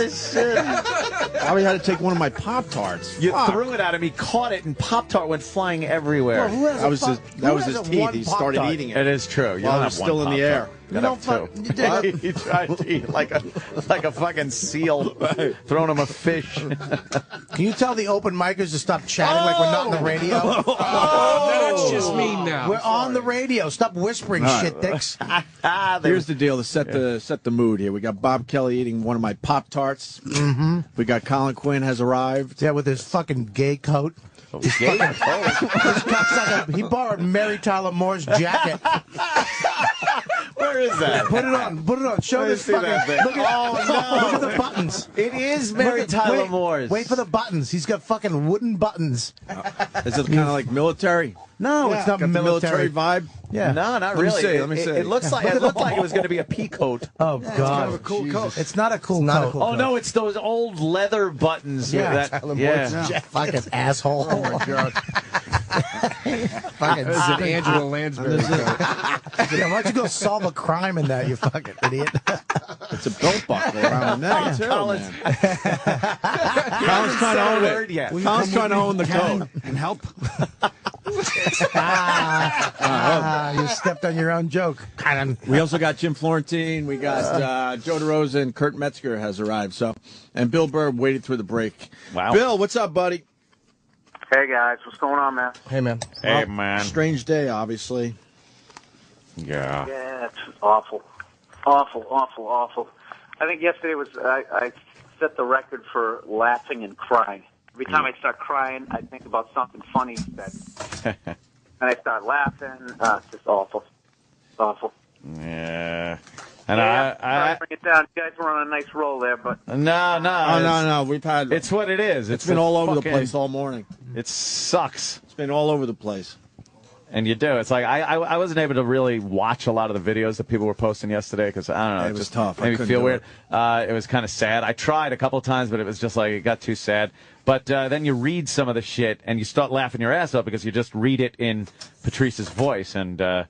Shit. Bobby had to take one of my Pop-Tarts. You threw it at him. He caught it, and Pop-Tart went flying everywhere. Well, that was his teeth. He started eating it. It is true. You While don't it have was still one in the air. You don't He tried to eat like a fucking seal, throwing him a fish. Can you tell the open micers to stop chatting like we're not on the radio? That's just mean now. We're on the radio. Stop whispering, shit dicks. Here's the deal to set the mood here. We got Bob Kelly eating one of my Pop-Tarts. Mm-hmm. We got Colin Quinn has arrived. Yeah, with his fucking gay coat. He borrowed Mary Tyler Moore's jacket. Where is that? Put it on. Put it on. Show this fucking. Look at, look at the buttons. It is Mary Tyler Moore's. Wait for the buttons. He's got fucking wooden buttons. Is it kind of like military? No, it's not got military. The military vibe. Yeah. No, not Let really. me see. It looks like it looked like it was going to be a pea coat. Oh God, it's kind of a cool coat. It's not a cool coat. Oh no, it's those old leather buttons. Yeah, Tyler Moore's fucking asshole. Oh my God. Fucking This is an Angela Lansbury coat. Yeah, why don't you go solve a crime in that, you fucking idiot? It's a belt buckle around the neck, too, man. Colin's trying to own it. Colin's trying to own the coat. And help. You stepped on your own joke. We also got Jim Florentine. We got Joe DeRosa and Kurt Metzger has arrived. And Bill Burr waited through the break. Wow. Bill, what's up, buddy? Hey, guys. What's going on, man? Hey, man. Hey, man. Strange day, obviously. Yeah. Yeah, it's awful. Awful, awful, awful. I think yesterday was, I set the record for laughing and crying. Every time I start crying, I think about something funny that, and I start laughing. It's just awful. It's awful. Yeah. And I bring it down. You guys were on a nice roll there, but no. We've had. It's what it is. It's been all over the place all morning. It sucks. It's been all over the place. And you do. It's like I wasn't able to really watch a lot of the videos that people were posting yesterday because I don't know. It was just tough. Made me feel weird. It was kind of sad. I tried a couple of times, but it was just like it got too sad. But then you read some of the shit and you start laughing your ass off because you just read it in Patrice's voice, and that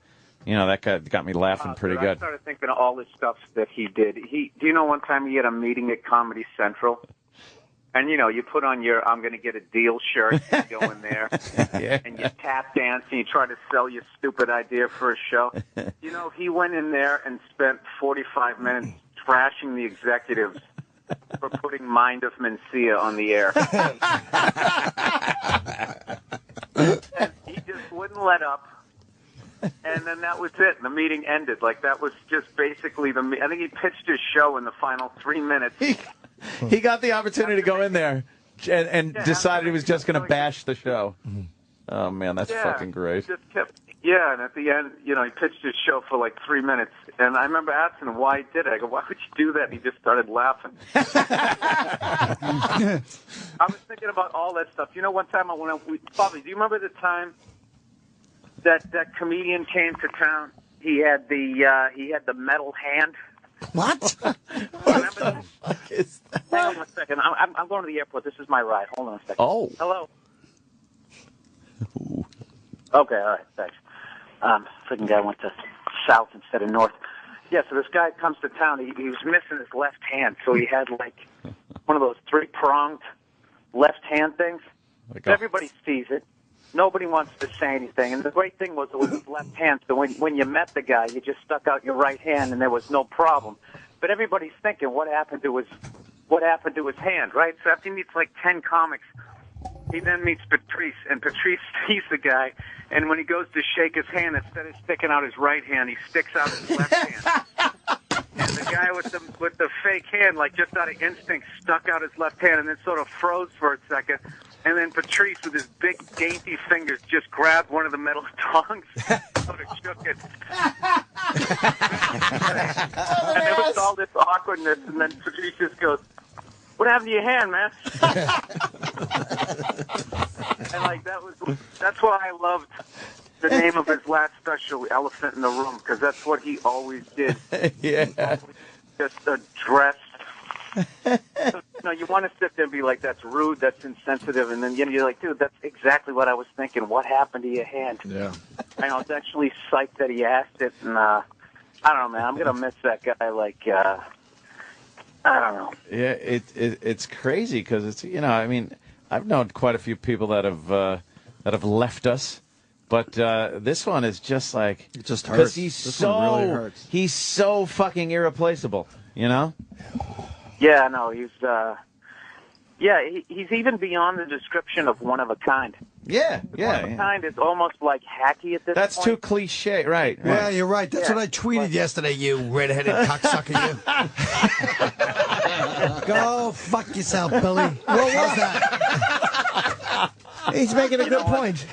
got me laughing pretty good. I started thinking of all the stuff that he did. Do you know one time he had a meeting at Comedy Central? And, you put on your I'm going to get a deal shirt and you go in there and you tap dance and you try to sell your stupid idea for a show. He went in there and spent 45 minutes trashing the executives for putting Mind of Mencia on the air. And he just wouldn't let up. And then that was it. The meeting ended. Like, that was just basically I think he pitched his show in the final 3 minutes. He got the opportunity to go in there and decided he was just going to bash the show. Oh, man, that's fucking great. Just kept, and at the end, he pitched his show for like 3 minutes. And I remember asking him why he did it. I go, why would you do that? And he just started laughing. I was thinking about all that stuff. One time Bobby, do you remember the time that comedian came to town? He had the metal hand. What? Remember that? Hang on 1 second. I'm going to the airport. This is my ride. Hold on a second. Oh. Hello. Okay, all right, thanks. Freaking guy went to south instead of north. Yeah, so this guy comes to town. He was missing his left hand, so he had like one of those 3-pronged left hand things. Everybody sees it. Nobody wants to say anything. And the great thing was it was his left hand, so when you met the guy, you just stuck out your right hand and there was no problem. But everybody's thinking, what happened to his hand, right? So after he meets like 10 comics, he then meets Patrice, and Patrice sees the guy, and when he goes to shake his hand, instead of sticking out his right hand, he sticks out his left hand. And the guy with the fake hand, like just out of instinct, stuck out his left hand and then sort of froze for a second. And then Patrice, with his big, dainty fingers, just grabbed one of the metal tongs and sort of shook it. And there was all this awkwardness, and then Patrice just goes, "What happened to your hand, man?" And like that's why I loved the name of his last special, Elephant in the Room, because that's what he always did. Yeah. Just addressed you want to sit there and be like, that's rude, that's insensitive, and then you're like, dude, that's exactly what I was thinking. What happened to your hand? Yeah. I was actually psyched that he asked it, and I don't know, man. I'm gonna miss that guy. Like, I don't know. Yeah, it's crazy because it's I mean, I've known quite a few people that have left us. But this one is just like it just hurts. Because he's This one really hurts. he's so fucking irreplaceable, Yeah, no, he's he's even beyond the description of one of a kind. Yeah, One of a kind is almost like hacky at this That's point. too cliche, right? Yeah, you're right. That's what I tweeted yesterday, you redheaded cocksucker, you. Go fuck yourself, Billy. What was that? He's making a good point.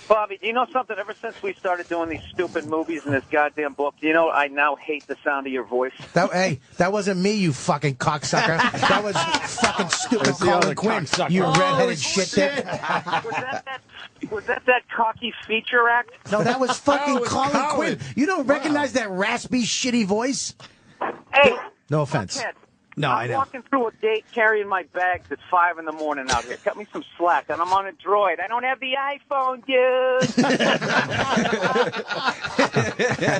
Bobby, do you know something? Ever since we started doing these stupid movies and this goddamn book, do you know I now hate the sound of your voice? That wasn't me, you fucking cocksucker. That was fucking stupid Colin Quinn. You redheaded shit dick. Was that cocky feature act? No, that was fucking Colin. Quinn. You don't recognize that raspy, shitty voice? Hey, No offense. No, I I'm know. walking through a gate carrying my bags at 5 in the morning out here. Cut me some slack, and I'm on a Droid. I don't have the iPhone, dude.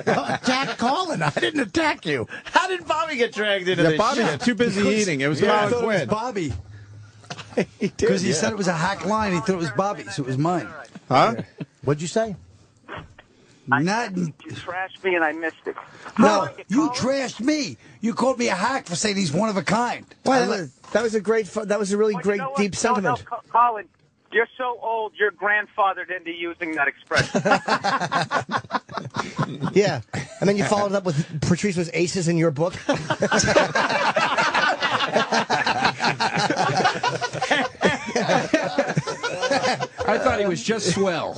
Attack Colin. I didn't attack you. How did Bobby get dragged into this Bobby's shit? too busy eating. It was I Colin thought it was Quinn. Bobby. Because he said it was a hack line. He thought it was Bobby, so it was mine. Huh? What'd you say? Nothing. You trashed me, and I missed it. No, you trashed me. You called me a hack for saying he's one of a kind. Well, that was a really great, deep sentiment. No, Colin, you're so old, you're grandfathered into using that expression. Yeah. And then you followed up with Patrice was aces in your book. I thought he was just swell.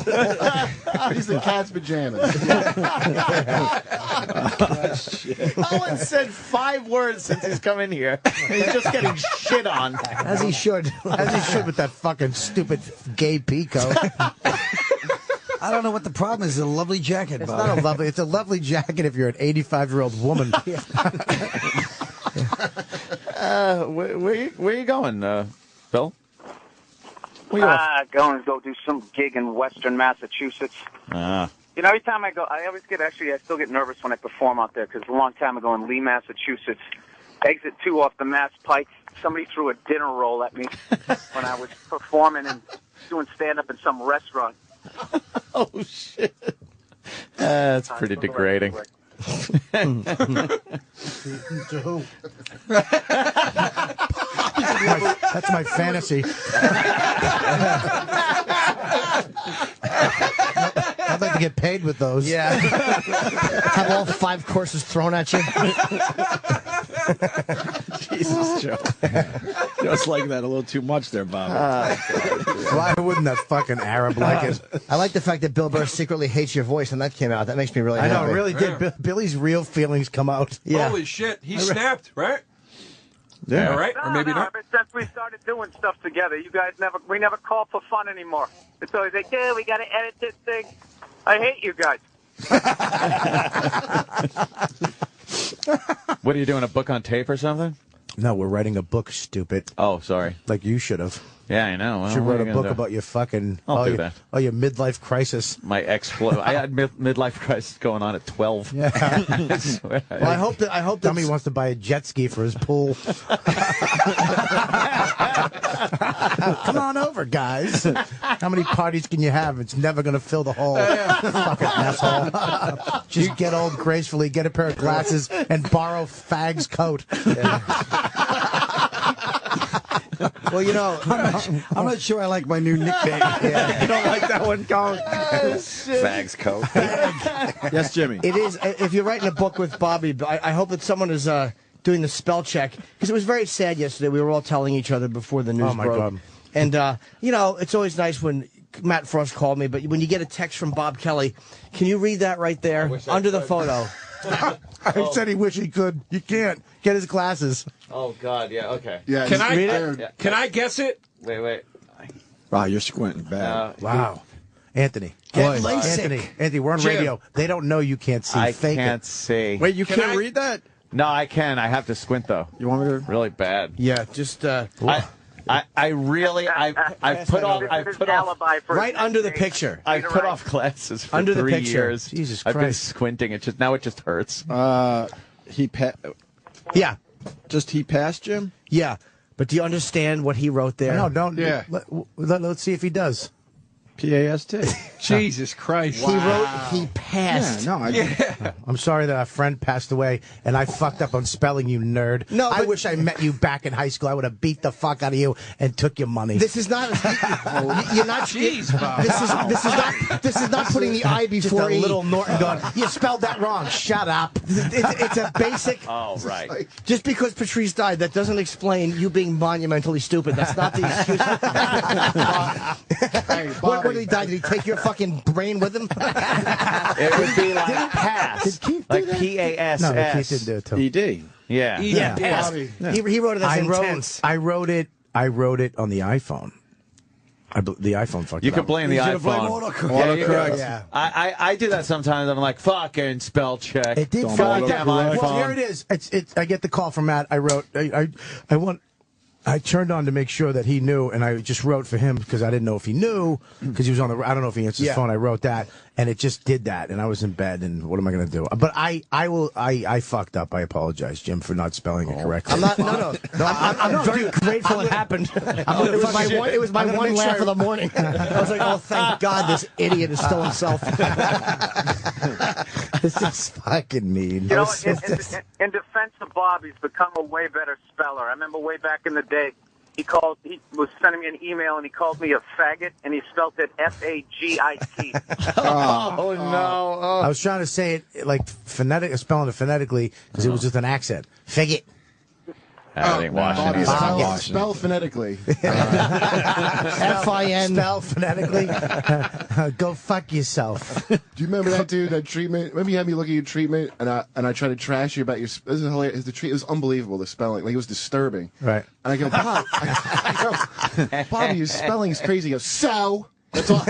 He's in cat's pajamas. Colin said 5 words since he's come in here. He's just getting shit on. As he should. As he should with that fucking stupid gay Pico. I don't know what the problem is. It's a lovely jacket, It's Bob. not a lovely. It's a lovely jacket if you're an 85-year-old woman. Where you going, Bill? Going to go do some gig in Western Massachusetts. You know, every time I go, I still get nervous when I perform out there because a long time ago in Lee, Massachusetts, exit 2 off the Mass Pike, somebody threw a dinner roll at me when I was performing and doing stand-up in some restaurant. Oh, shit. That's pretty degrading. That's my fantasy. I'd like to get paid with those. Yeah. Have all 5 courses thrown at you. Jesus, Joe. Just like that a little too much there, Bob. Why wouldn't that fucking Arab like it? I like the fact that Bill Burr secretly hates your voice, and that came out. That makes me really I happy. know, it really did. Billy's real feelings come out. Yeah. Holy shit, he snapped, right? Yeah. All right, or maybe not. Ever since we started doing stuff together, you guys we never call for fun anymore. It's always like, yeah, we got to edit this thing. I hate you guys. What are you doing, a book on tape or something? No, we're writing a book, stupid. Oh, sorry. Like you should have. Yeah, I know. Well, You should what write are a you book gonna do? about your fucking... I'll do that. Oh, your midlife crisis. My I had midlife crisis going on at 12. Yeah. I swear. Well, I hope that Dummy wants to buy a jet ski for his pool. Come on over, guys. How many parties can you have? It's never going to fill the hole. Fucking asshole. Just get old gracefully, get a pair of glasses, and borrow Fag's coat. Well, you know, I'm not sure I like my new nickname. You don't like that one, Colin? Fags coat. Yes, Jimmy. it is. If you're writing a book with Bobby, I hope that someone is doing the spell check, because it was very sad yesterday. We were all telling each other before the news Oh, my broke. God. And, you know, it's always nice when Matt Frost called me, but when you get a text from Bob Kelly, can you read that right there under the photo? I said he wished he could. You can't. Get his glasses. Oh, God, yeah, okay. Yeah, Can I read read it? Can I guess it? Wait. Wow, you're squinting bad. Wow. Anthony. Get Boy, LASIK. Anthony, we're on Jim. radio. They don't know you can't see. I Fake can't it. see. Wait, you Can can't I- read that? No, I can. I have to squint though. You want me to? Really bad. Yeah, just. I put off right under the picture. I put off glasses for under 3 the picture. years. Jesus I've been Christ. squinting. It just hurts. Yeah. Just he passed, Jim? Yeah. But do you understand what he wrote there? No, don't. Yeah. Let's see if he does. P-A-S-T. Jesus Christ. He wrote, he passed. Yeah, no, I'm sorry that a friend passed away and I fucked up on spelling, you nerd. No, I but- wish I met you back in high school. I would have beat the fuck out of you and took your money. This is not. You're not. Jeez, Bob. This is not putting the I Just before a E. little Norton going, you spelled that wrong. Shut up. It's a basic. Oh, right. Just because Patrice died, that doesn't explain you being monumentally stupid. That's not the excuse. What did he die? Did he take your fucking brain with him? It would be like pass. Did Keith do like that? P-A-S-S. No, Keith didn't do it to him. E-D. Yeah. Yeah, pass. Yeah. He wrote it as intense. I wrote it on the iPhone. The iPhone fucked You it could up. blame the iPhone. Autocorrect. Yeah. I do that sometimes. I'm like, fucking spell check. It did Goddamn iPhone. Well, here it is. I get the call from Matt. I wrote. I turned on to make sure that he knew, and I just wrote for him because I didn't know if he knew because he was on the. I don't know if he answered his phone. I wrote that, and it just did that, and I was in bed, and what am I going to do? But I fucked up. I apologize, Jim, for not spelling it correctly. I'm not. No. I'm very grateful it happened. It was my one laugh of the morning. I was like, oh, thank God, this idiot is still himself. This is fucking mean. You know, in defense of Bob, he's become a way better speller. I remember way back in the day, he was sending me an email, and he called me a faggot, and he spelled it F-A-G-I-T. Oh, no. I was trying to say it like spelling it phonetically because it was with an accent. Faggot. I didn't watch it either. Spell phonetically. F-I-N. Spell phonetically. Go fuck yourself. Do you remember that dude, that treatment? Remember you had me look at your treatment, and I tried to trash you about your. This is hilarious. It was unbelievable, the spelling. Like, it was disturbing. Right. And I go, Bob, Bob, your spelling is crazy. He goes, so. That's all.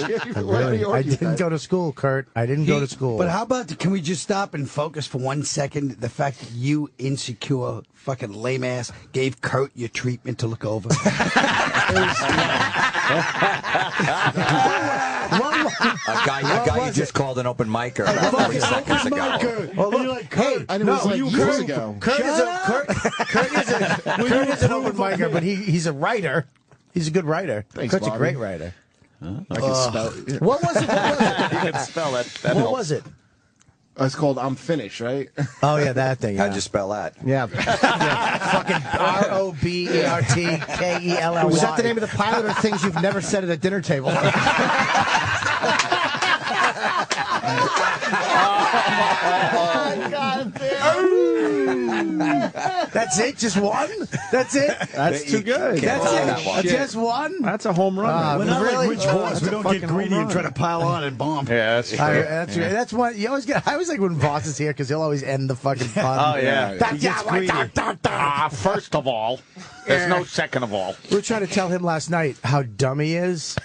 I didn't go to school, Kurt. I didn't go to school. But how about, can we just stop and focus for 1 second? The fact that you, insecure, fucking lame ass, gave Kurt your treatment to look over. A guy you just called an open micer about 3 seconds ago. Well, look, like, Kurt, and it was like years ago. Kurt is an open micer, but he's a writer. He's a good writer. Thanks, Kurt's Bobby. a great writer. I can spell it. What was it? You can spell that. What was it? It's called I'm Finished, right? Oh, yeah, that thing. How'd you spell that? Yeah. Fucking ROBERTKELLY. Was that the name of the pilot or things you've never said at a dinner table? God damn. That's it? Just one? That's it? That's too good. That's it? That Just one? That's a home run. We're not really? like Rich Horse. We don't get greedy and try to pile on and bomb. Yeah, that's true. That's right. That's one. You always get. I always like when Voss is here because he'll always end the fucking fun. Oh, yeah. He gets greedy. First of all, there's no second of all. We were trying to tell him last night how dumb he is.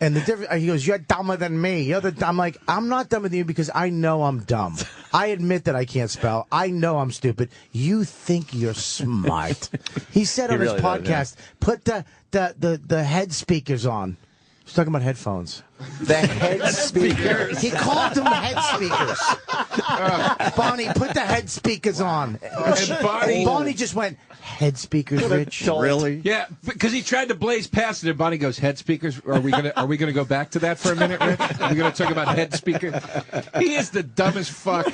And the difference, he goes, "You're dumber than me." I'm like, I'm not dumber than you because I know I'm dumb. I admit that I can't spell. I know I'm stupid. You think you're smart. He said on his podcast, put the head speakers on. He's talking about headphones. The head speakers. He called them the head speakers. Bonnie, put the head speakers on. And Bonnie just went, head speakers, Rich? Really? Yeah, because he tried to blaze past it, and Bonnie goes, "Head speakers? Are we gonna go back to that for a minute, Rich? Are we gonna talk about head speakers?" He is the dumbest fuck.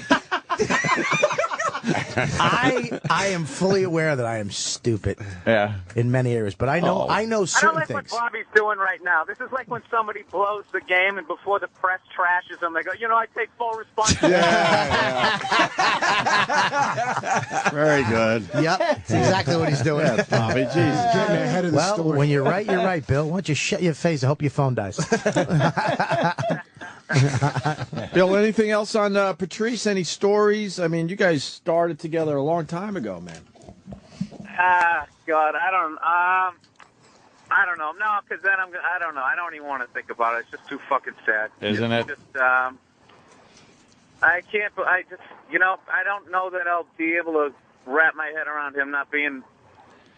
I am fully aware that I am stupid. Yeah. In many areas, but I know I don't certain like things. what Bobby's doing right now. This is like when somebody blows the game and before the press trashes them, they go, I take full responsibility. Very good. Yep, that's exactly what he's doing. Yeah, Bobby, Jesus. Getting ahead of the Well, story. when you're right, Bill. Why don't you shut your face? I hope your phone dies. Bill, anything else on Patrice? Any stories? I mean, you guys started together a long time ago, man. God, I don't know. No, because then I don't know. I don't even want to think about it. It's just too fucking sad. Isn't it? Just, I can't. I just, I don't know that I'll be able to wrap my head around him not being.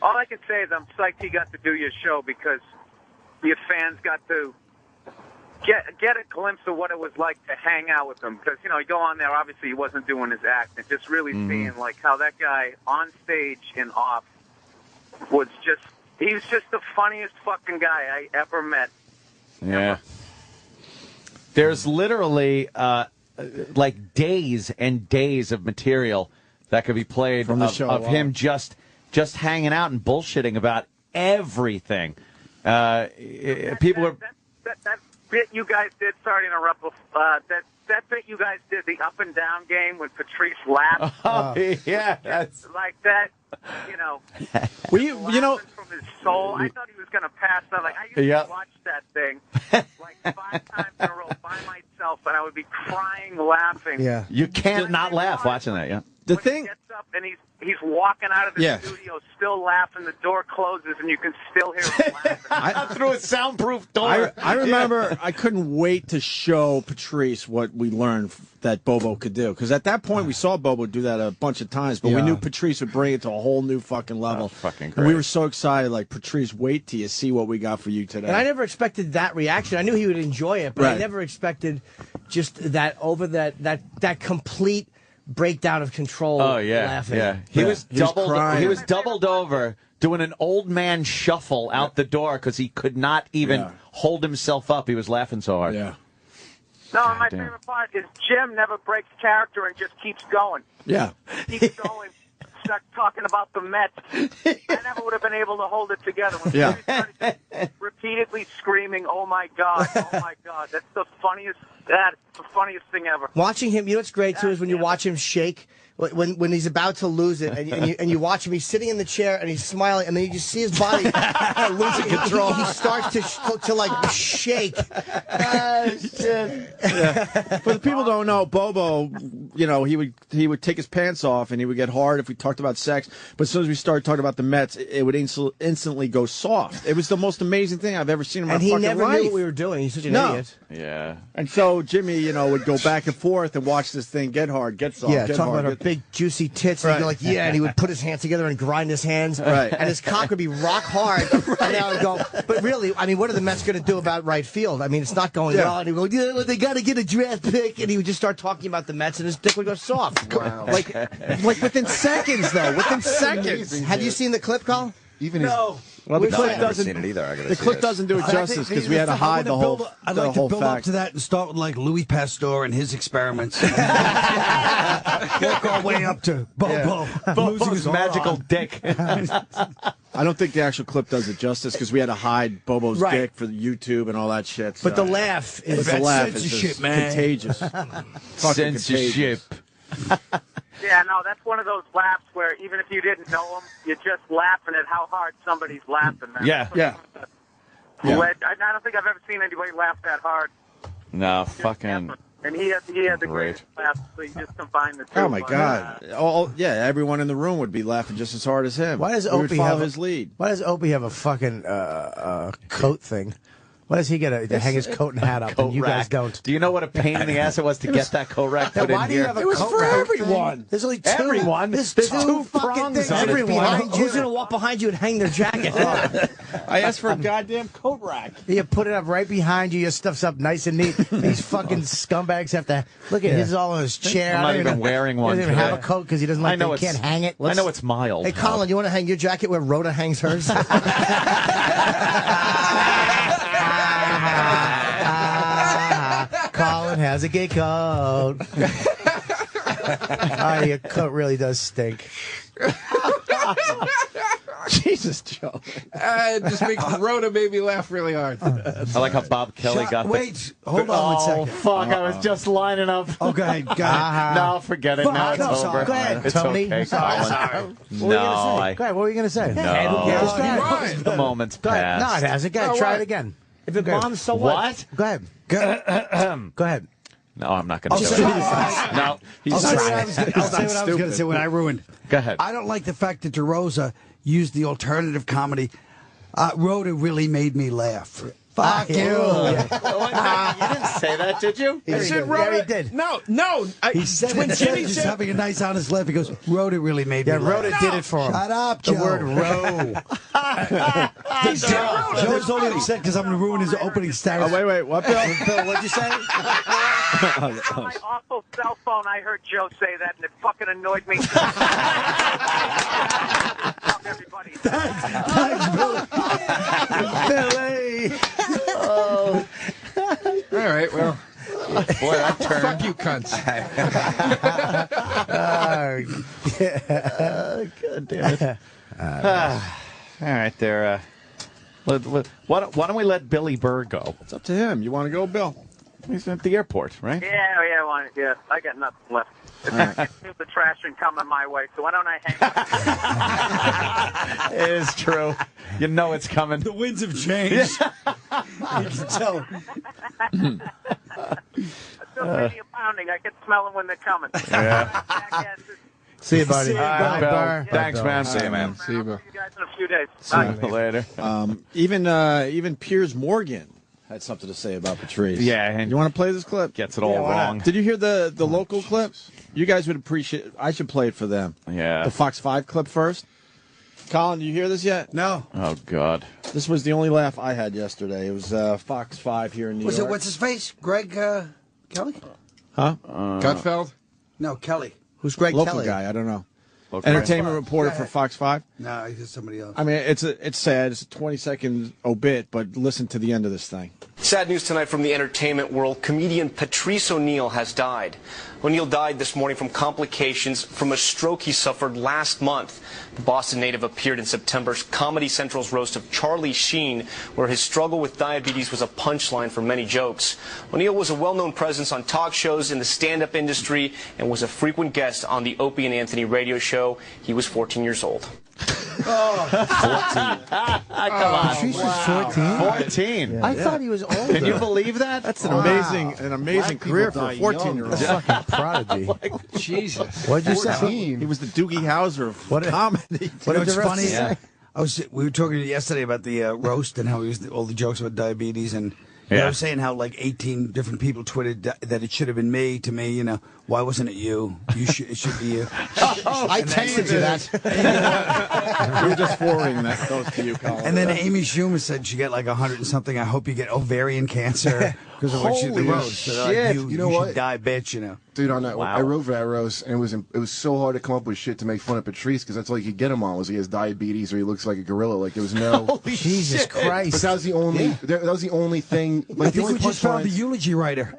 All I can say is I'm psyched he got to do your show because your fans got to get a glimpse of what it was like to hang out with him. Because you go on there, obviously he wasn't doing his act, and just really seeing like how that guy on stage and off was just. He was just the funniest fucking guy I ever met. Yeah. There's literally like days and days of material that could be played From the show, of him just hanging out and bullshitting about everything. People are. That bit you guys did. Sorry to interrupt. That bit you guys did, the up and down game when Patrice laughed. Oh, yeah, that's like that. Well, you from his soul. I thought he was going to pass out. Like I used to watch that thing like 5 times in a row by myself, and I would be crying, laughing. Yeah, you can't not laugh watching that. Yeah, the thing. He gets up and he's walking out of the studio, still laughing. The door closes, and you can still hear him laughing through a soundproof door. I remember I couldn't wait to show Patrice what we learned that Bobo could do. Because at that point, we saw Bobo do that a bunch of times, but we knew Patrice would bring it to a whole new fucking level. Fucking great. And we were so excited, like, Patrice, wait till you see what we got for you today. And I never expected that reaction. I knew he would enjoy it, but I never expected just that complete breakdown of control. Oh yeah, laughing. yeah. He was doubled over doing an old man shuffle out the door because he could not even hold himself up. He was laughing so hard. Yeah. No, my favorite part is Jim never breaks character and just keeps going. Yeah. Keeps going. Start talking about the Mets. I never would have been able to hold it together. When Yeah. he started repeatedly screaming, "Oh my God! Oh my God!" That's the funniest. That's the funniest thing ever. Watching him, what's great too is when you watch him shake. When he's about to lose it, and you watch him, he's sitting in the chair and he's smiling, and then you just see his body losing control. He starts to like shake. But the people don't know, Bobo, he would take his pants off and he would get hard if we talked about sex. But as soon as we started talking about the Mets, it would instantly go soft. It was the most amazing thing I've ever seen in my fucking life. And he never knew what we were doing. He's such an idiot. Yeah. And so Jimmy, would go back and forth and watch this thing get hard, get soft, get talking hard. about her big juicy tits, and he'd go like, and he would put his hands together and grind his hands, Right. and his cock would be rock hard. And I would go, but really, I mean, what are the Mets going to do about right field? I mean, it's not going well. And he would go, they got to get a draft pick, and he would just start talking about the Mets, and his dick would go soft. Wow. Like within seconds, though. Within seconds. Have you seen the clip, Colin? No. Well, the clip doesn't. Seen it either. I gotta The see clip this. doesn't do it justice because we had to hide the whole. I'd the like to whole build up fact. to that and start with like Louis Pasteur and his experiments. Work our way up to Bobo. Bobo's magical dick. I don't think the actual clip does it justice because we had to hide Bobo's dick for the YouTube and all that shit. But the laugh is just contagious. Fucking censorship. Yeah, no, that's one of those laughs where even if you didn't know them, you're just laughing at how hard somebody's laughing. Man. Yeah. I don't think I've ever seen anybody laugh that hard. No, fucking. And he had the Great. greatest laugh, so you just combine the two. Oh my God! Everyone in the room would be laughing just as hard as him. Why does We would Opie follow have his lead? Why does Opie have a fucking coat thing? Why does he get to hang his coat and hat up, and you guys don't? Do you know what a pain in the ass it was to get that coat rack put in Why do you here? have a It was coat for rack everyone. thing? There's only two. Everyone. There's There's two two fucking prongs things. on it. Everyone. Behind Who's going to walk behind you and hang their jacket? I asked for a goddamn coat rack. You put it up right behind you. Your stuff's up nice and neat. These fucking scumbags have to look at his all in his chair. I'm not even wearing one He doesn't even have a today. coat because he doesn't like. He can't hang it. I know it's mild. Hey, Colin, you want to hang your jacket where Rhoda hangs hers? Colin has a gay coat. Your coat really does stink. Jesus, Joe. It just makes Rhoda made me laugh really hard. I like how Bob Kelly got Wait, hold on one second. Oh, fuck. I was just lining up. Oh, go ahead. Go ahead. No, forget it. Now it's over. Go ahead, It's Tony. okay, Sorry. Colin. What were you going to say? Go ahead. What were you going to say? No. The moment's Go ahead. passed. No, it hasn't. Go ahead. Try it again. If it bombs, so what? Go ahead. Go ahead. No, I'm not going to I'll do say it. No. I'll say what I was going to say when I ruined. Go ahead. I don't like the fact that DeRosa used the alternative comedy. Rhoda really made me laugh. Fuck you. You didn't say that, did you? He said Rhoda. He did. No. He said when it. Jimmy just having a nice honest laugh, he goes, Rhoda really made me laugh. Rhoda did it for him. Shut up, The Joe. word row. Joe's only upset because I'm going to ruin his opening status. Oh, wait. What, Bill? Bill, what'd you say? On my awful cell phone, I heard Joe say that, and it fucking annoyed me. Fuck everybody. Thanks, Billy. Oh. All right, well. Boy, that turned. Fuck you, cunts. God damn it. All right, there. Why don't we let Billy Burr go? It's up to him. You want to go, Bill? He's at the airport, right? Yeah, I got nothing left. I can feel the trash and coming my way, so why don't I hang up? It is true. You know it's coming. The winds have changed. You can tell. Still radio pounding. I can smell them when they're coming. Yeah. See you, buddy. All right, Bill. Bye. Thanks, man. See you, man. See you, Bill. See you guys in a few days. See you later. Even Piers Morgan had something to say about Patrice. Yeah, and you want to play this clip? Gets it all wrong. Did you hear the local clip? You guys would appreciate. I should play it for them. Yeah. The Fox 5 clip first. Colin, do you hear this yet? No. Oh God. This was the only laugh I had yesterday. It was Fox 5 here in New Was York. it, what's his face? Greg Kelly? Huh? Gutfeld? No, Kelly. Who's Greg Local Kelly? guy. I don't know. Okay. Entertainment reporter for Fox 5. No, he's somebody else. I mean, it's sad. It's a 20-second obit, but listen to the end of this thing. Sad news tonight from the entertainment world. Comedian Patrice O'Neal has died. O'Neal died this morning from complications from a stroke he suffered last month. The Boston native appeared in September's Comedy Central's roast of Charlie Sheen, where his struggle with diabetes was a punchline for many jokes. O'Neal was a well-known presence on talk shows in the stand-up industry and was a frequent guest on the Opie and Anthony radio show. He was 14 years old. 14. Come on. Patrice was 14? 14. I thought he was older. Can you believe that? That's an amazing career for a 14-year-old. A fucking prodigy. Jesus. What'd you say? He was the Doogie Howser of comedy. What it's funny? Yeah. We were talking yesterday about the roast and how he was all the jokes about diabetes and I was saying how like 18 different people tweeted that it should have been me to me. You know, why wasn't it you? It should be you. I texted you that. We were just forwarding those to you, Colin. And then Amy Schumer said she got like 100 and something. I hope you get ovarian cancer because of what she did. Shit. You know what? should die, bitch. You know. Dude, on that, I wrote for that roast, and it was so hard to come up with shit to make fun of Patrice because that's all you could get him on was he has diabetes or he looks like a gorilla. Like there was no Jesus Christ. But that was the only that was the only thing. Like I think we just found the eulogy writer.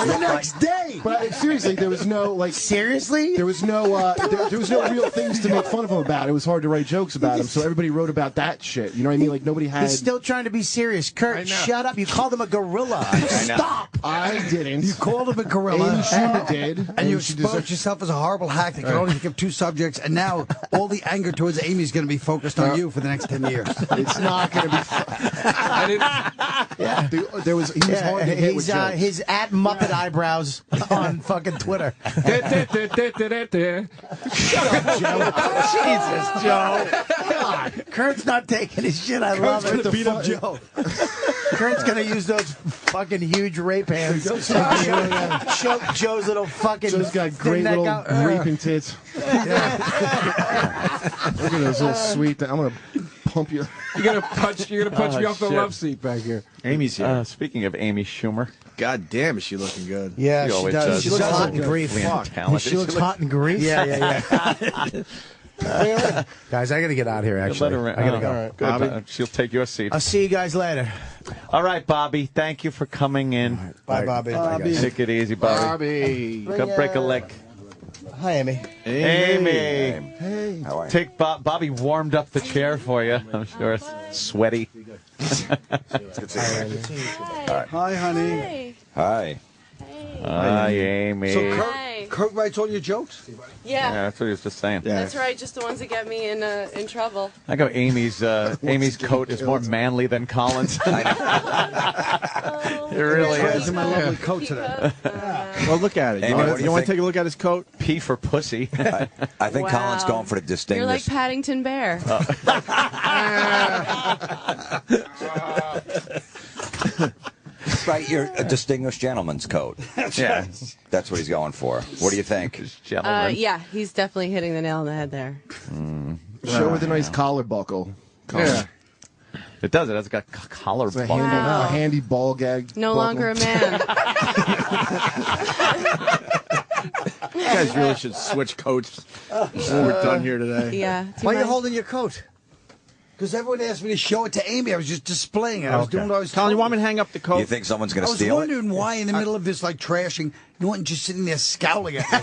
The next day. But seriously, there was no like. Seriously, there was no there was no real things to make fun of him about. It was hard to write jokes about him, so everybody wrote about that shit. You know what I mean? Like nobody had. He's still trying to be serious. Kurt, shut up. You called him a gorilla. Stop. I didn't. You called him a gorilla. Amy Schumer did. And you exposed yourself as a horrible hack that can only think of two subjects, and now all the anger towards Amy is going to be focused on you for the next 10 years. It's not going to be. I didn't. Yeah. He was hard to hit with jokes. His at Muppet eyebrows on fucking Twitter. Shut up, Joe. Jesus, Joe. God. Kurt's not taking his shit. I love it. Beat up Joe. Kurt's gonna use those fucking huge rape hands to choke Joe's little fucking. Joe's got great little raping tits. Look at those little sweet. I'm gonna pump you. You're gonna punch me off the love seat back here. Amy's here. Speaking of Amy Schumer. God damn, is she looking good? Yeah, she always does. She looks hot in Really grief. talented. She looks hot in grief. Yeah. Guys, I gotta get out here. Actually, I gotta go. Right. Good. Bobby? She'll take your seat. I'll see you guys later. All right, Bobby. Thank you for coming in. Bye, Bobby. Bye, guys. Take it easy, Bobby. Go break a leg. Hi, Amy. Amy. Hey. How are you? Bobby warmed up the chair for you. I'm sure it's sweaty. Hi, honey. Hi. Hi, Amy. So Kurt writes all your jokes? Yeah. That's what he was just saying. That's right, just the ones that get me in trouble. I go. Amy's coat is more manly than Colin's. It really is. My lovely coat today. Well, look at it. Amy, You what want do you to think? take a look at his coat? P for pussy. I think Wow. Colin's going for the You're like distinguished. Paddington Bear. Right, you're a distinguished gentleman's coat. Yeah. That's what he's going for. What do you think? Yeah, he's definitely hitting the nail on the head there. Show with a nice collar buckle. Yeah. It does. It has got collar It's a buckle. handy ball gag. No buckle. longer a man. You guys really should switch coats when we're done here today. Yeah. Why are you holding your coat? Because everyone asked me to show it to Amy. I was just displaying it. I was doing what I was Colin, you told. want me to hang up the coat? You think someone's going I to was steal it? wondering why, in the middle of this like trashing, Norton just sitting there scowling at me.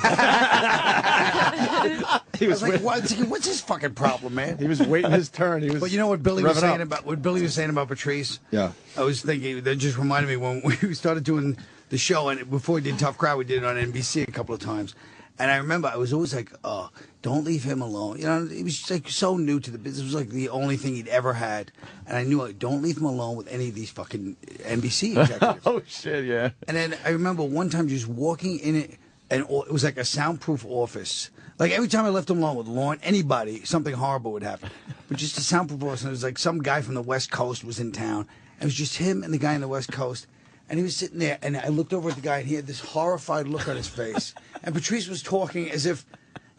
He I was like, wait- what's his fucking problem, man? He was waiting his turn. He was. But you know what Billy was revving saying up. about Patrice? Yeah. I was thinking that just reminded me when we started doing the show, and before we did Tough Crowd, we did it on NBC a couple of times. And I remember I was always like, "Oh, don't leave him alone." You know, he was just like so new to the business. It was like the only thing he'd ever had, and I knew, like, don't leave him alone with any of these fucking NBC executives. Oh shit! Yeah. And then I remember one time just walking in it, and it was like a soundproof office. Like every time I left him alone with Lauren, anybody, something horrible would happen. But just a soundproof office, and it was like some guy from the West Coast was in town. It was just him and the guy on the West Coast. And he was sitting there, and I looked over at the guy, and he had this horrified look on his face. And Patrice was talking as if,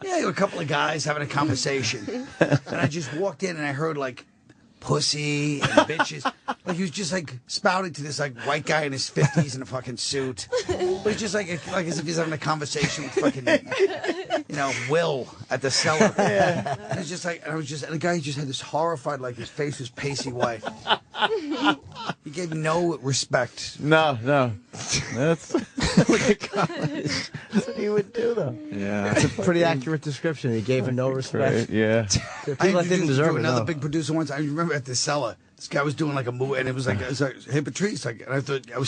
yeah, you were a couple of guys having a conversation. And I just walked in, and I heard, like, pussy and bitches. Like, he was just, like, spouting to this, like, white guy in his 50s in a fucking suit. But it's just like as if he's having a conversation with fucking, you know, Will at the cellar. Yeah. And it's just like, and the guy just had this horrified, like, his face was pasty white. He gave no respect. No. That's Look at Colin. That's what he would do, though. Yeah. That's a pretty accurate description. He gave him no respect. right. Yeah. There are I people that didn't introduced him deserve to it. another No. big producer once. I remember at the cellar, this guy was doing like a movie, and it was like, hey Patrice, like, and I thought I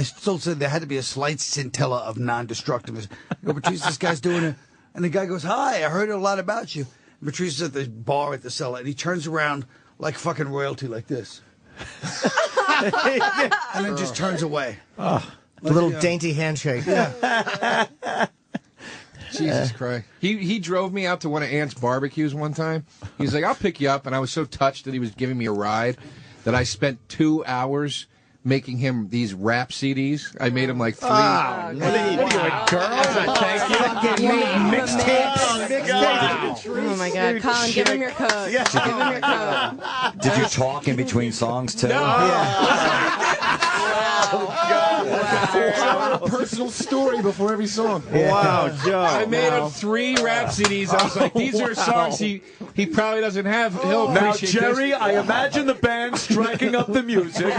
still said there had to be a slight scintilla of non-destructiveness. I go, Patrice, this guy's doing it, and the guy goes, hi, I heard a lot about you. And Patrice is at the bar at the cellar, and he turns around like fucking royalty, like this, and then just turns away. A little dainty handshake. Yeah. Jesus Christ. He drove me out to one of Ant's barbecues one time. He was like, I'll pick you up. And I was so touched that he was giving me a ride that I spent 2 hours making him these rap CDs. I made him like 3. What are you, a girl? Thank you. Oh my God, Colin, give him your coat. Give him your coat. Did you talk in between songs too? A personal story before every song. Wow, Joe. I made him 3 rap CDs. I was like, these are songs he probably doesn't have. He'll Now, appreciate Jerry, this. I imagine the band striking up the music. Oh,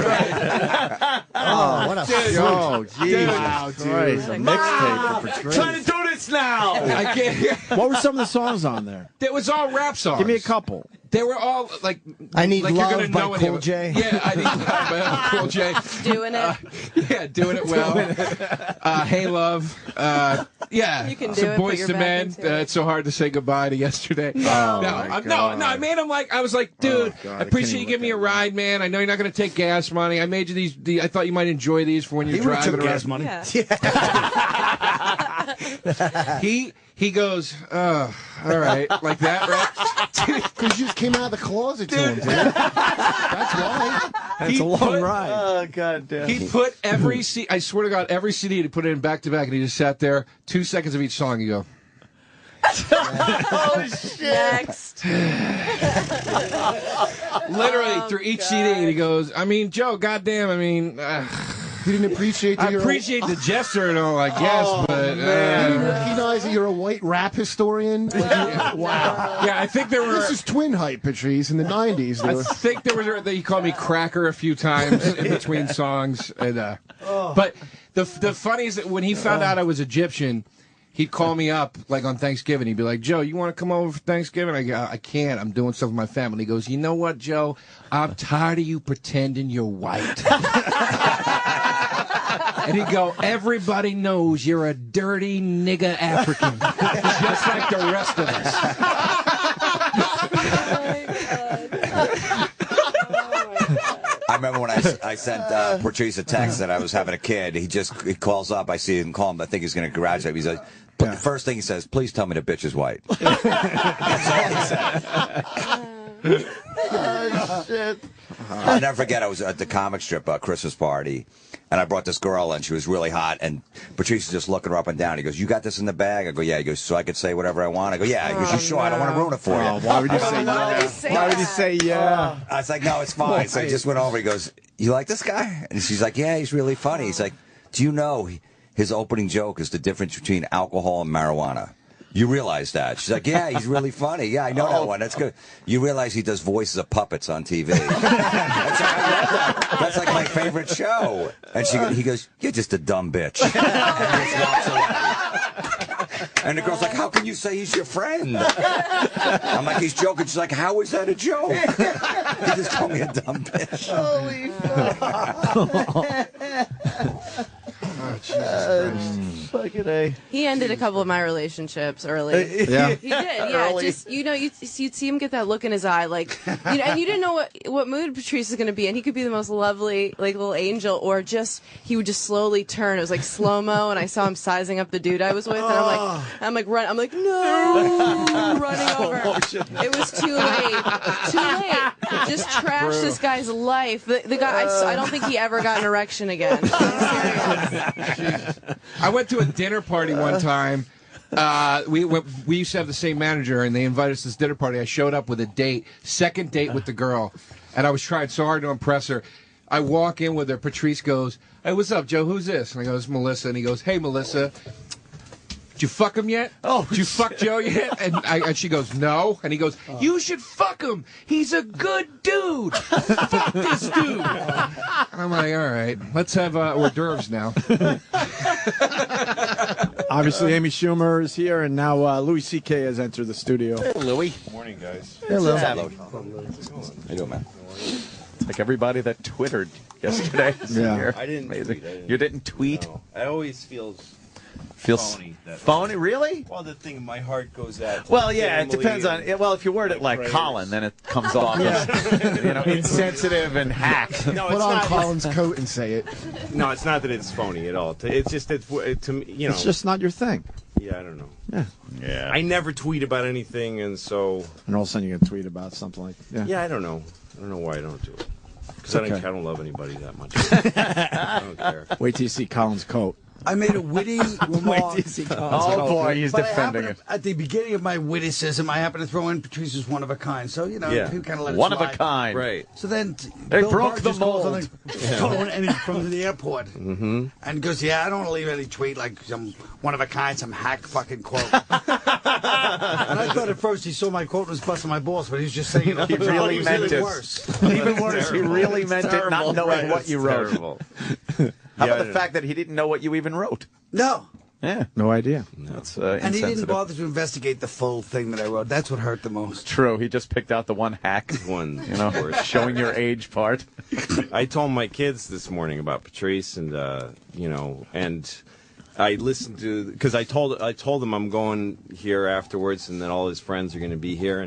what a Oh, Jesus Wow, dude. Christ. A mixtape for Patrice. Trying to do this now. I can't. What were some of the songs on there? It was all rap songs. Give me a couple. They were all like. I Need like you're Love gonna by know any Cool of it. J. Yeah, I Need Love by Cool J. Doing it. Yeah, doing it well. Hey Love. Yeah. You can do Some it, Boys put your to back Men. into it. It's so hard to say goodbye to yesterday. Oh, no, my no, God. I made him like. I was like, dude, God, I I appreciate can't you giving me a ride, man. I know you're not going to take gas money. I made you these. I thought you might enjoy these for when you're He would have driving took around. gas money. Yeah. He goes, all right, like that, right? Because you just came out of the closet to him, dude. That's why. It's a long ride. Oh, God damn. He put every CD, I swear to God, every CD he put it in back to back, and he just sat there, 2 seconds of each song, you go. Oh, shit. Next. Literally through each CD, and he goes, I mean, Joe, goddamn, I mean, You didn't appreciate that I appreciate the gesture and all, I guess, but You didn't recognize that you're a white rap historian? Wow. yeah, I think there were. This is twin hype, Patrice, in the 90s. I think there was that he called me cracker a few times in between songs, and but the funny is that when he found out I was Egyptian, he'd call me up like on Thanksgiving. He'd be like, Joe, you want to come over for Thanksgiving? I go, I can't. I'm doing stuff with my family. He goes, you know what, Joe? I'm tired of you pretending you're white. And he'd go, everybody knows you're a dirty nigga African, just like the rest of us. I remember when I I sent Patrice a text that I was having a kid. He calls up. I see him call him. I think he's going to congratulate me. He's like, but the first thing he says, please tell me the bitch is white. That's all he said. Oh, shit. I'll never forget, I was at the comic strip Christmas party, and I brought this girl, and she was really hot, and Patrice is just looking her up and down. He goes, you got this in the bag? I go, yeah. He goes, so I could say whatever I want? I go, yeah. He goes, you sure? I don't want to ruin it for you. Why would you say yeah? Why would you say yeah? I was like, no, it's fine. So he just went over. He goes, you like this guy? And she's like, yeah, he's really funny. He's like, do you know his opening joke is the difference between alcohol and marijuana? You realize that? She's like, yeah, he's really funny. Yeah, I know that one. That's good. You realize he does voices of puppets on TV. That's like my favorite show. And he goes, you're just a dumb bitch. And the girl's like, how can you say he's your friend? I'm like, he's joking. She's like, how is that a joke? He just called me a dumb bitch. Holy fuck. Fucking A. He ended a couple of my relationships early. Yeah. He did, yeah. Early. Just, you'd see him get that look in his eye, like, and you didn't know what mood Patrice is going to be in. He could be the most lovely, like, little angel, or he would just slowly turn. It was like slow-mo, and I saw him sizing up the dude I was with, and I'm like, no, running over. It was too late. Just trashed this guy's life. The guy, I don't think he ever got an erection again. I'm serious. I went to a dinner party one time. We used to have the same manager, and they invited us to this dinner party. I showed up with a second date with the girl, and I was trying so hard to impress her. I walk in with her. Patrice goes, hey, what's up, Joe? Who's this? And I go, it's Melissa. And he goes, hey, Melissa, did you fuck him yet? Oh, did you fuck Joe yet? And she goes, no. And he goes, you should fuck him. He's a good dude. Fuck this dude. And I'm like, all right, let's have hors d'oeuvres now. Obviously, Amy Schumer is here, and now Louis C.K. has entered the studio. Hey, Louis. Morning, guys. Hello. How you doing, man? It's like everybody that Twittered yesterday. Yeah. I didn't Amazing. tweet. You didn't tweet? No. I always feels phony. Phony, really? Well, the thing, my heart goes out to Well, yeah, it family depends on. and Well, if you word it like prayers. Colin, then it comes off as insensitive and hacked. No, Put on Colin's coat and say it. No, it's not that it's phony at all. It's just that to me, It's just not your thing. Yeah, I don't know. Yeah. I never tweet about anything, and so. And all of a sudden you can tweet about something like. Yeah, I don't know. I don't know why I don't do it. Because Okay. I don't love anybody that much. I don't care. Wait till you see Colin's coat. I made a witty remark. Oh, boy, he's But defending it. At the beginning of my witticism, I happened to throw in Patrice's one of a kind. So, Yeah. people kind of let it One of slide. a kind. Right. So then They Bill broke Burr the just calls on mold. the phone and he's from the airport. Mm-hmm. And goes, yeah, I don't want to leave any tweet like some one of a kind, some hack fucking quote. And I thought at first he saw my quote and was busting my balls, but he was just saying it. He really meant it. Worse. Even worse, he really meant it, not knowing what you wrote. Terrible. How about the fact that he didn't know what you even wrote? No. Yeah. No idea. That's And he didn't insensitive. bother to investigate the full thing that I wrote. That's what hurt the most. True. He just picked out the one hack. One. Showing your age part. I told my kids this morning about Patrice, and and I listened to because I told them I'm going here afterwards, and then all his friends are going to be here,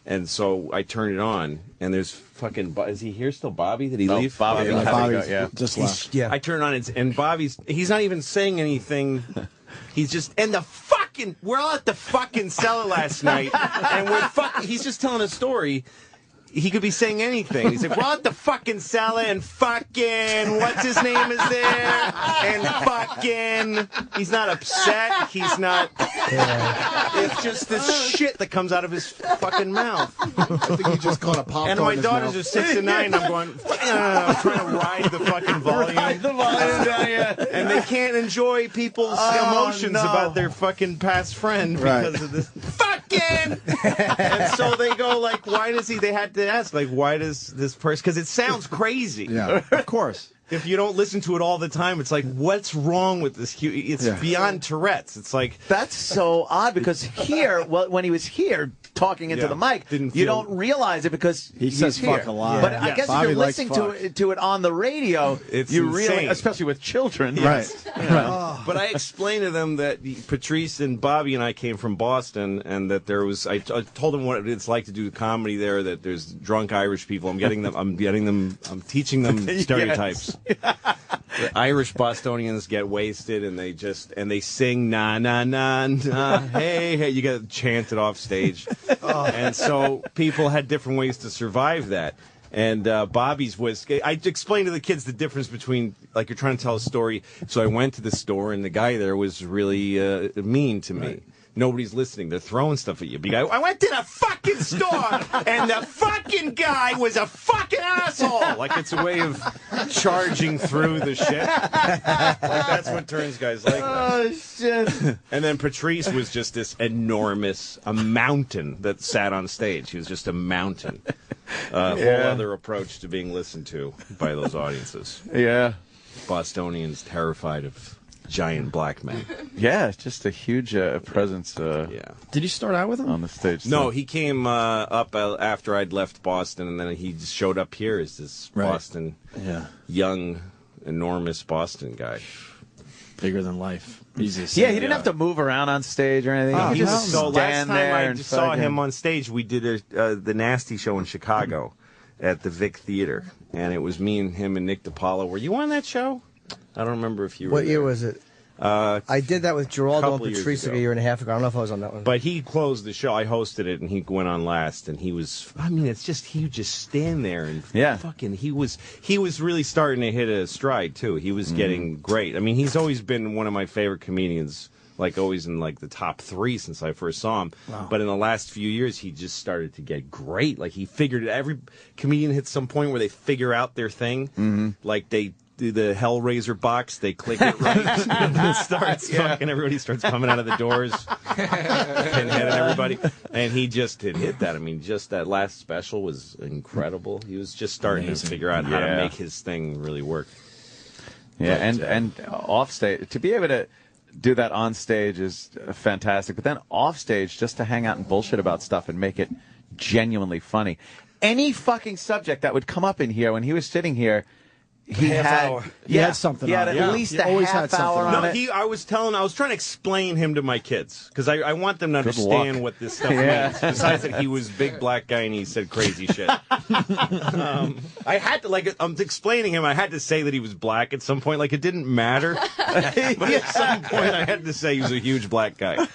and so I turned it on, and there's fucking. Is he here still, Bobby? Did he leave? Bobby just left. Yeah. I turned on, and he's not even saying anything. He's just we're all at the fucking cellar last night, and he's just telling a story. He could be saying anything. He's like, we're all at the fucking cellar, and fucking what's his name is there, and fucking he's not upset. He's not. It's just this shit that comes out of his fucking mouth. I think he just caught a pop. And my daughters are 6 and 9. And I'm going, I'm trying to ride the fucking volume. Ride the volume down, yeah. And they can't enjoy people's emotions about their fucking past friend because of this fucking. And so they go like, why does he? They had to ask like, why does this person? Because it sounds crazy. Yeah, of course. if you don't listen to it all the time, it's like, what's wrong with this? It's beyond Tourette's. It's like that's so odd because here, when he was here talking into the mic, you don't realize it because he says here. fuck a lot. But I guess Bobby if you're likes listening to it on the radio, it's you insane. really, especially with children, right? But I explained to them that Patrice and Bobby and I came from Boston, and that there was. I told them what it's like to do comedy there. That there's drunk Irish people. I'm teaching them stereotypes. The Irish Bostonians get wasted, and they sing na na na na hey. You get chanted off stage, and so people had different ways to survive that. And Bobby's was, I explained to the kids the difference between, like, you're trying to tell a story. So I went to the store, and the guy there was really mean to me. Right. Nobody's listening. They're throwing stuff at you. But I went to the fucking store, and the fucking guy was a fucking asshole. Like, it's a way of charging through the shit. Like, that's what turns guys like that. Oh, shit. And then Patrice was just this a mountain that sat on stage. He was just a mountain. Whole other approach to being listened to by those audiences. Yeah. Bostonians terrified of giant black men. Yeah, it's just a huge presence. Did you start out with him on the stage? No, he came up after I'd left Boston, and then he just showed up here as this Boston, young, enormous Boston guy. Bigger than life. He didn't have to move around on stage or anything. He just so last stand time there I and saw fucking- him on stage, we did the Nasty Show in Chicago at the Vic Theater, and it was me and him and Nick DiPaolo. Were you on that show? I don't remember if you were. What year was it? I did that with Geraldo and Patrice like a year and a half ago. I don't know if I was on that one. But he closed the show. I hosted it, and he went on last. And he was, I mean, it's just, he would just stand there and fucking, he was really starting to hit a stride, too. He was getting great. I mean, he's always been one of my favorite comedians, like always in like the top 3 since I first saw him. Wow. But in the last few years, he just started to get great. Like, he figured it. Every comedian hits some point where they figure out their thing. Like, they do the Hellraiser box, they click it right, and it starts fucking, everybody starts coming out of the doors, pinhead and everybody, and he just hit that. I mean, just that last special was incredible. He was just starting to figure out how to make his thing really work. Yeah, and off stage, to be able to do that on stage is fantastic, but then off stage, just to hang out and bullshit about stuff and make it genuinely funny. Any fucking subject that would come up in here when he was sitting here, he had something. He had at least a half hour on it. I was trying to explain him to my kids because I want them to understand what this stuff means. Besides that, he was a big black guy and he said crazy shit. I had to I'm explaining him. I had to say that he was black at some point. Like it didn't matter, but at some point I had to say he was a huge black guy.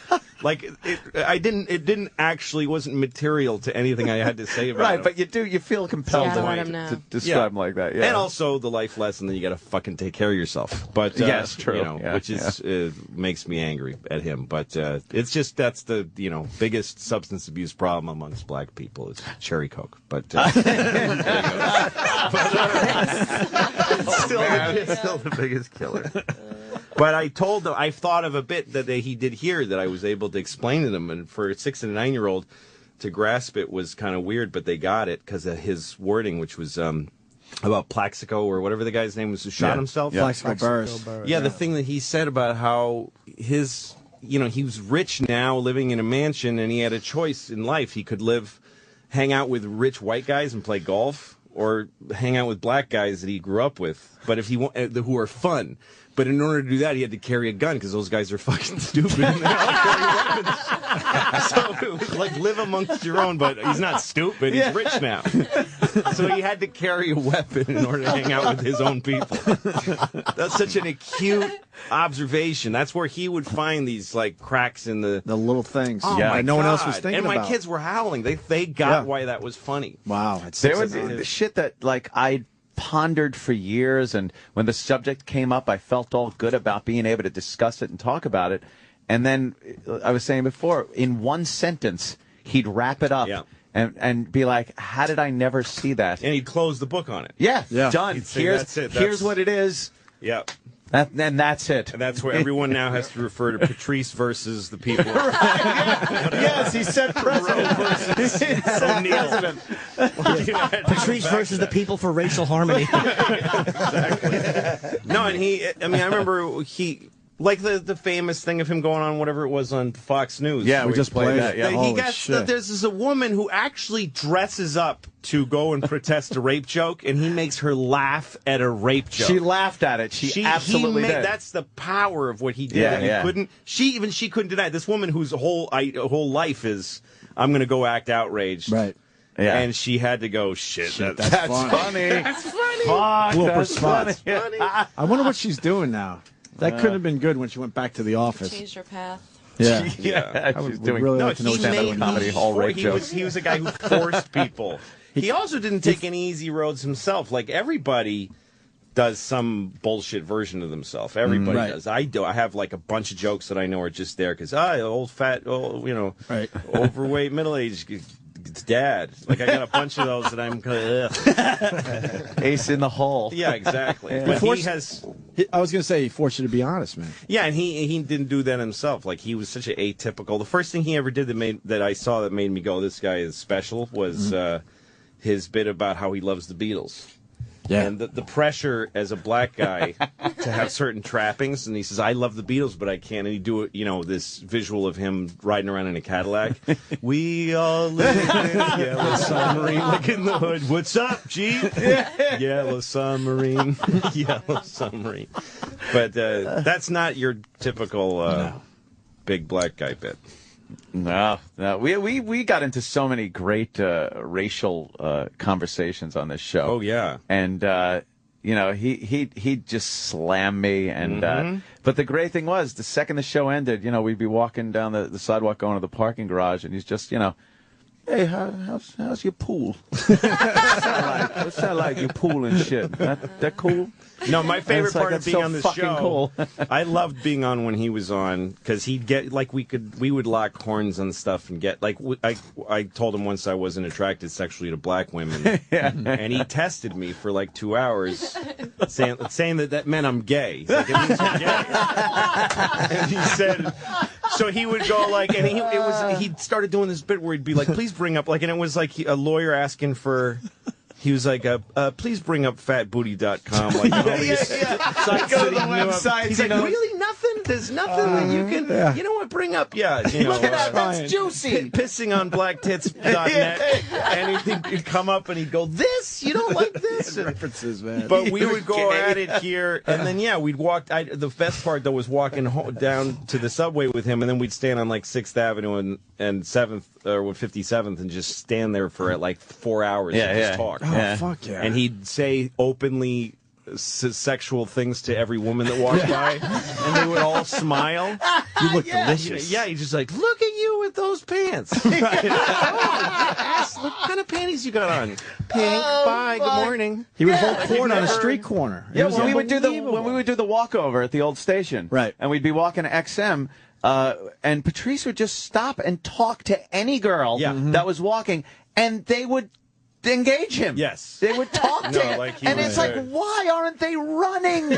Like it didn't actually wasn't material to anything I had to say about him. But you feel compelled to describe him like that. Yeah. And also the life lesson that you got to fucking take care of yourself. But yes, true. You know, which is makes me angry at him. But it's just that's the biggest substance abuse problem amongst black people is cherry Coke. But it's still the biggest killer. But I told them, I thought of a bit that he did here that I was able to explain to them. And for a 6 and a 9-year-old to grasp it was kind of weird, but they got it because of his wording, which was about Plaxico or whatever the guy's name was who shot himself. Plaxico Burress. Yeah, the thing that he said about how he was rich now living in a mansion and he had a choice in life. He could hang out with rich white guys and play golf or hang out with black guys that he grew up with, but who are fun. But in order to do that, he had to carry a gun because those guys are fucking stupid and they all carry weapons. So it was like live amongst your own, but he's not stupid. He's rich now. So he had to carry a weapon in order to hang out with his own people. That's such an acute observation. That's where he would find these like cracks in the little things. Oh, my no one else was thinking about. And my kids were howling. They got why that was funny. Wow. There was the shit that like I pondered for years, and when the subject came up, I felt all good about being able to discuss it and talk about it. And then I was saying before, in one sentence, he'd wrap it up and be like, "How did I never see that?" And he'd close the book on it. Yeah. Done. He'd say, Here's "That's it. Here's what it is. Yeah. And that's it. And that's where everyone now has to refer to Patrice versus the people. Yes, he said president. O'Neal. Patrice versus the people for racial harmony. No, and I remember like the famous thing of him going on whatever it was on Fox News. Yeah, we just played that. Yeah, He there's a woman who actually dresses up to go and protest a rape joke, and he makes her laugh at a rape joke. She laughed at it. She absolutely did. That's the power of what he did. Yeah, and yeah. She couldn't deny it. This woman whose whole life is, I'm going to go act outraged. Right. Yeah. And she had to go, shit, that's funny. That's funny. Fuck, Blooper that's spots. funny. I wonder what she's doing now. That could have been good when she went back to the office. Changed her path. Yeah. She's doing really No, like to know he stand-up made- comedy, all rape jokes. He was a guy who forced people. He also didn't take any easy roads himself. Like, everybody does some bullshit version of themselves. Everybody Right. does. I do. I have like a bunch of jokes that I know are just there because old fat, overweight, middle-aged dad. Like, I got a bunch of those that I'm Ace in the hole. Yeah, exactly. Yeah. But he has. I was going to say he forced you to be honest, man. Yeah, and he didn't do that himself. Like, he was such an atypical. The first thing he ever did that I saw that made me go, this guy is special, was his bit about how he loves the Beatles. Yeah. And the pressure as a black guy to have certain trappings, and he says, I love the Beatles, but I can't. And he do it, this visual of him riding around in a Cadillac. We all live in yellow submarine, look in the hood. What's up, G? Yellow submarine, yellow submarine. But that's not your typical big black guy bit. No. We got into so many great racial conversations on this show. Oh yeah, and he just slammed me, and but the great thing was, the second the show ended, we'd be walking down the sidewalk going to the parking garage, and he's just hey, how's your pool? What's that like? Your pool and shit. That cool? No, my favorite part of that's being so on this fucking show, cool. I loved being on when he was on, because he'd get, like, we would lock horns on stuff and get, like, I told him once I wasn't attracted sexually to black women, and he tested me for like 2 hours, saying that meant I'm gay. He's like, it means you're gay. And he said, so he would go like, and he started doing this bit where he'd be like, please bring up, like, and it was like a lawyer asking for. He was like, please bring up fatbooty.com. Like, all these sites Go to that the he knew of. websites, He's he like, knows. really? Nothing? There's nothing that you can, you know what, bring up? Yeah. Look at that, that's juicy. Pissing on blacktits.net. And he'd come up and he'd go, this? You don't like this? References, man. But we would go at it here, and then, we'd walk. The best part, though, was walking down to the subway with him, and then we'd stand on, like, 6th Avenue and 7th, or 57th, and just stand there for, like, 4 hours and just talk. Oh, fuck yeah. And he'd say openly sexual things to every woman that walked by, and they would all smile. You look delicious. Yeah, he's just like, look at you with those pants. Yes, what kind of panties you got on? Pink. Bye. Good morning. He would hold porn on a street corner. Yeah, when we would do the walkover at the old station, right? And we'd be walking to XM, and Patrice would just stop and talk to any girl that was walking, and they would engage him. Yes. They would talk to him. Like and it's like, why aren't they running?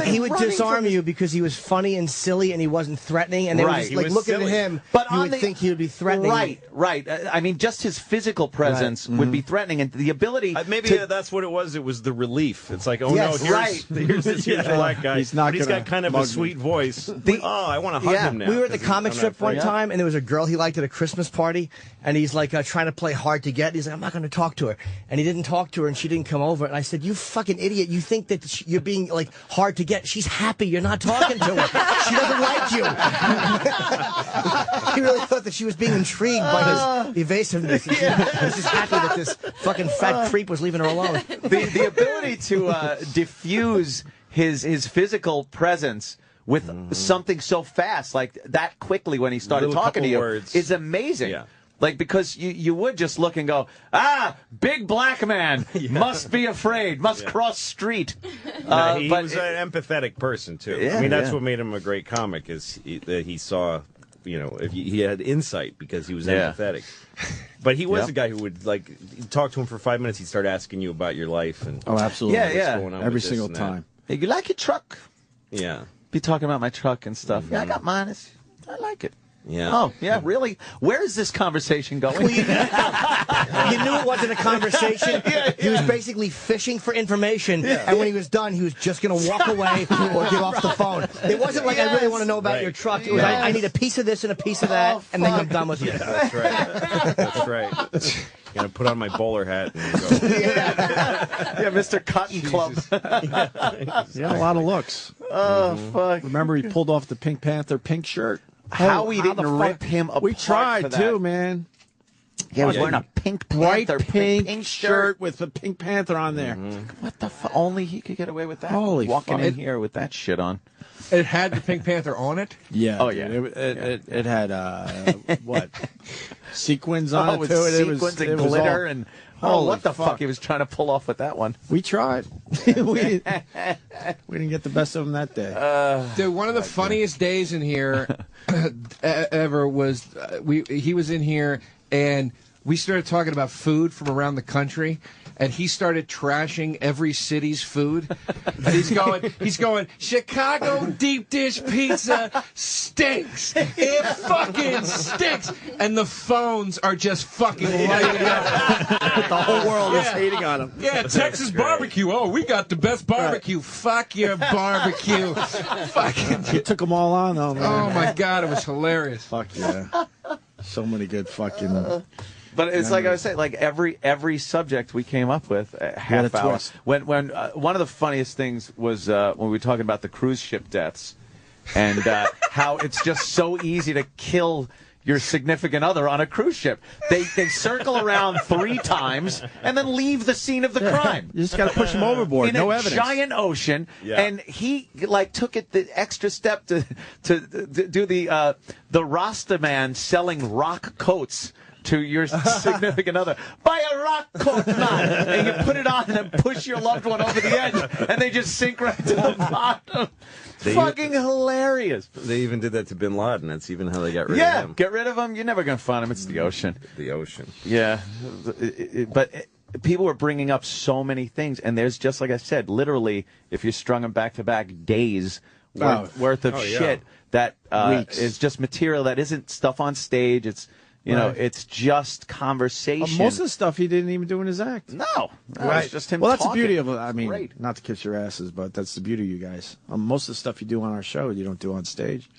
He would disarm you because he was funny and silly and he wasn't threatening. And they were just, like, looking at him, but you would think he would be threatening. Right. I mean, just his physical presence would be threatening, and the ability. Maybe that's what it was. It was the relief. It's like, here's this black guy. He's got kind of a sweet voice. I want to hug him now. We were at the comic strip one time, and there was a girl he liked at a Christmas party, and he's like trying to play hard to get. He's like, I'm not going to talk to her, and he didn't talk to her, and she didn't come over. And I said, you fucking idiot! You think that you're being like hard to get? She's happy. You're not talking to her. She doesn't like you. He really thought that she was being intrigued by his evasiveness. She was just happy that this fucking fat creep was leaving her alone. The ability to diffuse his physical presence with something so fast, like that quickly when he started talking to you, is amazing. Yeah. Like, because you would just look and go, big black man, must be afraid, must cross street. He was an empathetic person, too. Yeah, I mean, that's what made him a great comic, is that he saw, if he had insight because he was empathetic. But he was a guy who would, like, talk to him for 5 minutes, he'd start asking you about your life. And absolutely. what's going on every with this single and that. time. Hey, you like your truck? Yeah. Be talking about my truck and stuff. Yeah, I got mine. I like it. Yeah. Oh, yeah, really? Where is this conversation going? You knew it wasn't a conversation. He was basically fishing for information, and when he was done, he was just going to walk away or get off the phone. It wasn't like, I really want to know about your truck. It was, I need a piece of this and a piece of that, and then I'm done with you. That's right. That's right. Gonna put on my bowler hat and go. Yeah, Mr. Cotton Club. He had a lot of looks. Oh, fuck. Remember, he pulled off the Pink Panther pink shirt. How we didn't rip him apart. We tried for that. too, man. Yeah, he was wearing a Pink bright Panther pink shirt with the Pink Panther on there. What the fuck? Only he could get away with that. Holy Walking fuck. in here with that shit on. It had the Pink Panther on it? Yeah. Oh, dude. yeah. It had what? Sequins on it with too. sequins and glitter and what the fuck he was trying to pull off with that one. We tried. we didn't get the best of him that day. Dude, one of the funniest days in here ever was he was in here and we started talking about food from around the country. And he started trashing every city's food. And he's going, Chicago deep dish pizza stinks. It fucking stinks. And the phones are just fucking lighting up. The whole world is hating on him. Yeah, Texas barbecue. Oh, we got the best barbecue. Fuck your barbecue. Fucking. He took them all on, though, man. Oh, my God, it was hilarious. Fuck yeah. So many good fucking... But it's like I was saying, like every subject we came up with, half hour. twist. When one of the funniest things was when we were talking about the cruise ship deaths, and how it's just so easy to kill your significant other on a cruise ship. They circle around 3 times and then leave the scene of the crime. You just got to push them overboard. In No a evidence. giant ocean, and he like took it the extra step to do the Rasta man selling rock coats to your significant other. Buy a rock coat, man, and you put it on and push your loved one over the edge, and they just sink right to the bottom. Fucking hilarious. They even did that to Bin Laden. That's even how they got rid of Yeah, him. get rid of him. You're never going to find him. It's the ocean. The ocean. Yeah. But people were bringing up so many things, and there's just, like I said, literally, if you strung them back to back, days worth of shit that is just material that isn't stuff on stage. It's you know, it's just conversation. Most of the stuff he didn't even do in his act. No, it's just him. Well, that's talking. the beauty of it. I mean, Great. not to kiss your asses, but that's the beauty of you guys. Most of the stuff you do on our show, you don't do on stage.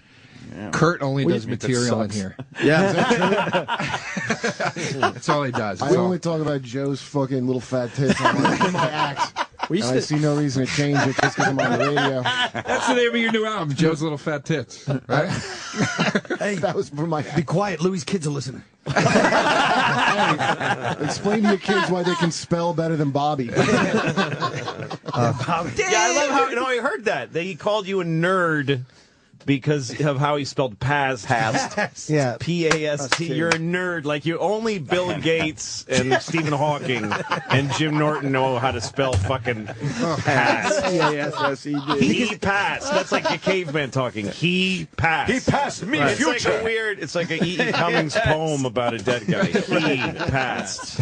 Yeah. Kurt only does That material in sucks. here. Yeah. That's all he does. I only talk about Joe's fucking little fat tits on my acts. And I see no reason to change it just because I'm on the radio. That's the name of your new album, Joe's Little Fat Tits. Right? Hey, that was for my. Be quiet, Louis' kids are listening. Explain to your kids why they can spell better than Bobby. Yeah, I love how I heard that. He called you a nerd because of how he spelled past. Yeah. P-A-S-T. You're a nerd. Like you only Bill Gates and Stephen Hawking and Jim Norton know how to spell fucking pass. P-A-S-S-E-D. He passed. That's like a caveman talking. He passed. He passed me, It's future. like a weird. It's like a E.E. Cummings poem about a dead guy. He passed.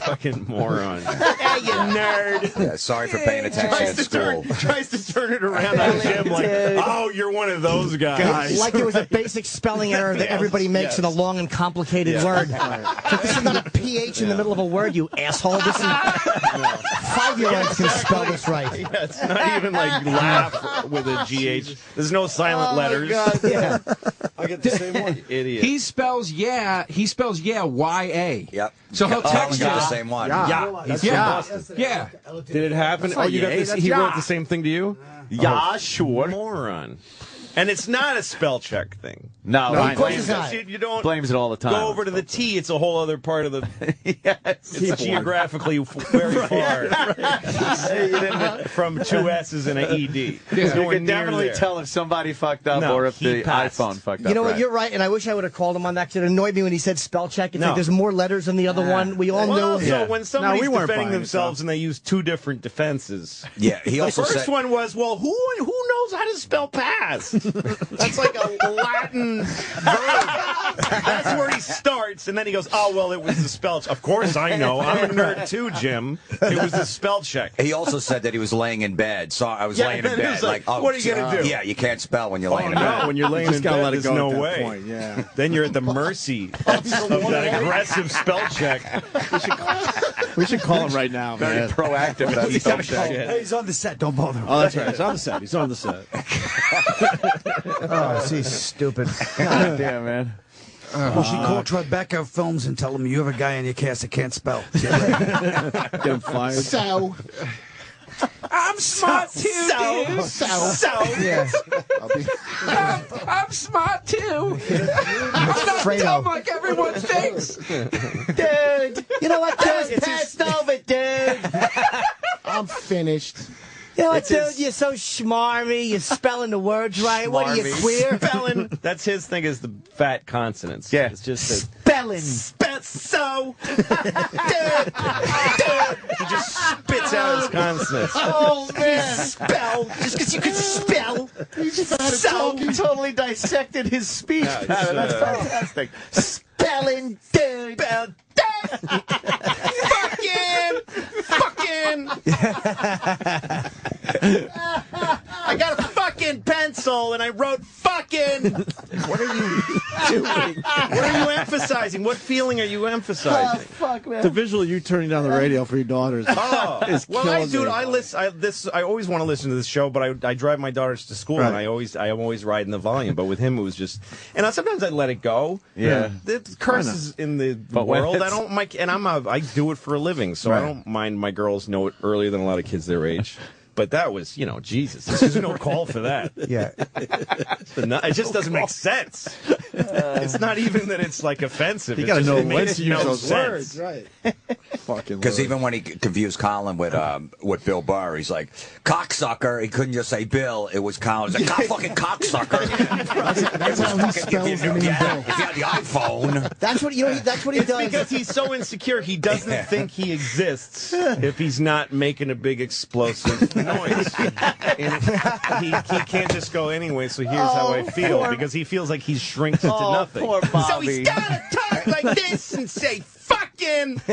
Fucking moron. Hey, you nerd. Yeah, sorry for paying attention at school. Tries to turn it around on Jim like, oh, you're one of those guys. Like it was a basic spelling error that everybody makes in a long and complicated word. Like, this is not a PH in the middle of a word, you asshole. This is 5-year-olds can spell this right. Yeah, it's not even like laugh with a GH. There's no silent letters. God, yeah. I get the same one. Idiot. He spells Y-A. Yep. So he'll text you. got the same one. Yeah. That's Yeah. from Boston. Yeah. Did it happen? Oh, you got this. He wrote the same thing to you? Yeah, sure. Moron. And it's not a spell check thing. No, of course it's not. You don't blames it all the time. go over to the T. It's a whole other part of the. Yes. It's geographically very far from 2 S's and an ED. You Nowhere can near definitely there. tell if somebody fucked up No, or if he the passed. iPhone fucked up. You know what? right. You're right, and I wish I would have called him on that because it annoyed me when he said spell check. It's No. like there's more letters than the other one. We all Well, knew. so when somebody's we weren't defending buying it, themselves and they use 2 different defenses. Yeah, he The also first said. one was, well, who knows how to spell pass? That's like a Latin verb. That's where he starts, and then he goes, "Oh well, it was the spell check." Of course, I know. I'm a nerd too, Jim. It was the spell check. He also said that he was laying in bed. So I was laying in and he bed. was like, oh, what are you gonna do? Yeah, you can't spell when you're laying in bed. No, when you're laying in gotta bed, let it there's go no at that way. point, yeah. Then you're at the mercy of that aggressive spell check. We should call him right now. Very man. proactive. That spell check. Hey, he's on the set. Don't bother him. Oh, that's right. He's on the set. He's on the set. Oh, she's stupid. God damn, man. You should call Tribeca Films and tell them you have a guy in your cast that can't spell. Get him fired. So. I'm smart too, dude. So. Yeah. I'm smart too. I'm not Fredo. dumb like everyone thinks. Dude, you know what, dude? It's passed over, dude. I'm finished. You know what, dude? You're so schmarmy. You're spelling the words right. What are you, queer? Spelling. That's his thing is the fat consonants. Yeah. It's just a Spelling. so. He just spits out his consonants. Oh, man. Spell. Just because you can spell. So totally dissected his speech. Yeah, it's, That's fantastic. Spelling, dude. Fucking. I got a fucking pencil and I wrote fucking. What are you doing? What are you emphasizing? What feeling are you emphasizing? Fuck, man. The visual of you turning down the radio for your daughters. Oh, is well, killing me. I always want to listen to this show, but I drive my daughters to school, Right. and I'm always riding the volume. But with him, it was just, and sometimes I let it go. Yeah. The curses in the But when world, it's- I do it for a living, so I don't mind my girls know it earlier than a lot of kids their age. But that was, Jesus. There's no call for that. Yeah. It just doesn't make sense. It's not even that it's like offensive. You got to know when when to use those words, right? Fucking Because Lord. even when he confused Colin with Bill Burr, he's like, cocksucker. He couldn't just say Bill. It was Colin. He's like, fucking cocksucker. That's how he spells the name Bill. If you had the iPhone. That's what That's what he It's does. because he's so insecure, he doesn't think he exists if he's not making a big explosive noise. And he can't just go anyway, so here's how I feel. Because he feels like he's shrinks into nothing. Poor Bobby. So he's got to talk like this and say fucking in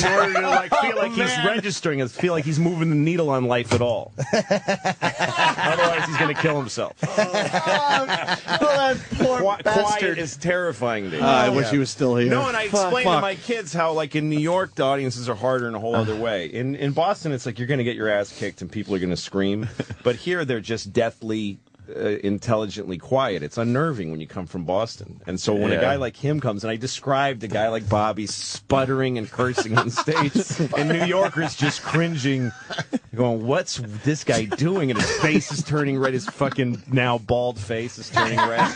order to feel like he's registering and feel like he's moving the needle on life at all. Otherwise, he's going to kill himself. that poor Quiet bastard. is terrifying to me. I wish he was still here. No, and I explained to my kids how, in New York, the audiences are harder in a whole other way. In Boston, it's like you're going to get your ass kicked and people are going to scream. But here, they're just deathly, intelligently quiet. It's unnerving when you come from Boston. And so when a guy like him comes, and I described a guy like Bobby sputtering and cursing on stage, and New Yorkers just cringing, going, what's this guy doing? And his face is turning red. His fucking now bald face is turning red.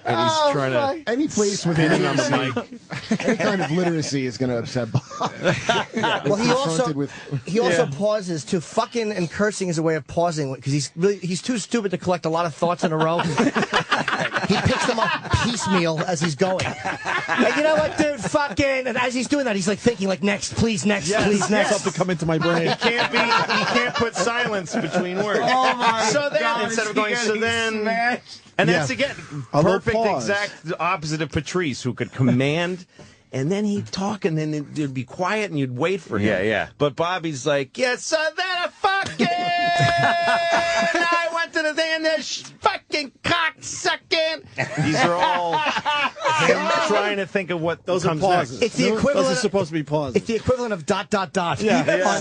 And he's trying to Any place with spin on literacy, the mic. any kind of literacy is going to upset Bob. Well, he He also pauses too. Fucking and cursing is a way of pausing because he's too stupid to collect a lot of thoughts in a row. He picks them up piecemeal as he's going. Like, you know what, dude? Fucking. And as he's doing that, he's thinking next, please, next, please, next. Something come into my brain. He can't put silence between words. Oh my so then, God, instead of is going, he so getting then, smashed? and that's again A little perfect, pause. exact opposite of Patrice, who could command. And then he'd talk, and then it'd be quiet, and you'd wait for him. Yeah, yeah. But Bobby's like, yeah, so then I fucking, I went to the thing, and this fucking cocksucking. These are all him trying to think of what Those are comes pauses. next. It's the equivalent. Those are supposed to be pauses. It's the equivalent of ... on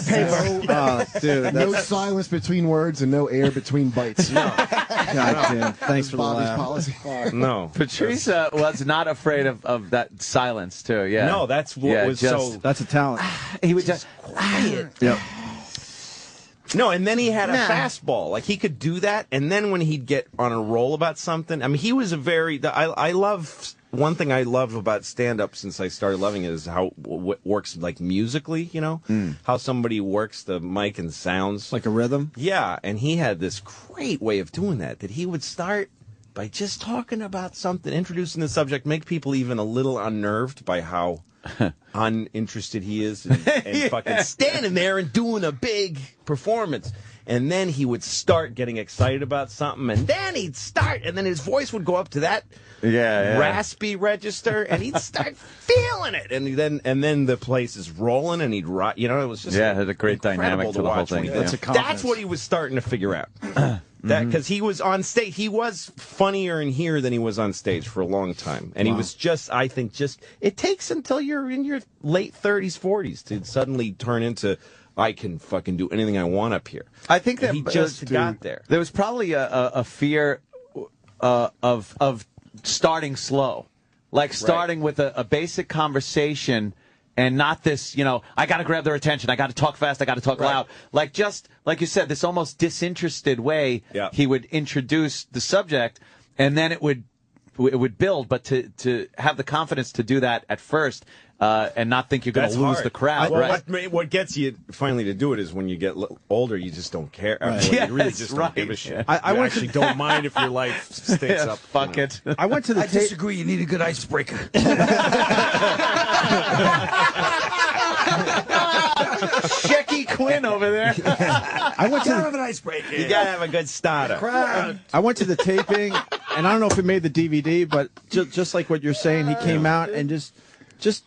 paper. Dude, No that's silence between words and no air between bites. God damn. Thanks for the Bobby's laugh. policy. No. Patrice was not afraid of that silence, too. Yeah. No, that's what was so... That's a talent. He would just. quiet. Yep. No, and then he had a fastball. Like, he could do that, and then when he'd get on a roll about something, I mean, he was a very... I love... One thing I love about stand-up since I started loving it is how it works, musically, How somebody works the mic and sounds. Like a rhythm? Yeah, and he had this great way of doing that he would start by just talking about something, introducing the subject, make people even a little unnerved by how uninterested he is and fucking standing there and doing a big performance. and then he would start getting excited about something, and then he'd start, and then his voice would go up to that raspy register, and he'd start feeling it, and then the place is rolling, and he'd rock. You know, it was just it had a great dynamic to the whole thing. That's what he was starting to figure out. That because he was on stage, he was funnier in here than he was on stage for a long time, and he was just, I think, it takes until you're in your late 30s, 40s to suddenly turn into, I can fucking do anything I want up here. I think that he just got there. There was probably a fear of starting slow, like starting with a basic conversation. And not this, I got to grab their attention. I got to talk fast. I got to talk loud. Like just, like you said, this almost disinterested way he would introduce the subject, and then it would build. But to have the confidence to do that at first and not think you're going to lose the crowd. What gets you finally to do it is when you get older, you just don't care. You really just don't give a shit. I actually don't mind if your life stinks up. Fuck it. I disagree. You need a good icebreaker. Shecky Quinn over there. I went to have an icebreaker. You gotta have a good starter. I went to the taping, and I don't know if it made the DVD, but just like what you're saying, he came out and just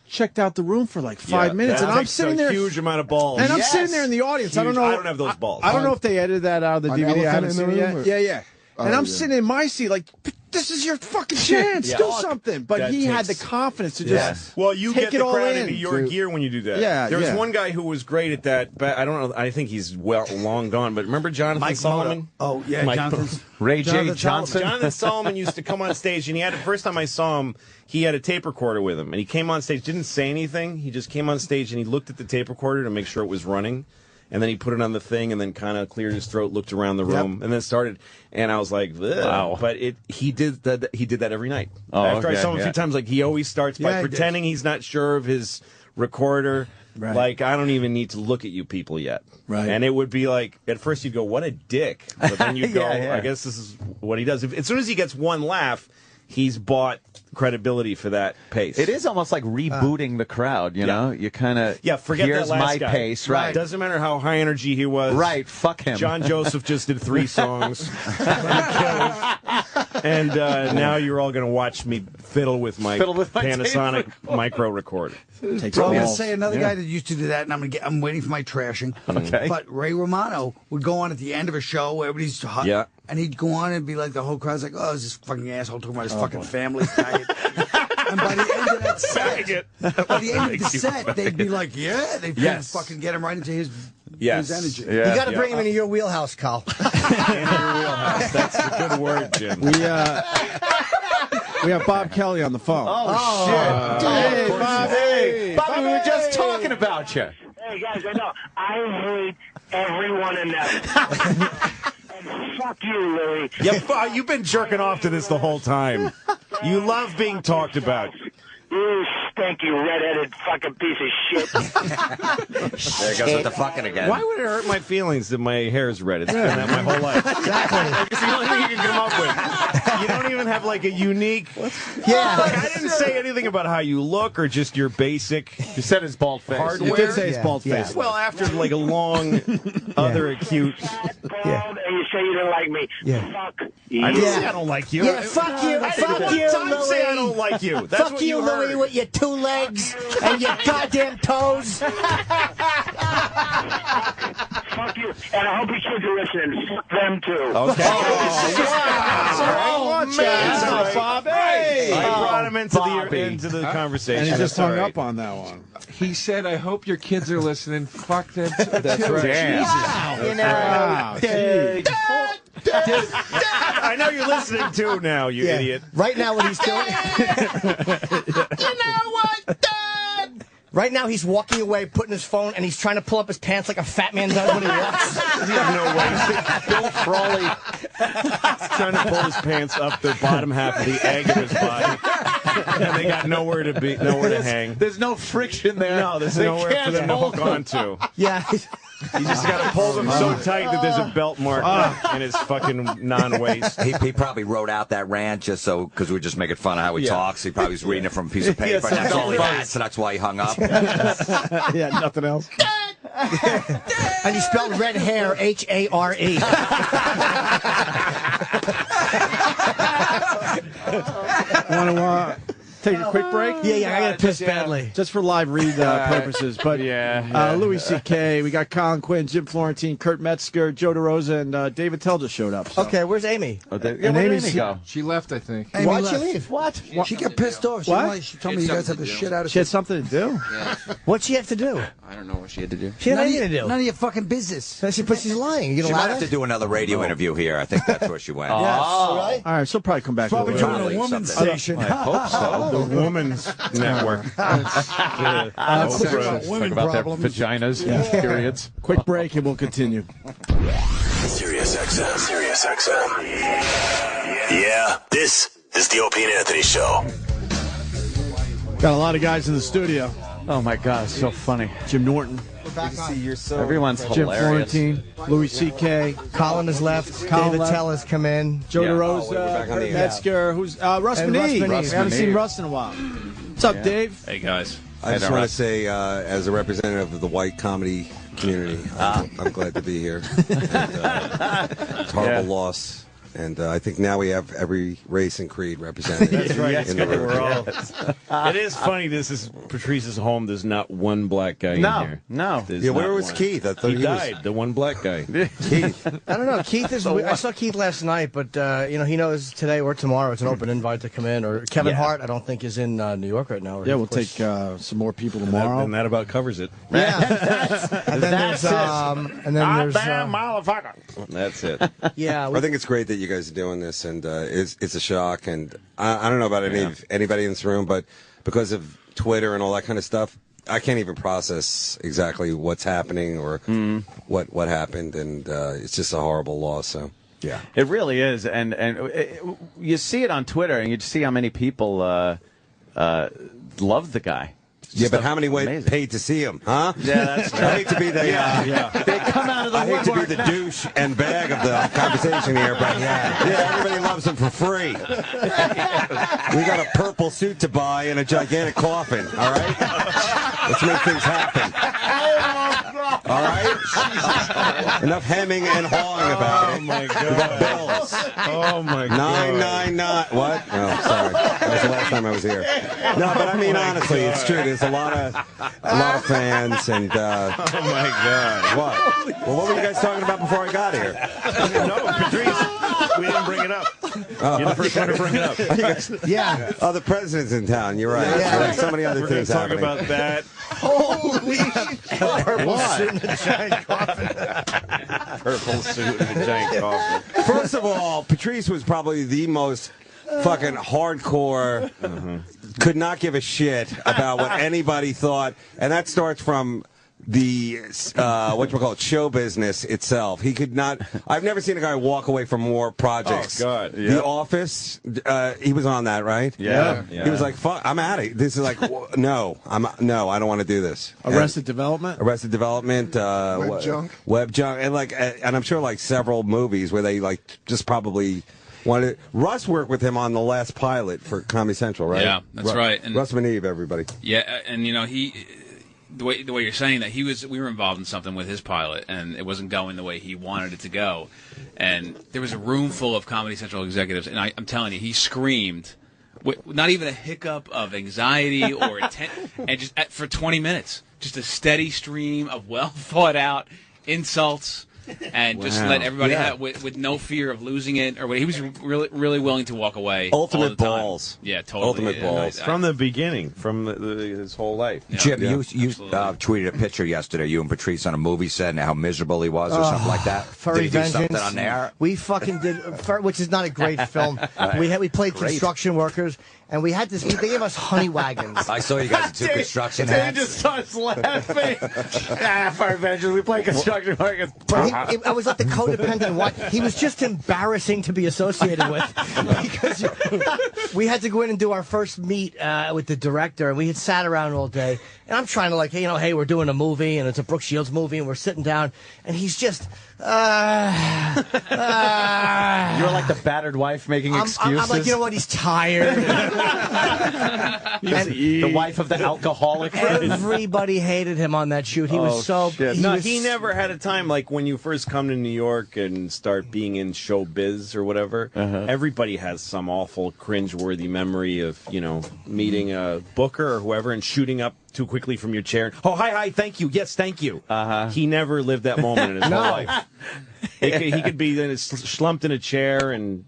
checked out the room for like 5 minutes, and I'm sitting there, huge amount of balls, and I'm sitting there in the audience. Huge. I don't know. I don't have those balls. I don't know if they edited that out of the DVD. I haven't seen it yet. Or? Yeah. And I'm sitting in my seat like, this is your fucking chance. Do something. But he had the confidence to just well, you take get the it all crowd in. into your gear when you do that. Yeah, there was one guy who was great at that, but I don't know. I think he's long gone. But remember Jonathan Solomon? Oh yeah, Jonathan. Ray J. Johnson. Jonathan Solomon used to come on stage, and he had the first time I saw him, he had a tape recorder with him, and he came on stage, didn't say anything. He just came on stage and he looked at the tape recorder to make sure it was running. And then he put it on the thing, and then kind of cleared his throat, looked around the room, and then started. And I was like, wow! But he did that every night. Oh, After I saw him a few times, like he always starts by pretending he's not sure of his recorder. Right. Like, I don't even need to look at you people yet. Right. And it would be like, at first you'd go, what a dick. But then you'd go, I guess this is what he does. As soon as he gets one laugh, he's bought credibility for that pace. It is almost like rebooting the crowd, you know? You kind of, forget here's that last my guy. pace, right? Doesn't matter how high energy he was. Right, fuck him. John Joseph just did 3 songs. And now you're all going to watch me fiddle with my Panasonic micro recorder. I'm going to say another guy that used to do that, and I'm waiting for my trashing. Okay. But Ray Romano would go on at the end of a show, everybody's hot. Yeah. And he'd go on and be like, the whole crowd's like, oh, is this fucking asshole talking about his fucking family? And by the end of that set, they'd be like, they'd fucking get him right into his energy. You got to bring him into your wheelhouse, Carl. Into your wheelhouse. That's a good word, Jim. We have Bob Kelly on the phone. Oh, shit. Hey, Bob. Hey, Bob, we were just talking about you. Hey, guys, I know. I hate everyone in that. And fuck you, Louie. You've been jerking off to this the whole time. You love being talked about. You stinky red-headed fucking piece of shit. There goes with the fucking again. Why would it hurt my feelings that my hair's red? It's been that my whole life. Exactly. It's the only thing you can come up with. You don't even have like a unique. I didn't say anything about how you look or just your basic. You said his bald face. Hardware. You did say his bald face. Well, after like a long, other acute. And you say you don't like me. Fuck you. I didn't say I don't like you. Yeah, fuck you. Fuck you, Louie. Say I don't like you. That's fuck what you, heard. Louie, with your 2 legs and your goddamn toes. Fuck you. And I hope your kids are listening. Fuck them too. Okay. Man. Bob. Hey. I brought him into the conversation. And he just hung up on that one. He said, I hope your kids are listening. Fuck them too. That's right. Jesus. I know you're listening too now, you idiot. Right now, what he's doing. You know what, Dad? Right now, he's walking away, putting his phone, and he's trying to pull up his pants like a fat man does when he walks. You have no way. Bill Frawley trying to pull his pants up the bottom half of the egg of his body. And they got nowhere to hang. There's no friction there. No, there's nowhere for them to hook onto. Yeah. You just got to pull them so tight that there's a belt mark in his fucking non-waist. He probably wrote out that rant just so, because we're just making fun of how he talks. He probably was reading it from a piece of paper. And that's all he had, so that's why he hung up. Yeah, nothing else. And he spelled red hair H-A-R-E. Want to take a quick break? Yeah, I got to piss badly. Just for live read purposes. But Louis C.K., we got Colin Quinn, Jim Florentine, Kurt Metzger, Joe DeRosa, and David Tell just showed up. So. Okay, where's Amy? And Amy's go? She left, I think. Amy Why'd she leave? What? She got pissed off. She told me you guys have the shit out of She had something to do? Yeah. What'd she have to do? I don't know what she had to do. She had anything to do. None of your fucking business. But she's lying. You She gonna might lie have to to do another radio interview here. I think that's where she went. Yes, right? All right, she'll probably come back. Probably a doing little a woman's something. station. I hope so. The Woman's Network. Talk about their vaginas, periods. Quick break and we'll continue. Sirius XM. Yeah, this is the Opie and Anthony Show. Got a lot of guys in the studio. Oh my God, it's so funny. Jim Norton. Everyone's Jim hilarious. Florentine, Louis C.K. Colin has left. Colin David left. Tell has come in. Joe Yeah. DeRosa, Kurt Metzger, who's Russ And Russ Maneve. Maneve. We haven't seen Russ in a while. What's up, Dave? Hey, guys. I just want to say, as a representative of the white comedy community, I'm glad to be here. And, it's a horrible loss. And I think now we have every race and creed represented. That's right. In the room. We're all, it is funny. This is Patrice's home. There's not one black guy in here. No. There's Yeah, where not was one. Keith? I thought He he died. was... The one black guy. Keith. I don't know. Keith is. I saw Keith last night, but he knows today or tomorrow it's an open invite to come in. Or Kevin Hart, I don't think is in New York right now. Yeah, we'll take some more people tomorrow. And that about covers it. Yeah. And then there's damn motherfucker. That's it. Yeah. I think it's great that you guys are doing this, and it's a shock. And I don't know about anybody in this room, but because of Twitter and all that kind of stuff, I can't even process exactly what's happening or what happened, and it's just a horrible loss. So yeah, It really is, and you see it on Twitter, and you see how many people love the guy. Yeah, but how many paid to see him, huh? Yeah, that's true. I hate to be the They come out of the I hate to be woodwork. the douche and bag of the conversation here, but yeah, everybody loves him for free. We got a purple suit to buy and a gigantic coffin. All right, let's make things happen. All right, enough hemming and hawing about it. Oh my God. We got bills. Oh my God. 999. What? Oh, sorry. That was the last time I was here. No, but I mean honestly, it's true. There's a lot of fans and. Oh my God. What? Well, what were you guys talking about before I got here? No, Patrice, we didn't bring it up. You're the first one to bring it up. Yeah. Oh, the president's in town. You're right. Yeah. There's so many other We're things gonna talk happening. about that. Holy shit. Purple suit and a giant coffin. Purple suit and a giant coffin. First of all, Patrice was probably the most fucking hardcore, could not give a shit about what anybody thought, and that starts from the show business itself. He could not. I've never seen a guy walk away from more projects. Oh God! The Office. He was on that, right? Yeah. He was like, "Fuck, I'm out of it. This is like, no, I don't want to do this." Arrested Development. Arrested Development. Web Junk. Web Junk, and I'm sure like several movies where they like just probably. Russ worked with him on the last pilot for Comedy Central, right? Yeah, that's right. And Russ Maneve, everybody. Yeah, and the way you're saying that, we were involved in something with his pilot, and it wasn't going the way he wanted it to go. And there was a room full of Comedy Central executives, and I'm telling you, he screamed, not even a hiccup of anxiety or and just for 20 minutes, just a steady stream of well thought out insults. And just let everybody have with no fear of losing it or what. He was really, really willing to walk away. Ultimate all the time. balls. Yeah, totally. Ultimate balls. From the beginning, from his whole life. Jim, you tweeted a picture yesterday, you and Patrice on a movie set, and how miserable he was, or something like that. Furry Did he do Vengeance. something on there? We fucking did, which is not a great film. We played construction workers, and we had this. They gave us honey wagons. I saw you guys in two construction Dave hats. just starts laughing. Fire Vengeance, we play construction workers. I was like the codependent one. He was just embarrassing to be associated with because we had to go in and do our first meet with the director, and we had sat around all day. And I'm trying to hey, we're doing a movie, and it's a Brooke Shields movie, and we're sitting down, and he's just You're like the battered wife making excuses. I'm like, you know what? He's tired. The wife of the alcoholic. Everybody hated him on that shoot. He was so. He never had a time like when you first come to New York and start being in showbiz or whatever. Everybody has some awful cringeworthy memory of meeting a booker or whoever and shooting up too quickly from your chair. Oh, hi, thank you. Yes, thank you. He never lived that moment in his whole life. He could be slumped in a chair, and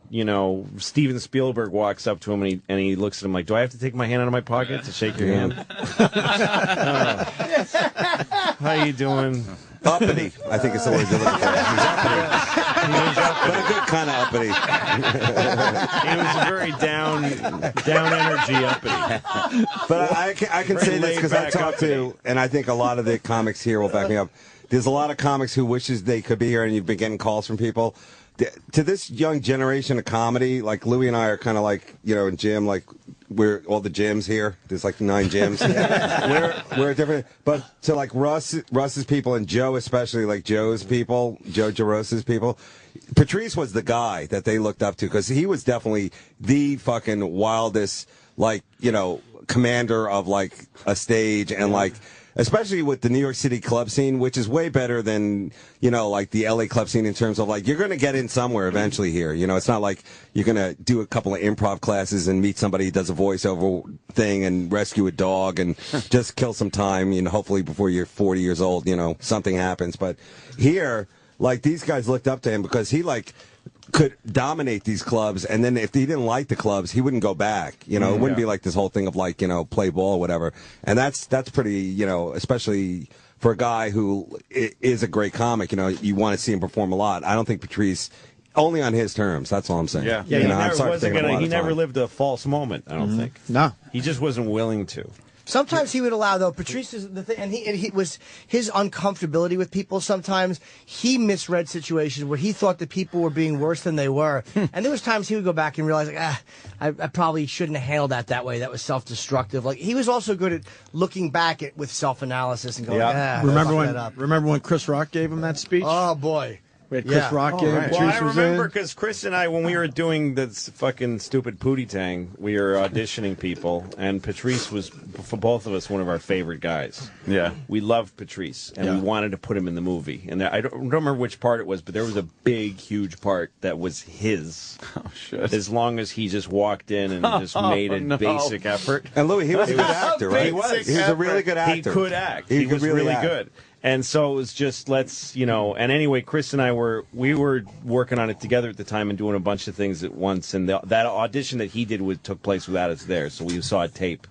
Steven Spielberg walks up to him and he looks at him like, "Do I have to take my hand out of my pocket to shake your hand?" How you doing? Uppity, I think it's the word you're looking for. He's uppity. But a good kind of uppity. He was a very down energy uppity. But I can say this because I talked to, and I think a lot of the comics here will back me up. There's a lot of comics who wishes they could be here, and you've been getting calls from people. To this young generation of comedy, like Louie and I are kind of like, in gym, like we're all the gyms here. There's like 9 gyms. we're different. But to like Russ's people and Joe especially, like Joe's people, Joe Jarosa's people, Patrice was the guy that they looked up to because he was definitely the fucking wildest, like, commander of like a stage and like, especially with the New York City club scene, which is way better than, like the LA club scene in terms of like, you're going to get in somewhere eventually here. It's not like you're going to do a couple of improv classes and meet somebody who does a voiceover thing and rescue a dog and just kill some time, hopefully before you're 40 years old, something happens. But here, like these guys looked up to him because he like could dominate these clubs, and then if he didn't like the clubs, he wouldn't go back. It wouldn't be like this whole thing of like, play ball or whatever. And that's pretty, especially for a guy who is a great comic, you want to see him perform a lot. I don't think Patrice, only on his terms, that's all I'm saying. Yeah, he never lived a false moment, I don't think. No. He just wasn't willing to. Sometimes he would allow, though. Patrice is the thing, and he was his uncomfortability with people. Sometimes he misread situations where he thought that people were being worse than they were, and there was times he would go back and realize, like, I probably shouldn't have handled that way. That was self-destructive. Like he was also good at looking back with self-analysis and going, remember when Chris Rock gave him that speech? Oh boy. We had Chris Rock in. Well, I remember because Chris and I, when we were doing this fucking stupid Pootie Tang, we were auditioning people, and Patrice was, for both of us, one of our favorite guys. Yeah. We loved Patrice, and we wanted to put him in the movie. And I don't remember which part it was, but there was a big, huge part that was his. Oh, shit. As long as he just walked in and just made a basic effort. And Louis, he was a good actor, right? He was a really good actor. He could act. He was really good. And so it was just, and anyway, Chris and I we were working on it together at the time and doing a bunch of things at once. And that audition that he did took place without us there. So we saw a tape.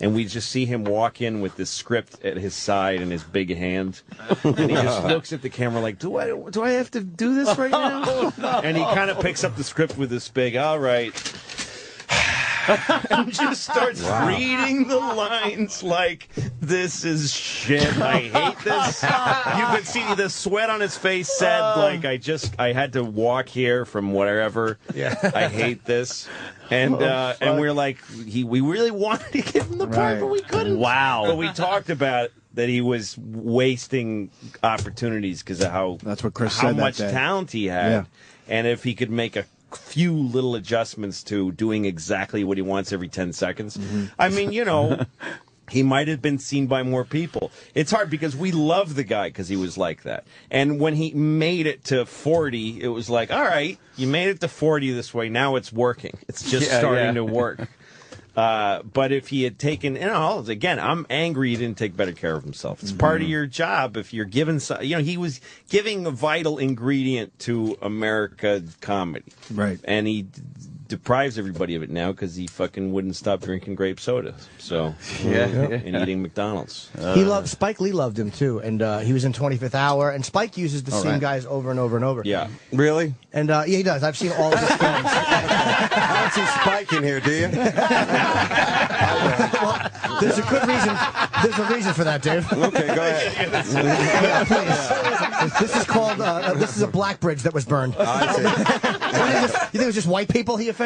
And we just see him walk in with this script at his side and his big hand. And he just looks at the camera like, do I have to do this right now? Oh, no. And he kind of picks up the script with this big, all right. And just starts reading the lines like, this is shit. I hate this. You could see the sweat on his face said, like, I had to walk here from wherever. Yeah. I hate this. And we're like, we really wanted to give him the part, but we couldn't. Wow. But we talked about that he was wasting opportunities because of how much talent he had. Yeah. And if he could make a few little adjustments to doing exactly what he wants every 10 seconds. I mean, he might have been seen by more people. It's hard because we love the guy because he was like that. And when he made it to 40, it was like, all right, you made it to 40 this way. Now it's working. It's just starting to work. But if he had taken, again, I'm angry he didn't take better care of himself. It's part of your job if you're given, he was giving a vital ingredient to America comedy. Right. And he deprives everybody of it now because he fucking wouldn't stop drinking grape soda. So, and eating McDonald's. Spike Lee loved him too, and he was in 25th Hour, and Spike uses the same guys over and over and over. Yeah. Really? And he does. I've seen all of his films. I don't see Spike in here, do you? Well, there's a good reason. There's a reason for that, Dave. Okay, go ahead. Please. This is called. This is a black bridge that was burned. I see. You think it was just white people he offended?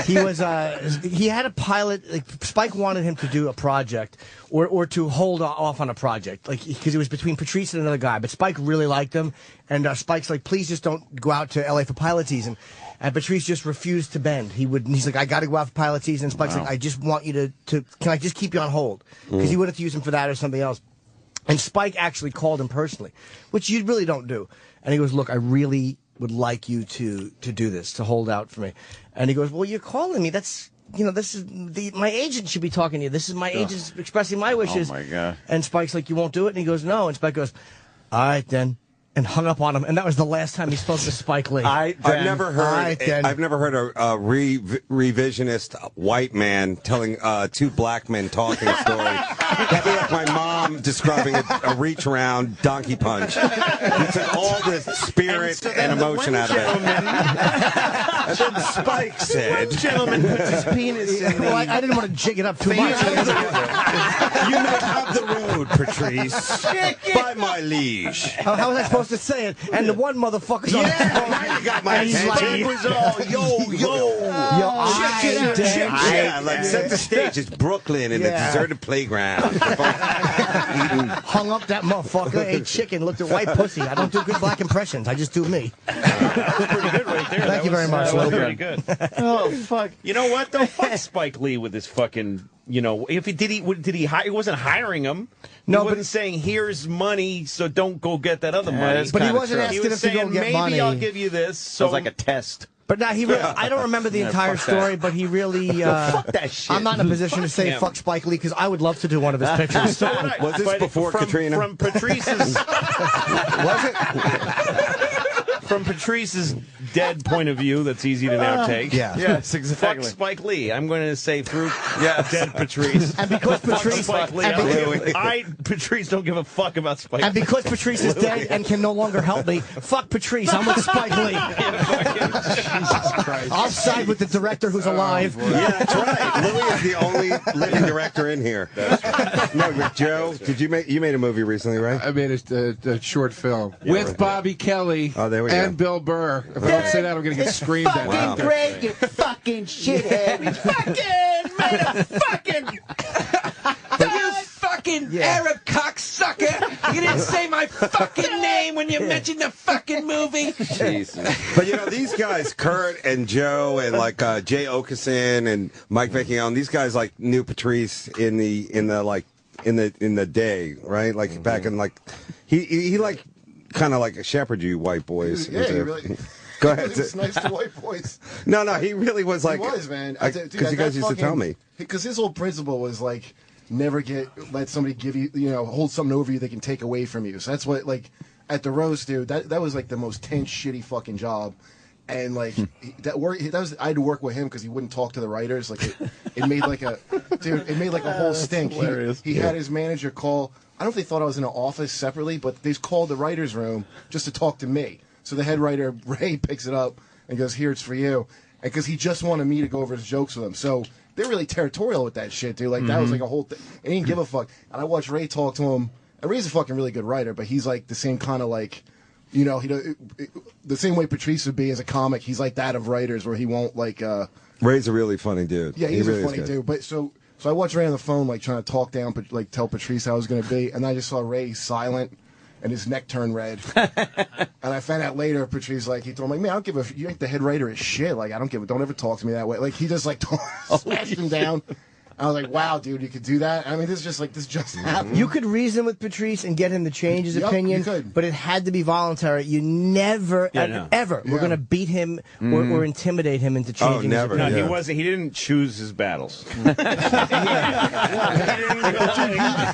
He was he had a pilot. Like, Spike wanted him to do a project or to hold off on a project, like because it was between Patrice and another guy. But Spike really liked him, and Spike's like, please just don't go out to L.A. for pilot season. And Patrice just refused to bend. He's like, I got to go out for pilot season. And Spike's like, I just want you to can I just keep you on hold? Because he wanted to use him for that or something else. And Spike actually called him personally, which you really don't do. And he goes, look, I really would like you to do this, to hold out for me. And he goes, well, you're calling me. That's, this is my agent should be talking to you. This is my agent expressing my wishes. Oh, my God. And Spike's like, you won't do it? And he goes, no. And Spike goes, all right, then. And hung up on him, and that was the last time he spoke to Spike Lee. I've never heard a revisionist white man telling two black men talking story. That'd be like my mom describing a reach around donkey punch. He took all the spirit and emotion out of it. And then Spike said, "One gentleman puts his penis in the." Well, I didn't want to jig it up too much. You may have the road, Patrice, by my liege. How was I supposed to say it? And the one motherfucker's on the phone. Now you got my attention. Spike was all check it out. Yeah, like set the stage. It's Brooklyn in the deserted playground. Hung up that motherfucker, ate chicken, looked at white pussy. I don't do good black impressions. I just do me. That's pretty good right there. Thank you very much. That was pretty good. Oh fuck! You know what though? Fuck Spike Lee with his fucking. If he wasn't hiring him. No, he wasn't saying here's money, so don't go get that other money. But he wasn't asking him to go get maybe money. Maybe I'll give you this. So it was like a test. But now I don't remember the entire story, but he really. Fuck that shit. I'm not in a position to say fuck Spike Lee because I would love to do one of his pictures. Was this before Katrina? From Patrice's. Was it? From Patrice's dead point of view, that's easy to now take. Yeah. Yes, exactly. Fuck Spike Lee. I'm going to say through dead Patrice. And because Patrice, Spike Lee, Patrice don't give a fuck about Spike Lee. And because Patrice is dead and can no longer help me, fuck Patrice. I'm with Spike Lee. Jesus Christ. I'll side with the director who's alive. Yeah, that's right. Louis is the only living director in here. That's right. No, but Joe, you made a movie recently, right? I made a short film with Bobby Kelly. Oh, there we go. And Bill Burr. If I don't say that, I'm going to get screamed at. Wow. Great, you fucking shithead. You fucking Arab cocksucker! You didn't say my fucking name when you mentioned the fucking movie. Jesus. But these guys, Kurt and Joe and like Jay Okeson and Mike Vecchione, these guys like knew Patrice in the day, right? Like back in like he like kind of like shepherded you white boys. Yeah, he really. Go ahead. It's nice to white boys. No, he really was like. He was, man. Because you guys used to tell me. Because his whole principle was like, never let somebody give you, hold something over you they can take away from you. So that's what, like, at the roast, dude, that was like the most tense, shitty fucking job. And like I had to work with him because he wouldn't talk to the writers. Like it made like a whole stink. He had his manager call. I don't know if they thought I was in an office separately, but they called the writer's room just to talk to me. So the head writer, Ray, picks it up and goes, here, it's for you. And because he just wanted me to go over his jokes with him. So they're really territorial with that shit, dude. Like, that was like a whole thing. And he didn't give a fuck. And I watched Ray talk to him. And Ray's a fucking really good writer, but he's like the same kind of like, the same way Patrice would be as a comic. He's like that of writers where he won't like. Ray's a really funny dude. Yeah, he's a funny dude. But so I watched Ray on the phone, like trying to talk down, but like tell Patrice how it was going to be, and I just saw Ray silent, and his neck turned red. And I found out later, Patrice he told me, man, I don't give a. You ain't the head writer is shit. Like I don't give a. Don't ever talk to me that way. Like he just like slashed him down. I was like, wow, dude, you could do that? I mean, this just happened. You could reason with Patrice and get him to change his opinion, you could. But it had to be voluntary. You never, ever, were going to beat him or intimidate him into changing his opinion. No, he wasn't. He didn't choose his battles. He didn't go,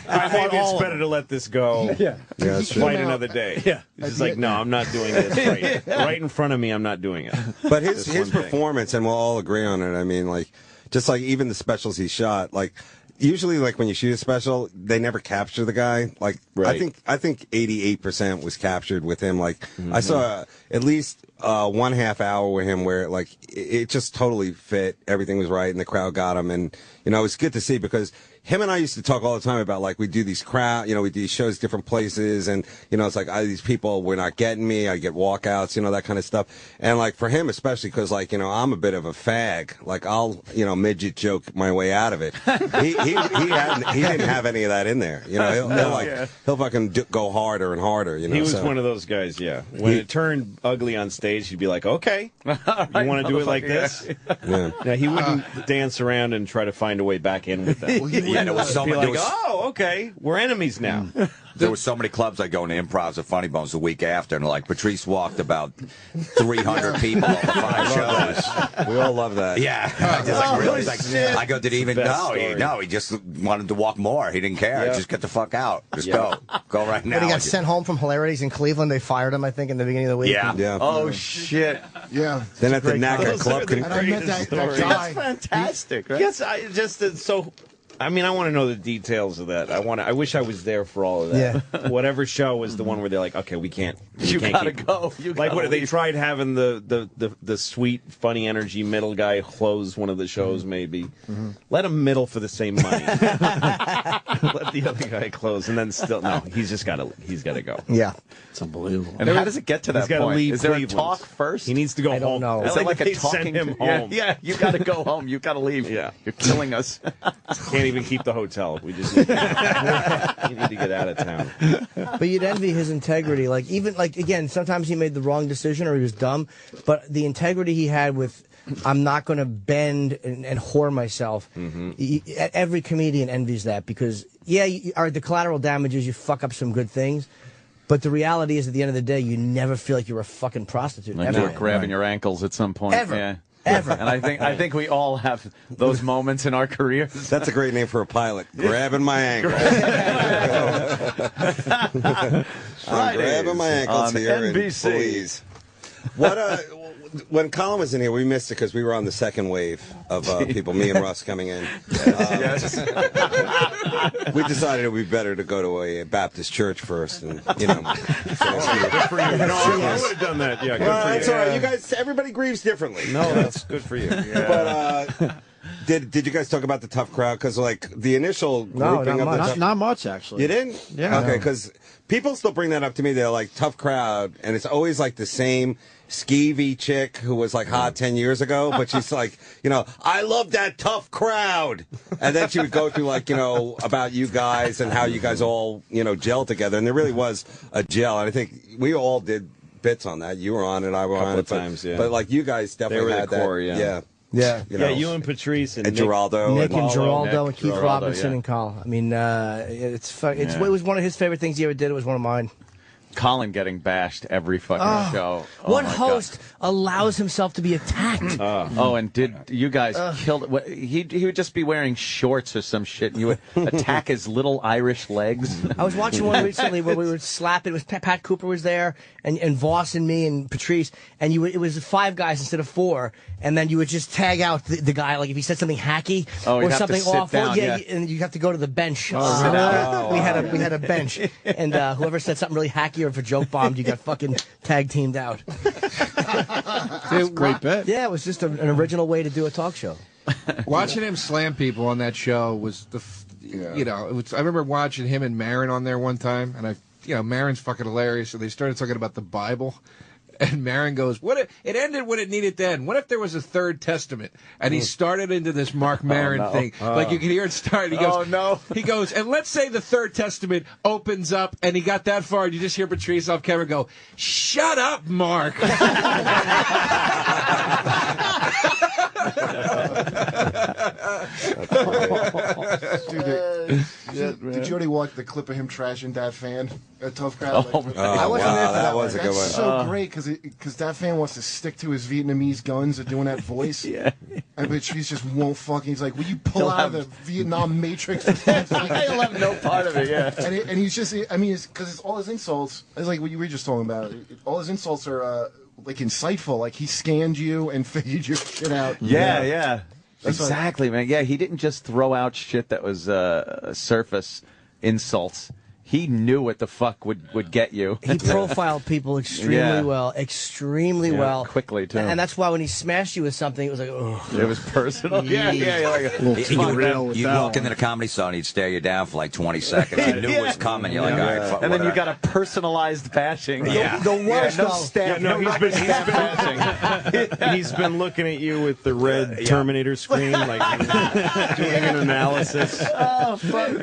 I think it's better to let this go. That's true. Fight another day. Yeah. He's just like, no, I'm not doing this. Right in front of me, I'm not doing it. But his performance, and we'll all agree on it. I mean, like. Just like even the specials he shot, like usually like when you shoot a special, they never capture the guy. Like I think 88% was captured with him. Like I saw at least 1/2 hour with him where like it just totally fit. Everything was right, and the crowd got him. And it was good to see because him and I used to talk all the time about, like, we do these we do these shows different places, and, it's like, these people were not getting me, I get walkouts, that kind of stuff. And, like, for him especially, because, like, I'm a bit of a fag. Like, I'll, midget joke my way out of it. He didn't have any of that in there. He'll fucking go harder and harder, He was one of those guys, yeah. When it turned ugly on stage, he'd be like, okay, you want to do it like this? Yeah. Now, he wouldn't dance around and try to find a way back in with that. There was so many. Oh, okay, we're enemies now. There were so many clubs I go into improvs at Funny Bones the week after, and like Patrice walked about 300 people over 5 shows. We all love that. Yeah, I go, did he even know? He just wanted to walk more. He didn't care. Yeah. Just get the fuck out. Just go right now. When he got sent home from Hilarities in Cleveland, they fired him, I think, in the beginning of the week. Yeah. Oh shit. Yeah. Then at the NACA club, And I met that guy. That's fantastic, right? Yes, I want to know the details of that. I wish I was there for all of that. Yeah. Whatever show was the one where they're like, okay, we can't. You can't gotta keep- go. You Like, gotta what they leave. tried having the sweet, funny energy middle guy close one of the shows, maybe. Let him middle for the same money. Let the other guy close, and then still no. He's got to go. Yeah. It's unbelievable. And how does it get to that He's gotta point? leave Is there Cleveland. a talk first? He needs to go I don't home. know. Is Is there it like a they talking send him Yeah, home? yeah, you got to go home. You got to leave. Yeah. You're killing us. Can't even keep the hotel. We just need you need to get out of town. But you'd envy his integrity. Like, even, like, again, sometimes he made the wrong decision or he was dumb, but the integrity he had with, I'm not going to bend and whore myself. Every comedian envies that because, the collateral damage is you fuck up some good things. But the reality is, at the end of the day, you never feel like you're a fucking prostitute. Like ever. you're grabbing your ankles at some point. Ever. Yeah. Ever. And I think we all have those moments in our careers. That's a great name for a pilot. Grabbing my ankle. I'm grabbing my ankles on here. NBC. And please. When Colin was in here, we missed it because we were on the second wave of people, me and Russ coming in. We decided it would be better to go to a Baptist church first, and Good for you. No, I would have done that. Yeah, good for you. That's all right. You guys, everybody grieves differently. No, that's good for you. But did you guys talk about the tough crowd? Because like the initial grouping not of much. the Not much, actually. You didn't? Yeah. Okay, because people still bring that up to me. They're like tough crowd, and it's always like the same skeevy chick who was like hot 10 years ago, but she's like, I love that tough crowd. And then she would go through like, about you guys and how you guys all, gel together. And there really was a gel. And I think we all did bits on that. You were on it, I was on it. times, yeah. But like you guys definitely They were had the core, that. yeah. Yeah. You and Patrice and Geraldo. Nick and Geraldo and Nick, Keith Geraldo, Robinson yeah. and Colin. I mean, it was one of his favorite things he ever did. It was one of mine. Colin getting bashed every fucking show. Oh, What my host allows himself to be attacked? And did you guys kill it? He would just be wearing shorts or some shit, and you would attack his little Irish legs. I was watching one recently where we were slapping. It was Pat Cooper was there, and Voss and me and Patrice, and it was 5 guys instead of 4, and then you would just tag out the guy, like if he said something hacky or something awful, and you have to go to the bench. We had a bench, and whoever said something really hacky or if a joke bombed, you got fucking tag teamed out. That's a great bit. Yeah, it was just an original way to do a talk show. Watching him slam people on that show was I remember watching him and Marin on there one time, and Marin's fucking hilarious. So they started talking about the Bible, and Marin goes, "What if it ended when it needed to end? What if there was a third testament?" And he started into this Mark Maron thing, like you can hear it start. He goes, He goes, and let's say the third testament opens up, and he got that far, and you just hear Patrice off camera go, "Shut up, Mark." Did you already watch the clip of him trashing that fan? A tough crowd. I wasn't there for that was a good one. That's so great because that fan wants to stick to his Vietnamese guns of doing that voice. Yeah. And Patrice just won't fucking. He's like, "Will you pull out of the Vietnam Matrix?" He'll have no part of it. Yeah. And he's just. I mean, because it's all his insults. It's like what you were just talking about. All his insults are like insightful. Like he scanned you and figured your shit out. Yeah. That's Exactly, man. Yeah, he didn't just throw out shit that was surface insults. he knew what the fuck would get you. He profiled people extremely well, extremely well. Quickly, too. And that's why when he smashed you with something, it was like, oh. It was personal. Yeah. You'd walk into the Comedy Store and he'd stare you down for like 20 seconds. You knew it was coming. You're like, all right, fuck, and then you whatever. got a personalized bashing. The worst, no stab. No, he's been looking at you with the red Terminator screen, like doing an analysis,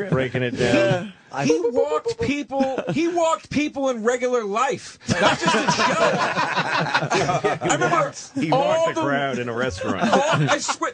breaking it down. He walked people. He walked people in regular life, not just in show. I remember he walked the crowd in a restaurant. I swear.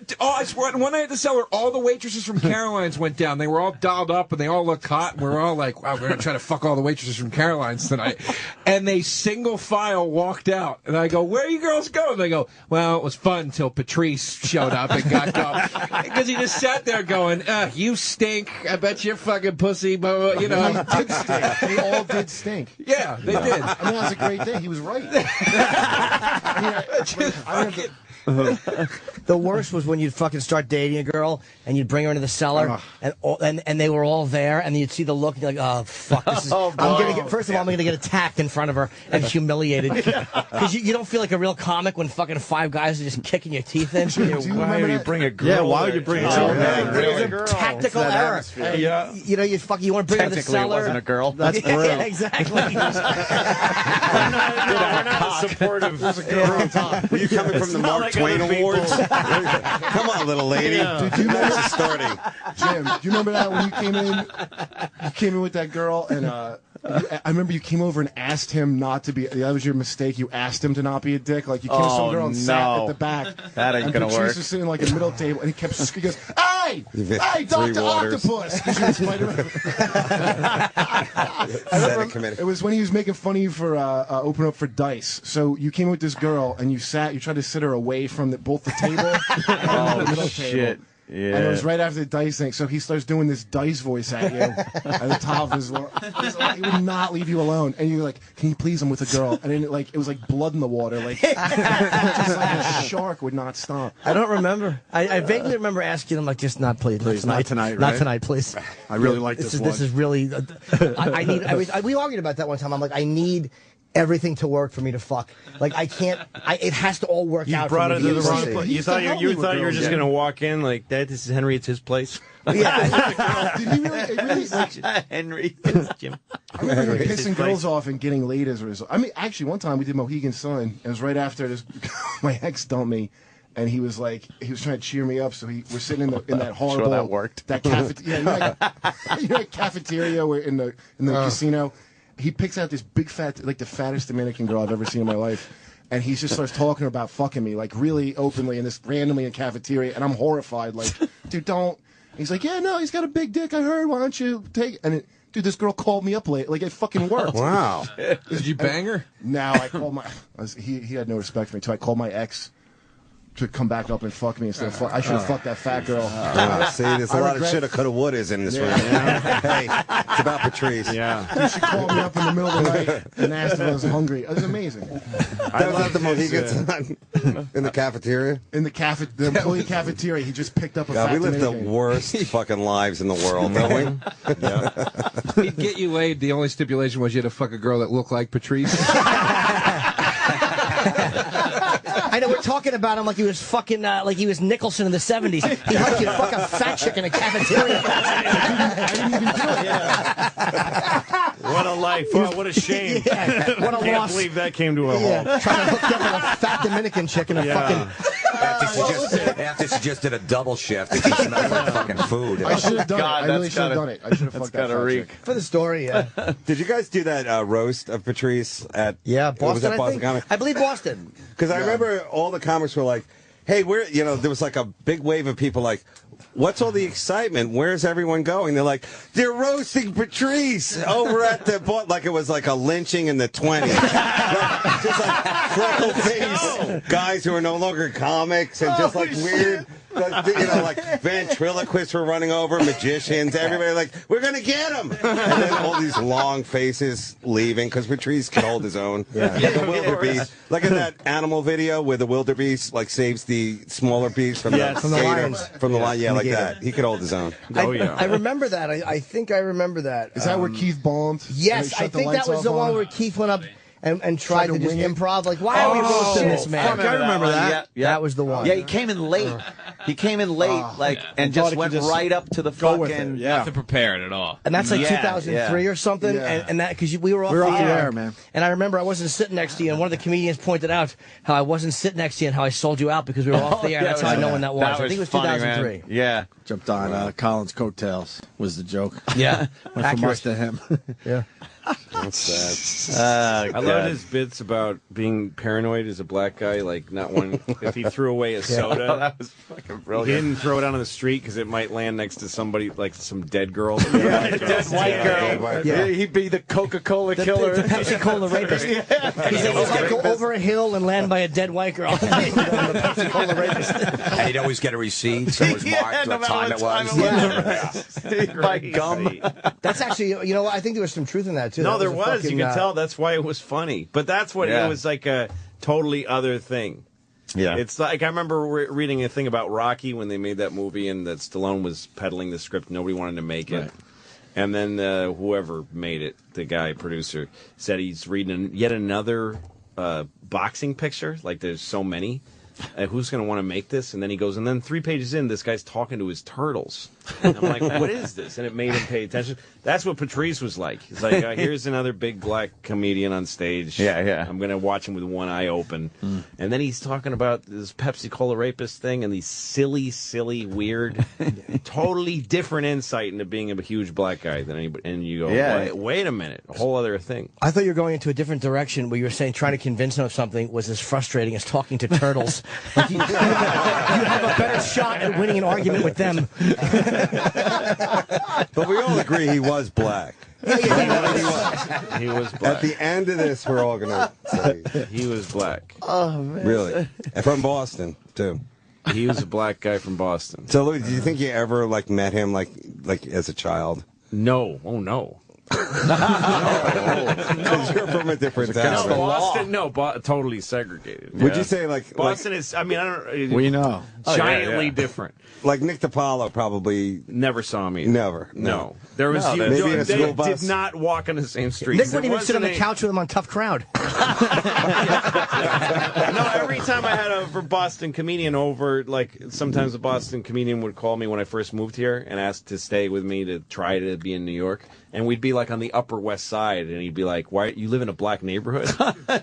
One night at the Cellar, all the waitresses from Caroline's went down. They were all dialed up and they all looked hot. And we were all like, "Wow, we're gonna try to fuck all the waitresses from Caroline's tonight." And they single file walked out. And I go, "Where are you girls going?" They go, "Well, it was fun until Patrice showed up and got going." Because he just sat there going, "You stink. I bet you're fucking pussy." But you know, he did stink. They all did stink. Yeah, they did. I mean, that was a great day. He was right. The worst was when you'd fucking start dating a girl and you'd bring her into the cellar and they were all there and you'd see the look and you're like, oh fuck, this is, first of all, I'm gonna get attacked in front of her and humiliated because you don't feel like a real comic when fucking 5 guys are just kicking your teeth in. Why would you bring a girl? Yeah, why would you bring a girl? It was a tactical error. Yeah. You know, you want to bring her to the cellar. Technically, it wasn't a girl. That's brutal. Yeah, exactly. We're not supportive. There's a girl on top. Were you coming from the Mark Twain Awards? Come on, little lady. Dude, do you This remember, is starting. Jim, do you remember that when you came in? You came in with that girl, and I remember you came over and asked him not to be. That was your mistake. You asked him to not be a dick. Like you came to some girl and sat at the back. That ain't and gonna Patrice work. was sitting like a middle table, and he kept screaming. He goes, "Hey, hey, Dr. Octopus!" It was when he was making fun of you for opening up for Dice. So you came with this girl, and you tried to sit her away from both the table and the middle table. Yeah. And it was right after the Dice thing, so he starts doing this Dice voice at you at the top of his lungs. He would not leave you alone. And you're like, "Can you please? I'm with a girl." And then it was like blood in the water, like just like a shark would not stop. I don't remember. I vaguely remember asking him, like, just not please, not tonight, not right? tonight, please. I really like this one. This is really. I need. We argued about that one time. I'm like, I need everything to work for me to fuck. Like I can't. It has to all work out. You brought for her me to the wrong pussy. place. You thought you were just gonna walk in like that. This is Henry. It's his place. Yeah. Did he really like, Henry? It's Jim. I remember pissing girls off and getting laid as a result. I mean, actually, one time we did Mohegan Sun. It was right after this. My ex dumped me. And he was like, he was trying to cheer me up. So we're sitting in that horrible. Sure that worked. That cafeteria. You know that cafeteria where in the casino. He picks out this big fat, like the fattest Dominican girl I've ever seen in my life. And he just starts talking about fucking me, like really openly and this randomly in a cafeteria. And I'm horrified, like, dude, don't. He's like, yeah, no, he's got a big dick, I heard. Why don't you take it? And dude, this girl called me up late. Like, it fucking worked. Wow. Did you bang her? Now I called he had no respect for me, too. I called my ex to come back up and fuck me instead of I should have fucked that fat girl. See, there's a lot of shoulda, coulda, wouldas in this room. You know? Hey, it's about Patrice. Yeah. Dude, she called me up in the middle of the night and asked if I was hungry. It was amazing. That was at the Mohegan Sun in the cafeteria? In the employee cafeteria, he just picked up a God, fat we live the Dominican. worst fucking lives in the world, don't we? Yeah. He'd get you laid. The only stipulation was you had to fuck a girl that looked like Patrice. I know we're talking about him like he was fucking like he was Nicholson in the '70s. He helped you fuck a fat chick in a cafeteria. I didn't even do it. What a life! Wow, what a shame! Yeah, what a Can't loss. believe that came to a halt. Trying to hook up with a fat Dominican chick in a fucking. After she just did a double shift, and she smelled like fucking food. I should have done God, it. I really should have done it. I should have fucked that fat chick. For the story, yeah. Did you guys do that roast of Patrice at Boston? was that Boston Comics? I believe Boston. Because I remember all the comics were like, hey, there was like a big wave of people like, what's all the excitement? Where's everyone going? They're like, they're roasting Patrice over at the, like it was like a lynching in the 20s. Just like freckle-faced guys who are no longer comics and just like weird, like ventriloquists were running over, magicians, everybody like, we're going to get him. And then all these long faces leaving because Patrice can hold his own. Yeah. Like a wildebeest. Like in that animal video where the wildebeest like saves the smaller beast from the lions. From the lion, yeah. Yeah, like the that. He could hold his own. I remember that. I think I remember that. Is that where Keith bombed? Yes, I think that was the one where Keith went up and tried to just improv. Like, why are we roasting this man? I remember that. Yeah, that was the one. Yeah, he came in late. He came in late, and just went right up to the fucking. Nothing prepared at all. And that's like 2003 or something. Yeah. And that because we were off the air, man. And I remember I wasn't sitting next to you, and one of the comedians pointed out how I wasn't sitting next to you and how I sold you out because we were off the air. That's how I know when that was. I think it was funny, 2003. Man. Yeah. Jumped on Colin's coattails was the joke. Yeah. Went from us to him. Yeah. That's sad. I love his bits about being paranoid as a black guy, like not one. If he threw away a soda, that was fucking he brilliant. didn't throw it out on the street because it might land next to somebody, like some dead girl. Dead white girl. Yeah. He'd be the Coca-Cola killer. The Pepsi Cola rapist. He's like go over a hill and land by a dead white girl. The Pepsi Cola rapist. And he'd always get a receipt, so it was marked what time it was. By gum. That's actually, you know, I think there was some truth in that too. No, That there a was. fucking, You can tell that's why it was funny. But that's what it was like a totally other thing. Yeah. It's like I remember reading a thing about Rocky when they made that movie and that Stallone was peddling the script. Nobody wanted to make it. Right. And then whoever made it, the guy, producer, said he's reading yet another boxing picture. Like there's so many. Who's going to want to make this? And then he goes, and then 3 pages in, this guy's talking to his turtles. And I'm like, what is this? And it made him pay attention. That's what Patrice was like. He's like, here's another big black comedian on stage. Yeah. I'm going to watch him with one eye open. And then he's talking about this Pepsi Cola rapist thing and these silly, weird, totally different insight into being a huge black guy than anybody. And you go, wait a minute, a whole other thing. I thought you were going into a different direction where you were saying trying to convince him of something was as frustrating as talking to turtles. Like you have a better shot at winning an argument with them. But we all agree he was black. He was black. At the end of this, we're all going to say he was black. Oh, man. Really? And from Boston, too. He was a black guy from Boston. So, Louis, do you think you ever met him like as a child? No. Oh, no. Because you're from a different town. No, Boston, totally segregated. Would you say Boston is? I mean, I don't. We know. Giantly different. Like Nick DiPaolo probably never saw me. Never. No. There was maybe in a school bus. Did not walk on the same street. Nick wouldn't even sit on the couch with him on Tough Crowd. No, every time I had a Boston comedian over, like sometimes a Boston comedian would call me when I first moved here and ask to stay with me to try to be in New York. And we'd be like on the Upper West Side, and he'd be like, "Why you live in a black neighborhood?" Like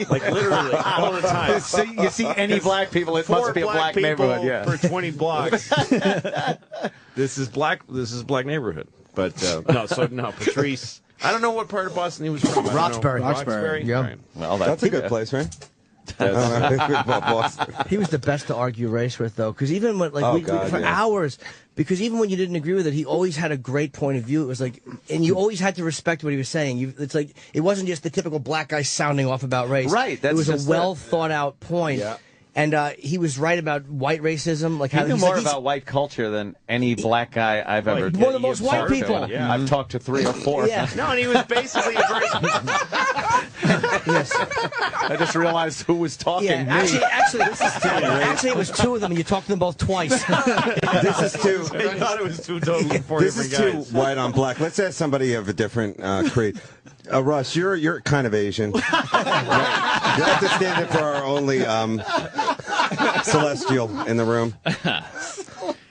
literally all the time. So you see any black people, it must be a black neighborhood. Yeah, for 20 blocks. This is black neighborhood. But Patrice. I don't know what part of Boston he was from. Roxbury. Yeah. Right. Well, that's a good place, right? He was the best to argue race with, though, because even when hours, because even when you didn't agree with it, he always had a great point of view. It was like, and you always had to respect what he was saying. It's like it wasn't just the typical black guy sounding off about race. Right. It was a well thought out point. Yeah. And he was right about white racism. Like he knew more about white culture than any black guy I've ever. One of the most white people. Yeah. I've talked to 3 or 4. Yeah. No, and he was basically a very. Yes. I just realized who was talking. Yeah, actually, it was 2 of them, and you talked to them both twice. This is too. I thought it was 2 totally 4 This different is guys. too white on black. Let's ask somebody of a different creed. Russ, you're kind of Asian. You have to stand in for our only celestial in the room.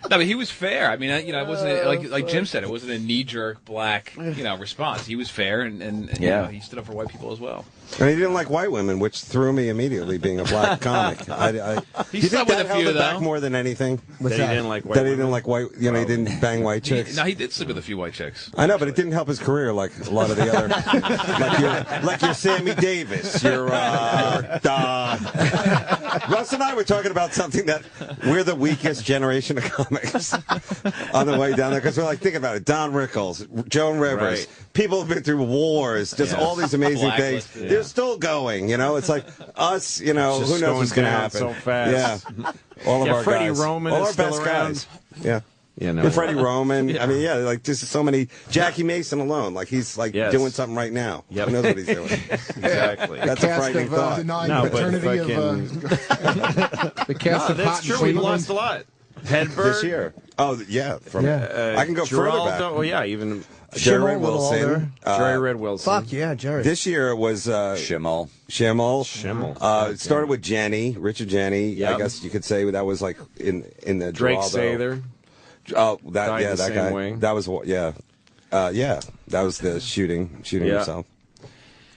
No, but he was fair. I mean, it wasn't like Jim said. It wasn't a knee-jerk black, response. He was fair, and he stood up for white people as well. And he didn't like white women, which threw me immediately, being a black comic. He you slept think with that a few, held it back though. more than anything? That he didn't like white. That he didn't like white. He didn't bang white chicks. No, he did sleep with a few white chicks. I know, but it didn't help his career like a lot of the other, like your Sammy Davis, your Russ and I were talking about something that we're the weakest generation of comics on the way down there, because we're like, think about it, Don Rickles, Joan Rivers, people have been through wars, just all these amazing things. They're still going, It's like us, who knows what's going to happen. So fast. Yeah, all of our Freddie guys, Roman all is our still best around. guys. Yeah. And Freddie Roman. I mean, like just so many. Jackie Mason alone, like he's doing something right now. Yep. Who knows what he's doing? Exactly. That's a frightening thought. The cast of that's true. We lost a lot. Hedberg this year. Oh yeah, from I can go further back. Oh yeah, even Jerry Red Wilson. Jerry Red Wilson. Fuck yeah, Jerry. This year was Schimmel. It started with Jenny, Richard Jenny. Yep. I guess you could say that was like in the Drake Geraldo. Sather. Oh, that Died yeah, the that same guy. way. That was what. Yeah, that was the shooting himself.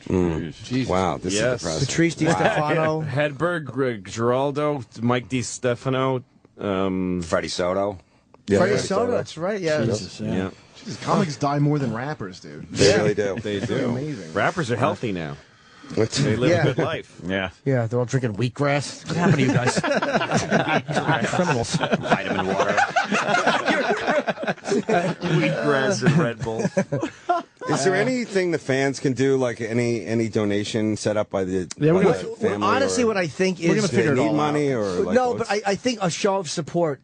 Wow, this is depressing. Patrice Stefano. Hedberg, Geraldo, Mike DiStefano, Freddie Soto. Yeah, Freddie Soto, that's right. Yeah. Jesus, Yeah. Jesus, comics die more than rappers, dude. They really do. They It's do. amazing. Rappers are healthy now. They live a good life. Yeah. Yeah, they're all drinking wheatgrass. What happened to you guys? Criminals. Vitamin water. Wheatgrass and Red Bull. Is there anything the fans can do, like any donation set up by the, Yeah, by we're the gonna, family? honestly, or, what I think is we're gonna figure it all money out. Or like, no, but I think a show of support.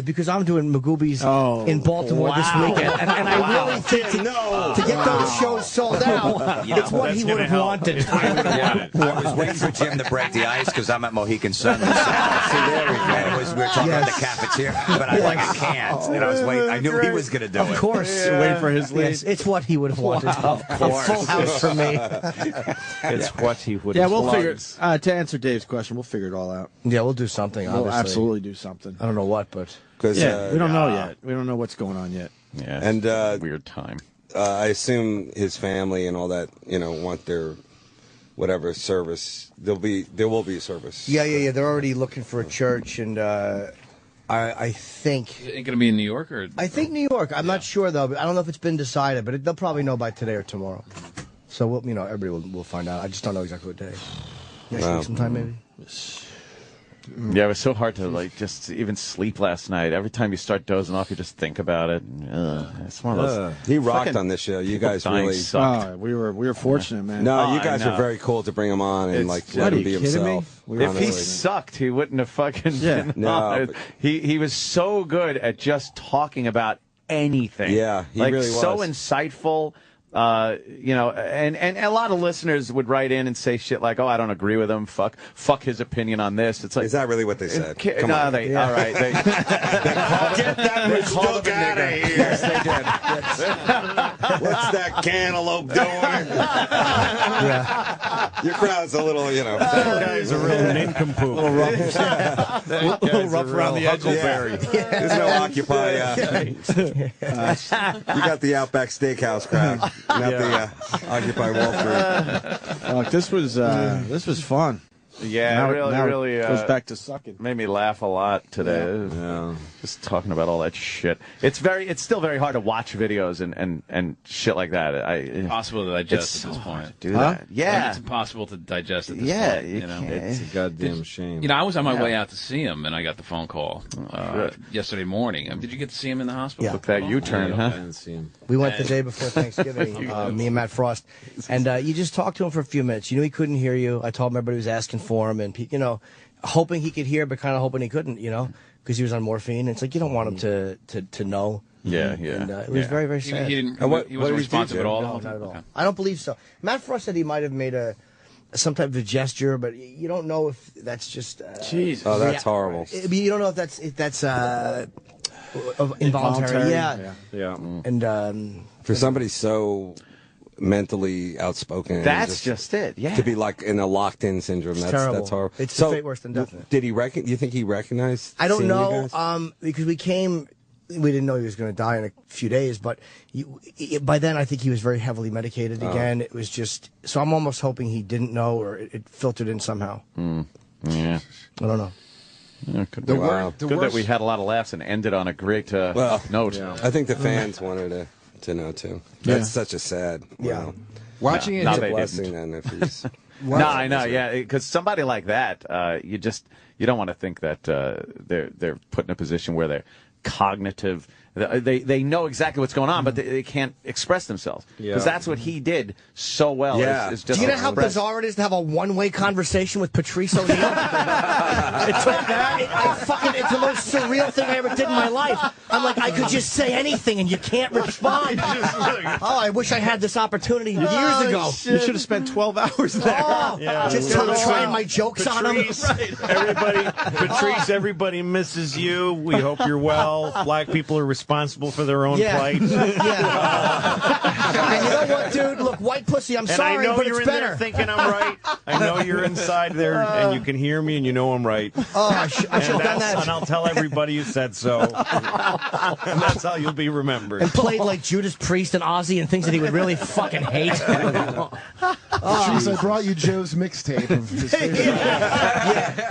Because I'm doing Magoobies in Baltimore this weekend, and I really think to get those shows sold out, it's what he would have wanted. I was waiting for Jim to break the ice because I'm at Mohican Sun. See, there we go. We were talking about the cafeteria, but I can't. And I was waiting. I knew he was going to do it. Of course. Wait for his lead. Yes, it's what he would have wanted. Of course. A full house for me. It's what he would Yeah, have we'll loved. figure. To answer Dave's question, we'll figure it all out. Yeah, we'll do something. We'll Obviously. absolutely do something. I don't know what, but we don't know yet. We don't know what's going on yet. Yeah, and weird time. I assume his family and all that, want their whatever service. There will be a service. Yeah. They're already looking for a church, and I think Is it going to be in New York or? I think New York. I'm not sure though. I don't know if it's been decided, but they'll probably know by today or tomorrow. So we'll, everybody will find out. I just don't know exactly what day. Next week sometime maybe. Yeah, it was so hard to just even sleep last night. Every time you start dozing off, you just think about it. It's one of those. He rocked on this show. You guys really sucked. We were fortunate, man. No, you guys were very cool to bring him on and let him be himself. If he sucked, he wouldn't have fucking been on. He was so good at just talking about anything. Yeah, he really was. So insightful. And a lot of listeners would write in and say shit like, "Oh, I don't agree with him. Fuck his opinion on this." It's like, is that really what they said? Come on. All right. They get that mistook out of here. Yes, they did. What's that cantaloupe doing? Your crowd's a little, That guy's a real nincompoop. A little rough around the edges. There's no Occupy. You got the Outback Steakhouse crowd. Not the Occupy Wall Street. This was fun. Yeah, Now it really goes back to sucking. Made me laugh a lot today. Yeah. Just talking about all that shit. It's still very hard to watch videos and shit like that. Impossible to digest at this point. Do that. Yeah, it's impossible to digest at this point. It's a goddamn shame. I was on my way out to see him, and I got the phone call yesterday morning. Did you get to see him in the hospital? Yeah. Took that U-turn, huh? I didn't see him. We went the day before Thanksgiving, me and Matt Frost, and you just talked to him for a few minutes. He couldn't hear you. I told him everybody was asking for him, and hoping he could hear, but kind of hoping he couldn't, because he was on morphine. It's like you don't want him to know. Yeah. And, it was very, very sad. He wasn't responsive at all? No, not at all. I don't believe so. Matt Frost said he might have made some type of a gesture, but you don't know if that's just. Jesus. Oh, that's horrible. You don't know if that's involuntary. Yeah. And for somebody so mentally outspoken, that's just it. Yeah. To be like in a locked-in syndrome. It's That's terrible. That's horrible. It's a fate worse than death. Did he you think he recognized? I don't seeing you know, guys? because we didn't know he was going to die in a few days, but by then I think he was very heavily medicated again. It was just, so I'm almost hoping he didn't know or it filtered in somehow. Yeah. I don't know. Yeah, good that we had a lot of laughs and ended on a great note. Yeah. I think the fans wanted to know too. That's such a sad. Yeah. Watching it, it's a blessing then if he's. No, I know. Yeah, because somebody like that, you don't want to think that they're put in a position where they're cognitive, They know exactly what's going on, but they can't express themselves. Because that's what he did so well. Yeah. Is just Do you know how bizarre it is to have a one-way conversation with Patrice O'Neal? It's the most surreal thing I ever did in my life. I'm like, I could just say anything and you can't respond. Oh, I wish I had this opportunity years ago. You should have spent 12 hours there. Oh, just trying my jokes on him. Patrice, everybody misses you. We hope you're well. Black people are responsible for their own plight. And you know what, dude? Look, white pussy, I'm sorry, I know but you're it's in better. there thinking I'm right. I know you're inside there, and you can hear me, and you know I'm right. Oh, I should have done that. And I'll tell everybody you said so. And that's how you'll be remembered. And played like Judas Priest and Ozzy and things that he would really fucking hate. Patrice, I brought you Joe's mixtape of his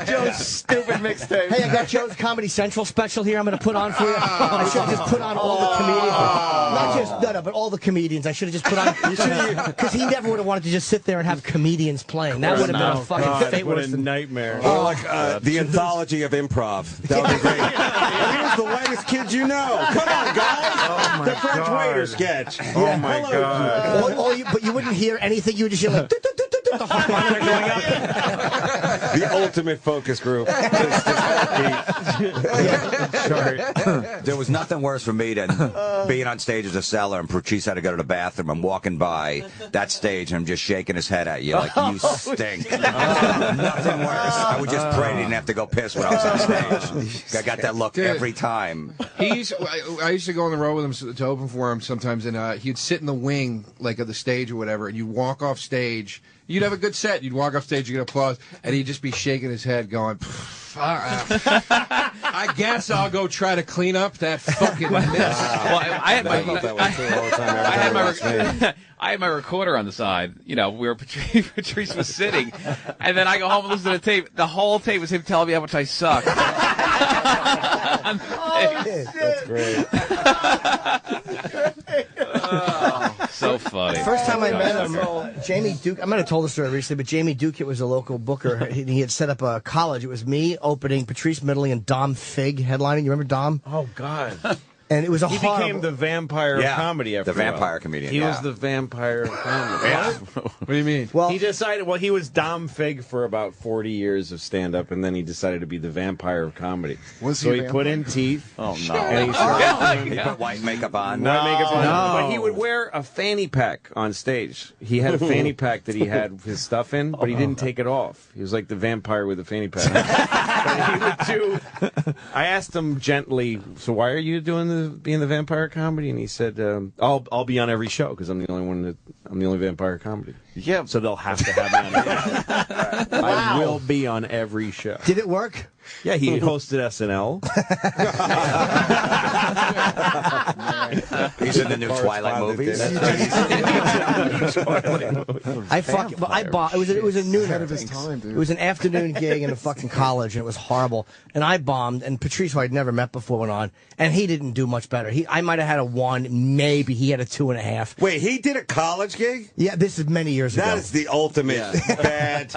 Joe's stupid mixtape. Hey, I got Joe's Comedy Central special here I'm going to put on for you. I should have just put on all the comedians. Not just, but all the comedians. I should have just put on, because he never would have wanted to just sit there and have comedians playing. That would have been a fucking fate worse than nightmare. Or like the anthology of improv. That would be great. Here's the whitest kid you know. Come on, guys. The French waiter sketch. Oh, my God. But you wouldn't hear anything. You would just hear like, the heart monitor going up. The ultimate focus group. There was nothing worse for me than being on stage as a seller and Patrice had to go to the bathroom. I'm walking by that stage and I'm just shaking his head at you like, you stink. Nothing worse. I would just pray he didn't have to go piss when I was on stage. I got that look every time. I used to go on the road with him to open for him sometimes, and he'd sit in the wing, like of the stage or whatever, and you'd walk off stage. You'd have a good set. You'd walk off stage, you get applause, and he'd just be shaking his head, going, I guess I'll go try to clean up that fucking mess. Well, I had my recorder on the side, where Patrice was sitting, and then I go home and listen to the tape. The whole tape was him telling me how much I suck. That's great. So funny. First time I met him, Jamie Duke, I might have told the story recently, but Jamie Duke was a local booker. He had set up a college. It was me opening, Patrice Middling, and Dom Fig headlining. You remember Dom? Oh, God. And it was He became the vampire of comedy after the vampire comedian. He was the vampire of comedy. What do you mean? Well, he decided. Well, he was Dom Fig for about 40 years of stand-up, and then he decided to be the vampire of comedy. So he put in teeth. Oh no! And he started He put white makeup on. White makeup on. But he would wear a fanny pack on stage. He had a fanny pack that he had his stuff in, but he didn't take it off. He was like the vampire with a fanny pack. But he would do. I asked him gently, "So why are you being the vampire comedy?" And he said, "I'll be on every show because I'm the only vampire comedy." Yeah, so they'll have to have me on every show. I will be on every show. Did it work? Yeah, he hosted SNL. He's in the new Twilight movies. It was a noon ahead of his time, dude. It was an afternoon gig in a fucking college, and it was horrible. And I bombed, and Patrice, who I'd never met before, went on, and he didn't do much better. I might have had a 1, maybe he had a 2.5. Wait, he did a college gig? Yeah, this is many years ago. That is the ultimate bad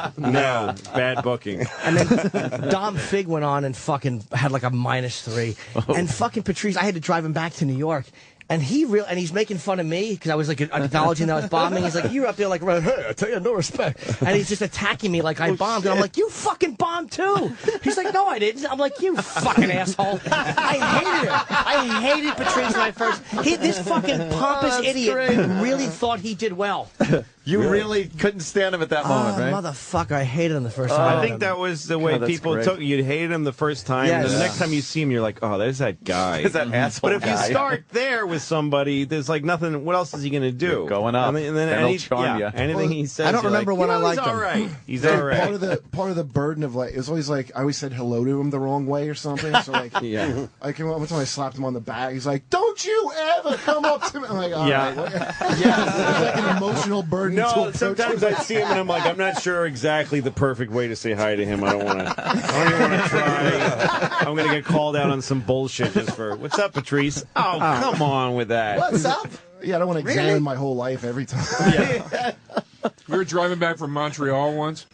booking. And then Dom Fig went on and fucking had like a -3. And fucking Patrice, I had to drive him back to New York. And he's making fun of me because I was like acknowledging that I was bombing. He's like, "You're up there like, hey, I tell you, no respect." And he's just attacking me like I bombed. And I'm like, "You fucking bombed too." He's like, "No, I didn't." I'm like, "You fucking asshole." I hated it. I hated Patrice when I first. This fucking pompous idiot really thought he did well. You really couldn't stand him at that moment, right? Motherfucker, I hated him the first time. I think that was the way people took you. You hated him the first time, and then the next time you see him, you're like, "Oh, there's that guy." There's that asshole. But if you start there with somebody, there's like nothing. What else is he going to do? You're going up. And then he'll charm you. Anything he says, I don't remember when I liked him. him. He's all right. He's all right. Part of the burden of like, it was always like I always said hello to him the wrong way or something. So like, I came one time I slapped him on the back. He's like, "Don't you ever come up to me!" I'm like, "All right." It's like an emotional burden. No, sometimes I see him and I'm like, I'm not sure exactly the perfect way to say hi to him. I don't even want to try. I'm going to get called out on some bullshit just for, "What's up, Patrice?" Oh, come on with that. What's up? Yeah, I don't want to examine my whole life every time. We were driving back from Montreal once,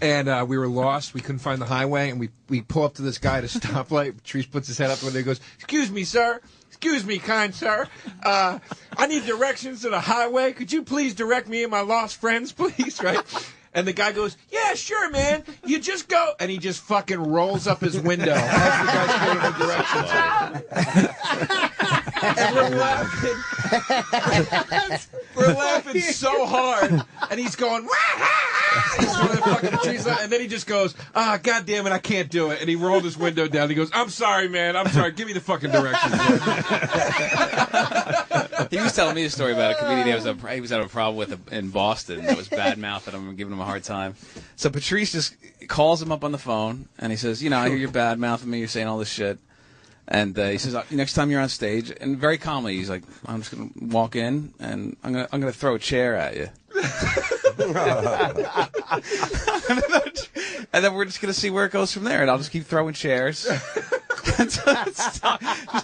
and we were lost. We couldn't find the highway, and we pull up to this guy at a stoplight. Patrice puts his head up the window and goes, "Excuse me, sir. excuse me, kind sir. I need directions to the highway. Could you please direct me and my lost friends, please? Right? And the guy goes, yeah, sure, man. You just go. And he just fucking rolls up his window as the guy's going in directions. And we're laughing so hard. And he's going, he's throwing fucking trees out. And then he just goes, God damn it, I can't do it. And he rolled his window down. He goes, I'm sorry, man. I'm sorry. Give me the fucking directions. He was telling me a story about a comedian he was having a problem with in Boston that was bad mouth, and I'm giving him a hard time. So Patrice just calls him up on the phone, and he says, I hear you're bad mouthing me, you're saying all this shit. And he says, next time you're on stage, and very calmly, he's like, I'm just going to walk in, and I'm gonna throw a chair at you. And then we're just going to see where it goes from there, and I'll just keep throwing chairs. Just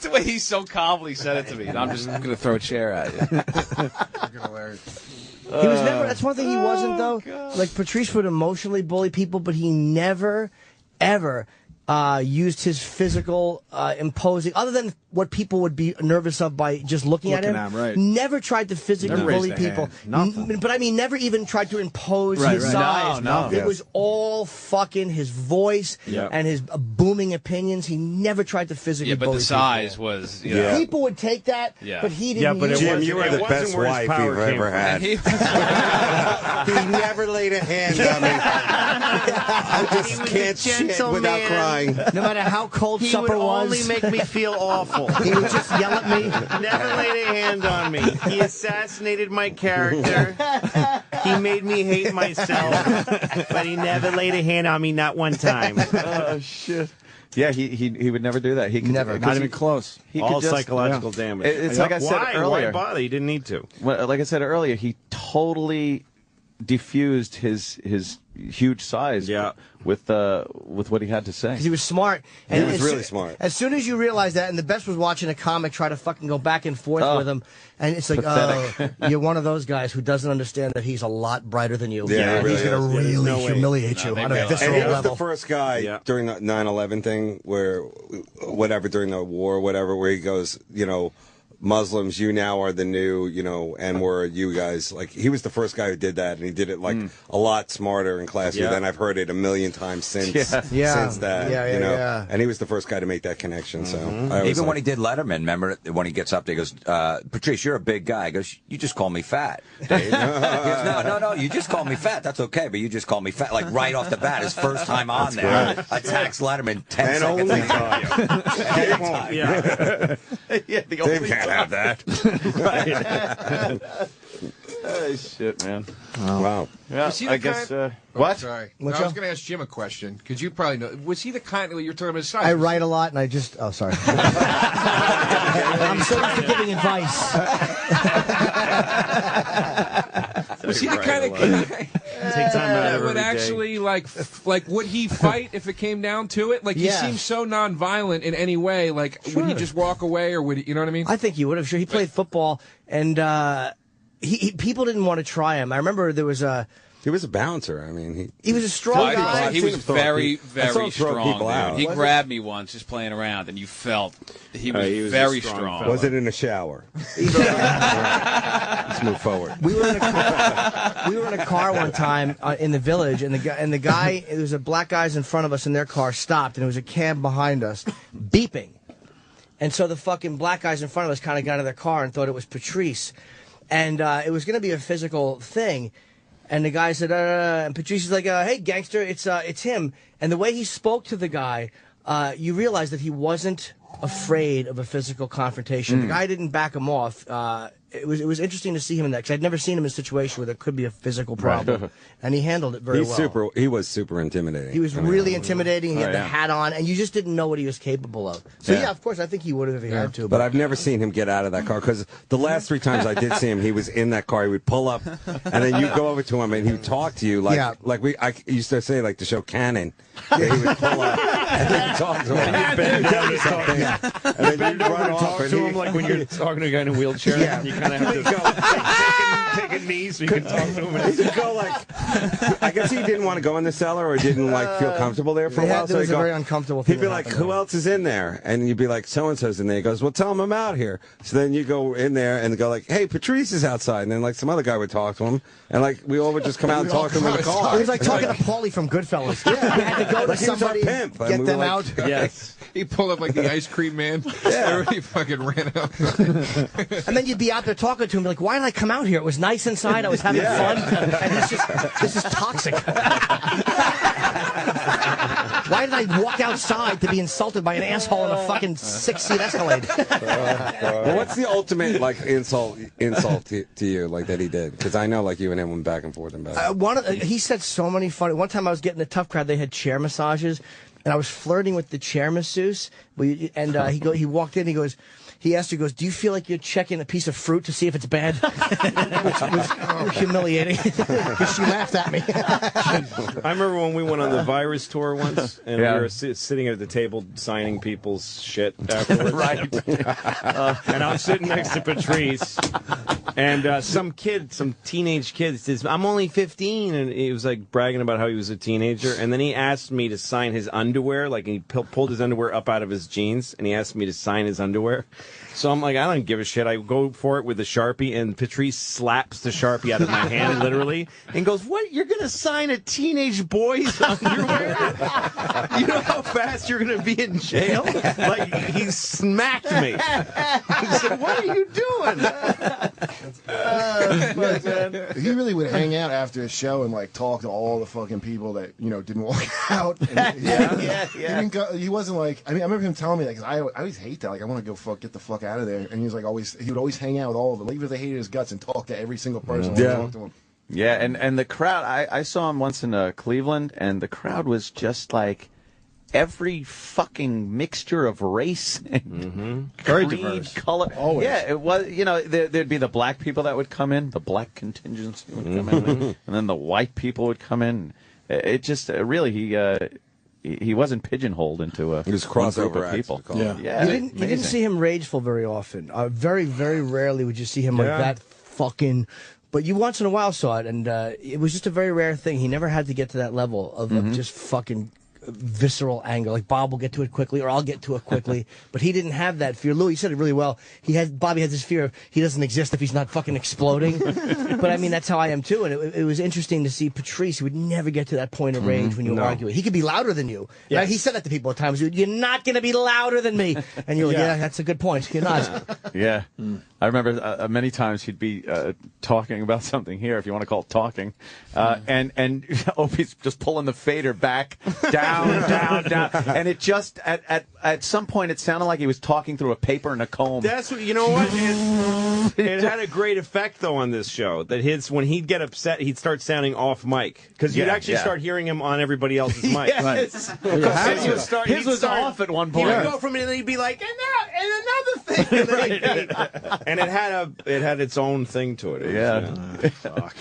the way he so calmly said it to me. And I'm just going to throw a chair at you. He was never. That's one thing he wasn't though. God. Like Patrice would emotionally bully people, but he never, ever used his physical imposing, other than what people would be nervous of by just looking at him. Right. Never tried to physically bully people. But I mean, never even tried to impose his size. No. It was all fucking his voice and his booming opinions. He never tried to physically bully people. But the size was, People would take that, but he didn't. But Jim, you were the best wife you've ever had. He never laid a hand on me. I just can't shit without crying. No matter how cold supper was. He would only make me feel awful. He would just yell at me. Never laid a hand on me. He assassinated my character. He made me hate myself. But he never laid a hand on me, not one time. Oh, shit. Yeah, he would never do that. He could never, not even close. He all could just, psychological damage. It's like I said earlier. Why bother? He didn't need to. Well, like I said earlier, he totally diffused his huge size with what he had to say. Because he was smart. And he was really smart. As soon as you realize that, and the best was watching a comic try to fucking go back and forth with him, and it's like, you're one of those guys who doesn't understand that he's a lot brighter than you. Yeah, he's going to really humiliate you on a visceral and he was level. the first guy during the 9/11 thing, where during the war, where he goes, Muslims, you now are the new, N-word, you guys. Like, he was the first guy who did that, and he did it, a lot smarter and classier than I've heard it a million times since that. Yeah. And he was the first guy to make that connection, so. Even when he did Letterman, remember when he gets up there, he goes, Patrice, you're a big guy. He goes, you just call me fat. Dave. He goes, no, you just call me fat. That's okay, but you just call me fat. Like, right off the bat, his first time on there. Attacks Letterman 10 seconds into the only time. Have that. Right. Oh, shit, man. Wow. Yeah, I guess. What? Sorry. I was going to ask Jim a question, because you probably know. Was he the kind you're talking about his size? I write a lot, and I just. Oh, sorry. I'm so used to giving advice. Was he the kind of guy that would actually like would he fight if it came down to it? Like he seems so non-violent in any way. Like would he just walk away, or would he, you know what I mean? I think he would have. Sure, he played football, and people didn't want to try him. I remember there was a. He was a bouncer. I mean, he was a strong guy. He was very, very strong. He grabbed me once just playing around, and you felt he was very strong. Was it in a shower? Let's move forward. We were in a car one time in the village, and the guy, there was a black guys in front of us, and their car stopped, and there was a cab behind us, beeping, and so the fucking black guys in front of us kind of got out of their car and thought it was Patrice, and it was going to be a physical thing. And the guy said, and Patrice is like, hey, gangster, it's him. And the way he spoke to the guy, you realize that he wasn't afraid of a physical confrontation. The guy didn't back him off. It was interesting to see him in that, because I'd never seen him in a situation where there could be a physical problem. Right. And he handled it very well. He was super intimidating. He was really intimidating. He had the hat on, and you just didn't know what he was capable of. So, yeah, of course, I think he would have if he had to. But I've never seen him get out of that car, because the last 3 times I did see him, he was in that car. He would pull up, and then you'd go over to him, and he would talk to you I used to say, like the show Cannon. He would pull up, and then talk to him. And then bend you over run to off talk and to he- him like when you're talking to a guy in a wheelchair. Yeah. You kind of have to take a knee so you can talk to him. He'd go like, I guess he didn't want to go in the cellar or didn't like feel comfortable there for a while. There was a very uncomfortable thing. He'd be like, who else is in there? And you'd be like, so-and-so's in there. He goes, well, tell him I'm out here. So then you go in there and go like, hey, Patrice is outside. And then like some other guy would talk to him. And like we all would just come out and talk to him in the car. It was like talking to Paulie from Goodfellas. Yeah, you had to go to Like he was our somebody, pimp. And get we them were like- out. Yes. He pulled up like the ice cream man. Everybody fucking ran out. And then you'd be out there talking to him, like, why did I come out here? It was nice inside. I was having fun. And he's just, this is toxic. Why did I walk outside to be insulted by an asshole in a fucking 6-seat Escalade? Well, what's the ultimate like insult to you like that he did? Because I know like you and him went back and forth and back. He said so many funny. One time I was getting a tough crowd. They had chair massages, and I was flirting with the chair masseuse. And he walked in. He asked her, he goes, do you feel like you're checking a piece of fruit to see if it's bad? Which was humiliating. Because she laughed at me. I remember when we went on the virus tour once, and we were sitting at the table signing people's shit afterwards. Right. And I was sitting next to Patrice, and some teenage kid says, I'm only 15, and he was like bragging about how he was a teenager, and then he asked me to sign his underwear, like he pulled his underwear up out of his jeans, and he asked me to sign his underwear. So I'm like, I don't give a shit. I go for it with the Sharpie, and Patrice slaps the Sharpie out of my hand, literally, and goes, what, you're going to sign a teenage boy's underwear? You know how fast you're going to be in jail? Like, he smacked me. He said, what are you doing? He really would hang out after a show and like talk to all the fucking people that didn't walk out. And, he wasn't like. I mean, I remember him telling me like, I always hate that. Like, I want to go get the fuck out of there. And he was like, he would always hang out with all of them, even if they hated his guts, and talk to every single person. Yeah. Talk to him. Yeah, and the crowd. I saw him once in Cleveland, and the crowd was just like every fucking mixture of race and Very creed, diverse. color. Always. Yeah, it was. There'd be the black people that would come in, the black contingency would come in, and then the white people would come in. It just really he wasn't pigeonholed into a was one group crossover of act, people. yeah. You didn't see him rageful very often. Very, very rarely would you see him like that fucking. But you once in a while saw it, and it was just a very rare thing. He never had to get to that level of just fucking visceral anger. Like Bob will get to it quickly, or I'll get to it quickly. But he didn't have that fear. Louis said it really well. Bobby has this fear of he doesn't exist if he's not fucking exploding. But I mean, that's how I am too. And it was interesting to see Patrice, who would never get to that point of rage when you were arguing. He could be louder than you. Yes. Right? He said that to people at times. You're not going to be louder than me. And you're like, yeah, that's a good point. You're not. Yeah. I remember many times he'd be talking about something here, if you want to call it talking, and Opie's just pulling the fader back, down, down, and it just at some point it sounded like he was talking through a paper and a comb. That's what, you know what? It had a great effect though on this show. That when he'd get upset, he'd start sounding off mic because you'd actually start hearing him on everybody else's mic. Yes. Right. His was off at one point. He would go from it and he'd be like, and another thing, and then and it had its own thing to it. Fuck.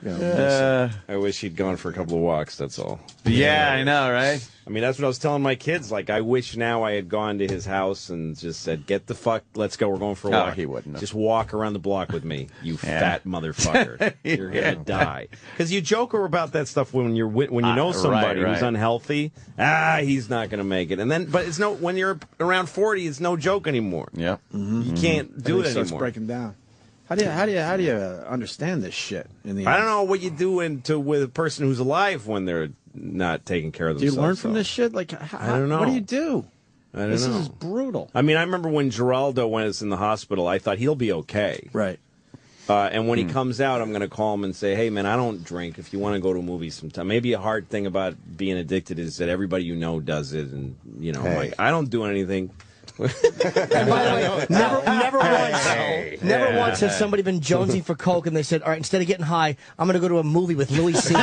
I wish he'd gone for a couple of walks. That's all. Yeah, I know, right? I mean, that's what I was telling my kids. Like, I wish now I had gone to his house and just said, "Get the fuck, let's go. We're going for a walk." He wouldn't have. Just walk around the block with me, you fat motherfucker. You're gonna die. Because you joke about that stuff when you know somebody who's unhealthy. He's not gonna make it. And then, but it's when you're around 40, it's no joke anymore. Yeah, you can't do it anymore. Breaking down. How do you understand this shit? In the I don't know what you do with a person who's alive when they're not taking care of Do themselves. you learn from this shit? Like, I don't know. What do you do? This is brutal. I mean, I remember when Geraldo was in the hospital, I thought he'll be okay. Right. And when he comes out, I'm going to call him and say, hey, man, I don't drink. If you want to go to a movie sometime. Maybe a hard thing about being addicted is that everybody you know does it. And, I'm like, I don't do anything. And by the way, never once has somebody been jonesing for coke and they said, all right, instead of getting high, I'm going to go to a movie with Louis C.K.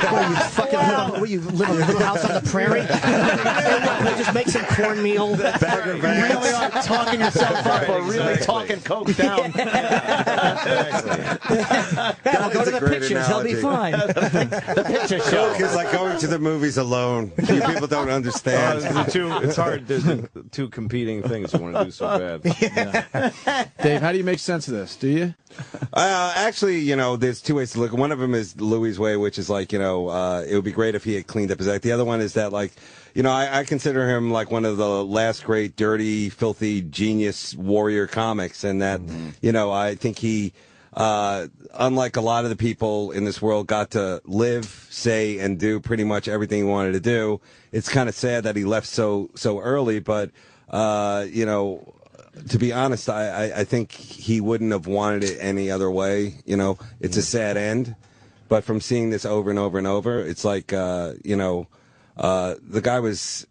You live in a little house on the prairie? You just make some cornmeal. Bagger bags. You really are talking yourself up or really talking coke down. I'll go to the pictures. He'll be fine. The picture show. Coke is like going to the movies alone. You people don't understand. It's hard. There's two competing things you want to do so bad. Dave, how do you make sense of this? Do you? Actually, there's two ways to look. One of them is Louis' way, which is like, it would be great if he had cleaned up his act. The other one is that, like, I consider him like one of the last great, dirty, filthy, genius warrior comics, and that, I think he, unlike a lot of the people in this world, got to live, say, and do pretty much everything he wanted to do. It's kind of sad that he left so early, but, to be honest, I think he wouldn't have wanted it any other way. It's a sad end. But from seeing this over and over and over, it's like, the guy was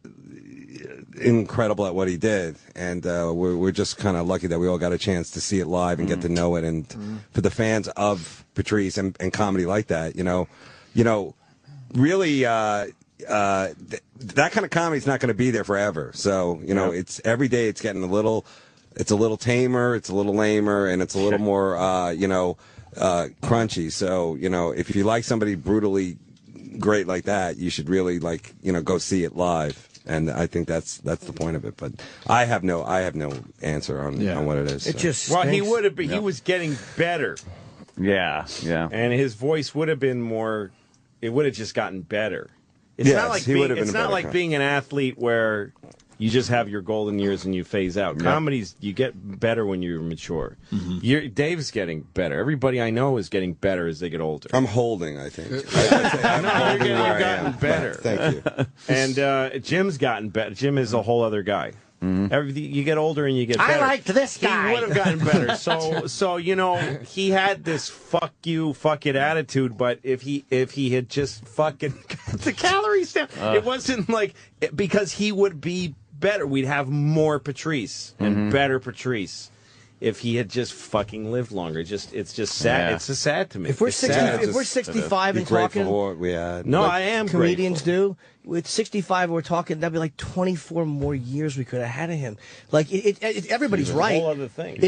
incredible at what he did. And we're just kind of lucky that we all got a chance to see it live and get to know it. And for the fans of Patrice and comedy like that, really, that kind of comedy is not going to be there forever. So, it's every day it's getting a little tamer, it's a little lamer, and it's a little more, crunchy. So, if you like somebody brutally great like that, you should really go see it live. And I think that's the point of it. But I have no answer on what it is. It just he would have been. He was getting better. Yeah. And his voice would have been more. It would have just gotten better. It's not like being an athlete where you just have your golden years and you phase out. Yep. Comedies, you get better when you're mature. Dave's getting better. Everybody I know is getting better as they get older. I'm holding, I think. You've gotten better. Thank you. And Jim's gotten better. Jim is a whole other guy. You get older and you get better. I liked this guy. He would have gotten better. So he had this fuck you, fuck it attitude. But if he had just fucking got the calories down, it wasn't like because he would be better. We'd have more Patrice and better Patrice if he had just fucking lived longer. It's just sad. Yeah. It's just sad to me. If we're 65 and talking, I am comedians grateful. do. With 65, we're talking. That'd be like 24 more years we could have had of him. Like everybody's right. A whole other thing.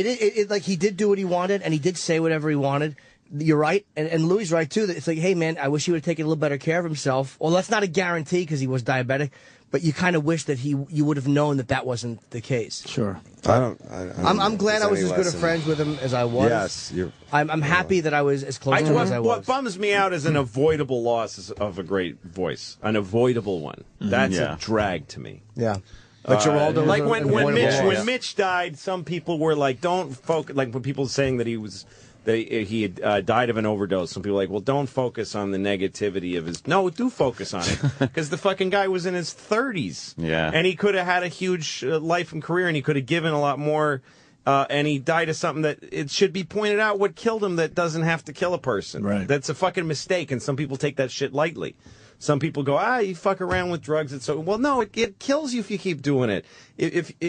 Like he did do what he wanted, and he did say whatever he wanted. You're right, and Louis' right too. That it's like, hey man, I wish he would have taken a little better care of himself. Well, that's not a guarantee because he was diabetic. But you kind of wish that you would have known that wasn't the case. Sure. I'm glad I was as good of friends with him as I was. Yes. I'm happy that I was as close to him as I was. What bums me out is an avoidable loss of a great voice. An avoidable one. That's a drag to me. Yeah. But Geraldo like when Mitch died, some people were like, don't focus. Like when people saying that he had died of an overdose. Some people are like, well, don't focus on the negativity of his. No, do focus on it because the fucking guy was in his 30s. Yeah, and he could have had a huge life and career, and he could have given a lot more. And he died of something that it should be pointed out what killed him. That doesn't have to kill a person. Right. That's a fucking mistake, and some people take that shit lightly. Some people go, you fuck around with drugs. It's so well. No, it kills you if you keep doing it.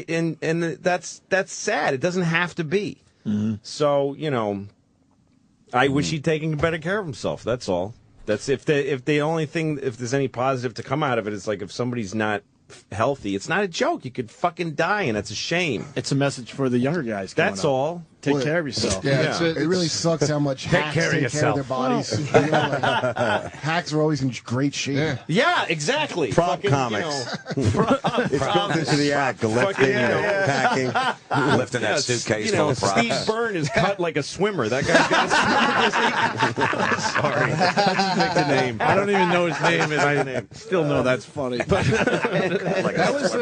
And that's sad. It doesn't have to be. So I wish he'd taken better care of himself. That's all. That's if there's any positive to come out of it, it's like if somebody's not healthy, it's not a joke. You could fucking die, and that's a shame. It's a message for the younger guys. That's all. Take care of yourself. Yeah. It really sucks how much hacks take care of their bodies. Hacks are always in great shape. Yeah, exactly. Prop comics. It's built into the act. The lifting, packing, lifting that suitcase full of props. Steve Byrne is cut like a swimmer. That guy's got a Sorry. I picked a name. I don't even know his name. I still know that's funny. That was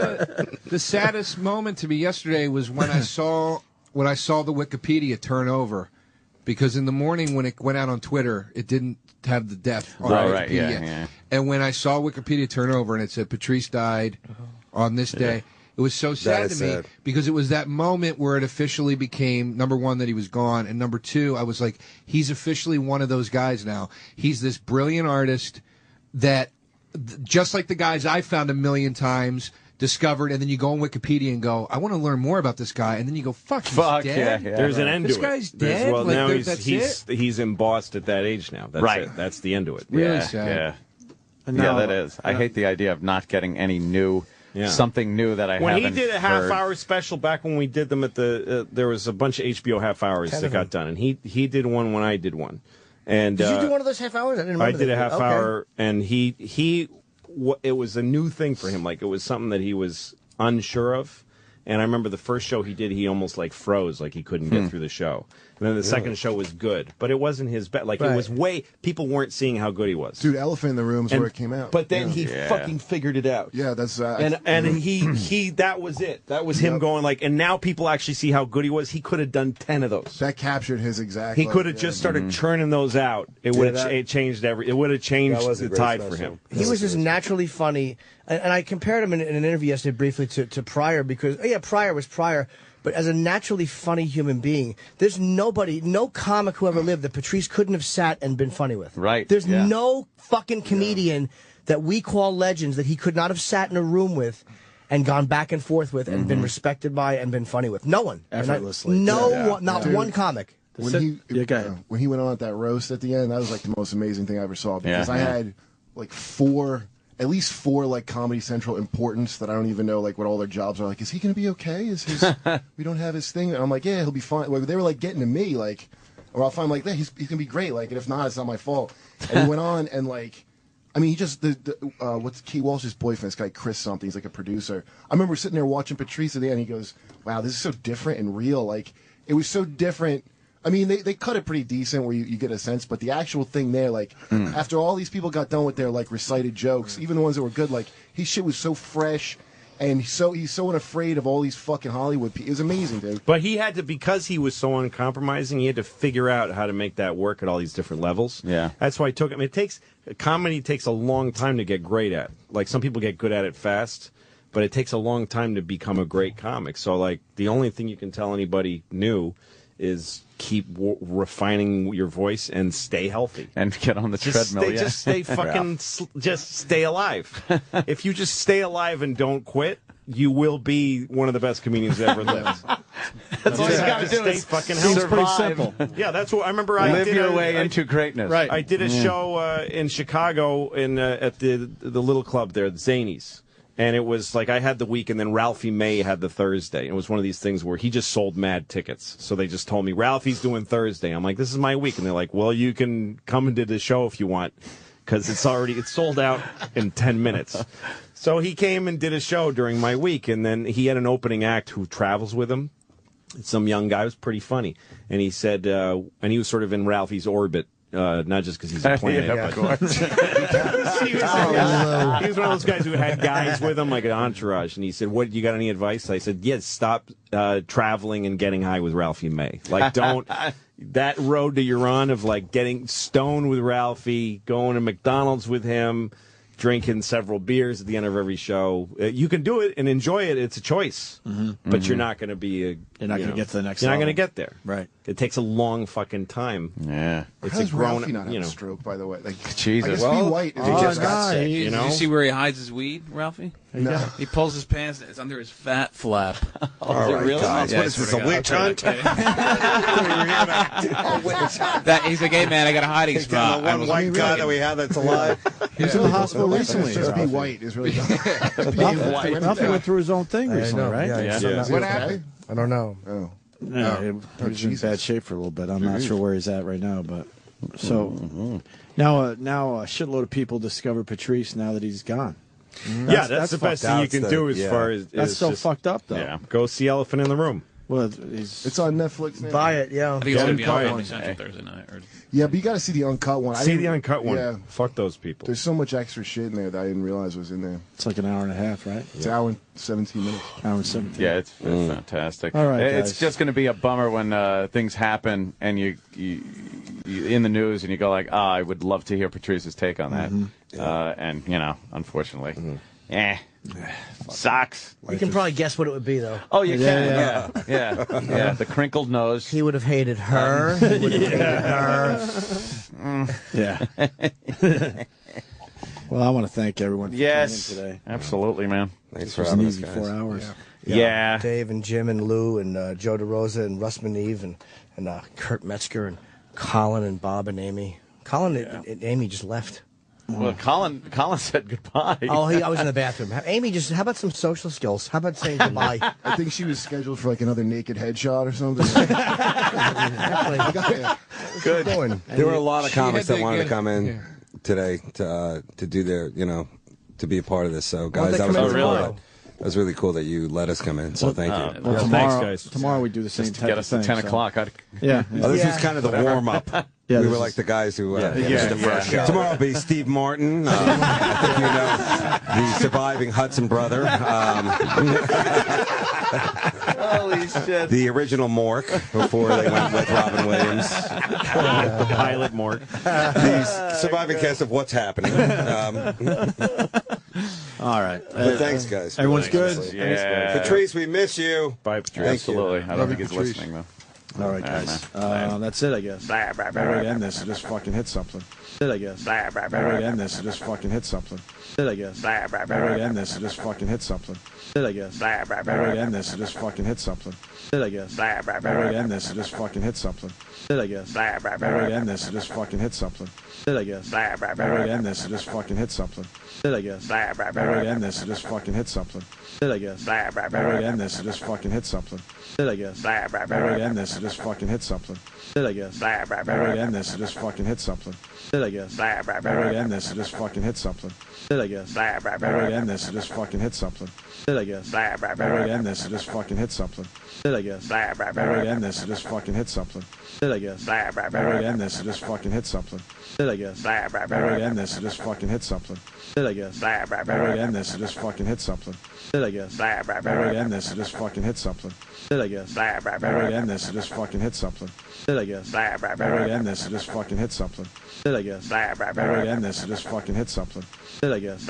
the saddest moment to me yesterday was when I saw the Wikipedia turn over, because in the morning when it went out on Twitter, it didn't have the death on Wikipedia. Right, yeah. And when I saw Wikipedia turn over and it said Patrice died on this day, it was so sad to me because it was that moment where it officially became, number one, that he was gone, and number two, I was like, he's officially one of those guys now. He's this brilliant artist that, just like the guys I found a million times, discovered, and then you go on Wikipedia and go, I want to learn more about this guy, and then you go, fuck, he's dead? There's an end this to it. This guy's dead? Well, Like, now that's he's embossed at that age now. That's Right. it. That's the end to it. Really yeah, sad. Yeah, that is. I hate the idea of not getting any new, something new that I when haven't he did a heard. half-hour special back when we did them at the, there was a bunch of HBO half-hours that got done, and he did one when I did one. And Did you do one of those half hours? I didn't remember. I did that. a half Okay. hour, and it was a new thing for him. Like, it was something that he was unsure of. And I remember the first show he did, he almost like froze, like he couldn't get through the show. And then the second show was good, but it wasn't his best. Like, it was people weren't seeing how good he was. Dude, Elephant in the Room is where it came out. But then he fucking figured it out. Yeah, that's and he that was it. That was him going like, and now people actually see how good he was. He could have done 10 of those. That captured his exact. He could have just started churning those out. It would have changed It would have changed the tide for him. He was just naturally funny, and I compared him in an interview yesterday briefly to Pryor because Pryor was Pryor, but as a naturally funny human being, there's no comic who ever lived that Patrice couldn't have sat and been funny with. Right. There's no fucking comedian that we call legends that he could not have sat in a room with and gone back and forth with and been respected by and been funny with. No one. Effortlessly. Not Dude, one comic. When he went on at that roast at the end, that was like the most amazing thing I ever saw because I had like at least four like Comedy Central importants that I don't even know like what all their jobs are. Like, is he going to be okay? Is his we don't have his thing? And I'm like, yeah, he'll be fine. Like, they were like getting to me, like, or if I'm like, yeah, he's going to be great. Like, and if not, it's not my fault. And he went on and like, I mean, he just what's Key Walsh's boyfriend? This guy Chris something. He's like a producer. I remember sitting there watching Patrice at the end. He goes, wow, this is so different and real. Like, it was so different. I mean, they cut it pretty decent where you get a sense, but the actual thing there, like, after all these people got done with their, like, recited jokes, even the ones that were good, like, his shit was so fresh, and he's so unafraid of all these fucking Hollywood people. It was amazing, dude. But he had to, because he was so uncompromising, he had to figure out how to make that work at all these different levels. Yeah. That's why comedy takes a long time to get great at. Like, some people get good at it fast, but it takes a long time to become a great comic. So, like, the only thing you can tell anybody new is keep refining your voice and stay healthy and get on the treadmill. Just stay fucking, just stay alive. If you just stay alive and don't quit, you will be one of the best comedians that ever lived. That's all you got to do. Stay Is fucking survive. healthy. Pretty simple. Yeah, that's what I remember. Live your way into greatness. Right. I did a show in Chicago at the little club there, the Zanies. And it was like I had the week, and then Ralphie May had the Thursday. It was one of these things where he just sold mad tickets. So they just told me, Ralphie's doing Thursday. I'm like, this is my week. And they're like, well, you can come and do the show if you want, because it's sold out in 10 minutes. So he came and did a show during my week, and then he had an opening act who travels with him. Some young guy. It was pretty funny. And he said, and he was sort of in Ralphie's orbit. Not just because he's a planet, of but course. he was one of those guys who had guys with him, like an entourage. And he said, "What? You got any advice?" I said, "Yes, stop traveling and getting high with Ralphie May. Like, don't that road that you're on of like getting stoned with Ralphie, going to McDonald's with him, drinking several beers at the end of every show. You can do it and enjoy it. It's a choice, but you're not going to be You're not going to get to the next You're not level. going to get there. Right. It takes a long fucking time. Yeah. How It's a does grown, Ralphie not have you know. a stroke, by the way? Like, Jesus. I guess Well, Be White is He just got sick. You know? Did you see where he hides his weed, Ralphie? No. He pulls his pants. It's under his fat flap. All right, guys. Yeah, What is this, a witch hunt? He's like, hey, man, I got a hiding He's got spot. the one white guy that we have that's alive. He was in the hospital recently. It's just Be White is really Ralphie went through his own thing recently, right? Yeah. What happened? I don't know. Oh. No, he was in bad shape for a little bit. I'm not sure where he's at right now, but so now a shitload of people discover Patrice now that he's gone. Yeah, that's the best thing you can do as far as that's so just, fucked up though. Yeah, go see Elephant in the Room. Well, it's on Netflix now. Buy it, yeah. I think it's going to be on Uncut Comedy one. Central Thursday night. Or... Yeah, but you got to see the uncut one. See the uncut one. Yeah. Fuck those people. There's so much extra shit in there that I didn't realize was in there. It's like an hour and a half, right? It's an hour and 17 minutes. Hour and 17. Yeah, it's fantastic. All right, it's guys. just going to be a bummer when things happen and you in the news and you go like, I would love to hear Patrice's take on that. And you know, unfortunately, sucks. You can probably guess what it would be, though. Oh, you can. Yeah. The crinkled nose. He would have hated her. He would have hated her. Yeah. Well, I want to thank everyone for Yes, coming in today. absolutely, man. Thanks for having us, guys. 4 hours. Yeah. Dave and Jim and Lou and Joe DeRosa and Russ Maneve and Kurt Metzger and Colin and Bob and Amy. Colin and Amy just left. Well, Colin said goodbye. Oh, I was in the bathroom. Amy, how about some social skills? How about saying goodbye? I think she was scheduled for like another naked headshot or something. Good. There were a lot of comics that wanted to come in today to do their, to be a part of this. So, guys, that was really cool. That was really cool that you let us come in. So, thank you. Well, tomorrow we do the same Just to get us to 10 o'clock. Yeah. This was kind of the warm up. Yeah, we were like the guys who did the first show. Tomorrow will be Steve Martin. I think you know the surviving Hudson brother. Holy shit. The original Mork before they went with Robin Williams. The pilot Mork. The surviving cast of What's Happening. All right. But thanks, guys. Everyone's good? Yeah. Patrice, we miss you. Bye, Patrice. Absolutely. I don't think he's listening, though. All right, guys. That's it, I guess. Better way to end this is just fucking hit something. That's it, I guess. Better way to end this is just fucking hit something. That's it, I guess. Better way to end this is just fucking hit something. That's it, I guess. Better way to end this is just fucking hit something. That's it, I guess. Better way to end this is just fucking hit something. That's it, I guess. Better way to end this is just fucking hit something. That's it, I guess. Better way to end this is just fucking hit something. That's it, I guess. Better way to end this is just fucking hit something. That's it, I guess. Better way to end this is just fucking hit something. That's it, I guess. Better way to end this is just fucking hit something. That's it, I guess. Better way to end this is just fucking hit something. That's it, I guess. Better way to end this is just fucking hit something. That's it, I guess. Better way to end this is just fucking hit something. That's it, I guess. Better way to end this is just fucking hit something. That's it, I guess. Better way to end this is just fucking hit something. That's it, I guess. Better way to end this is just fucking hit something. That's it, I guess. Better way to end this is just fucking hit something. That's it, I guess. Better way to end this is just fucking hit something. That's it, I guess. Better way to end this is just fucking hit something. That's it, I guess. Better way to end this is just fucking hit something. That's it, I guess. Better way to end this is just fucking hit something. That's it, I guess. Better way to end this is just fucking hit something. That's it, I guess.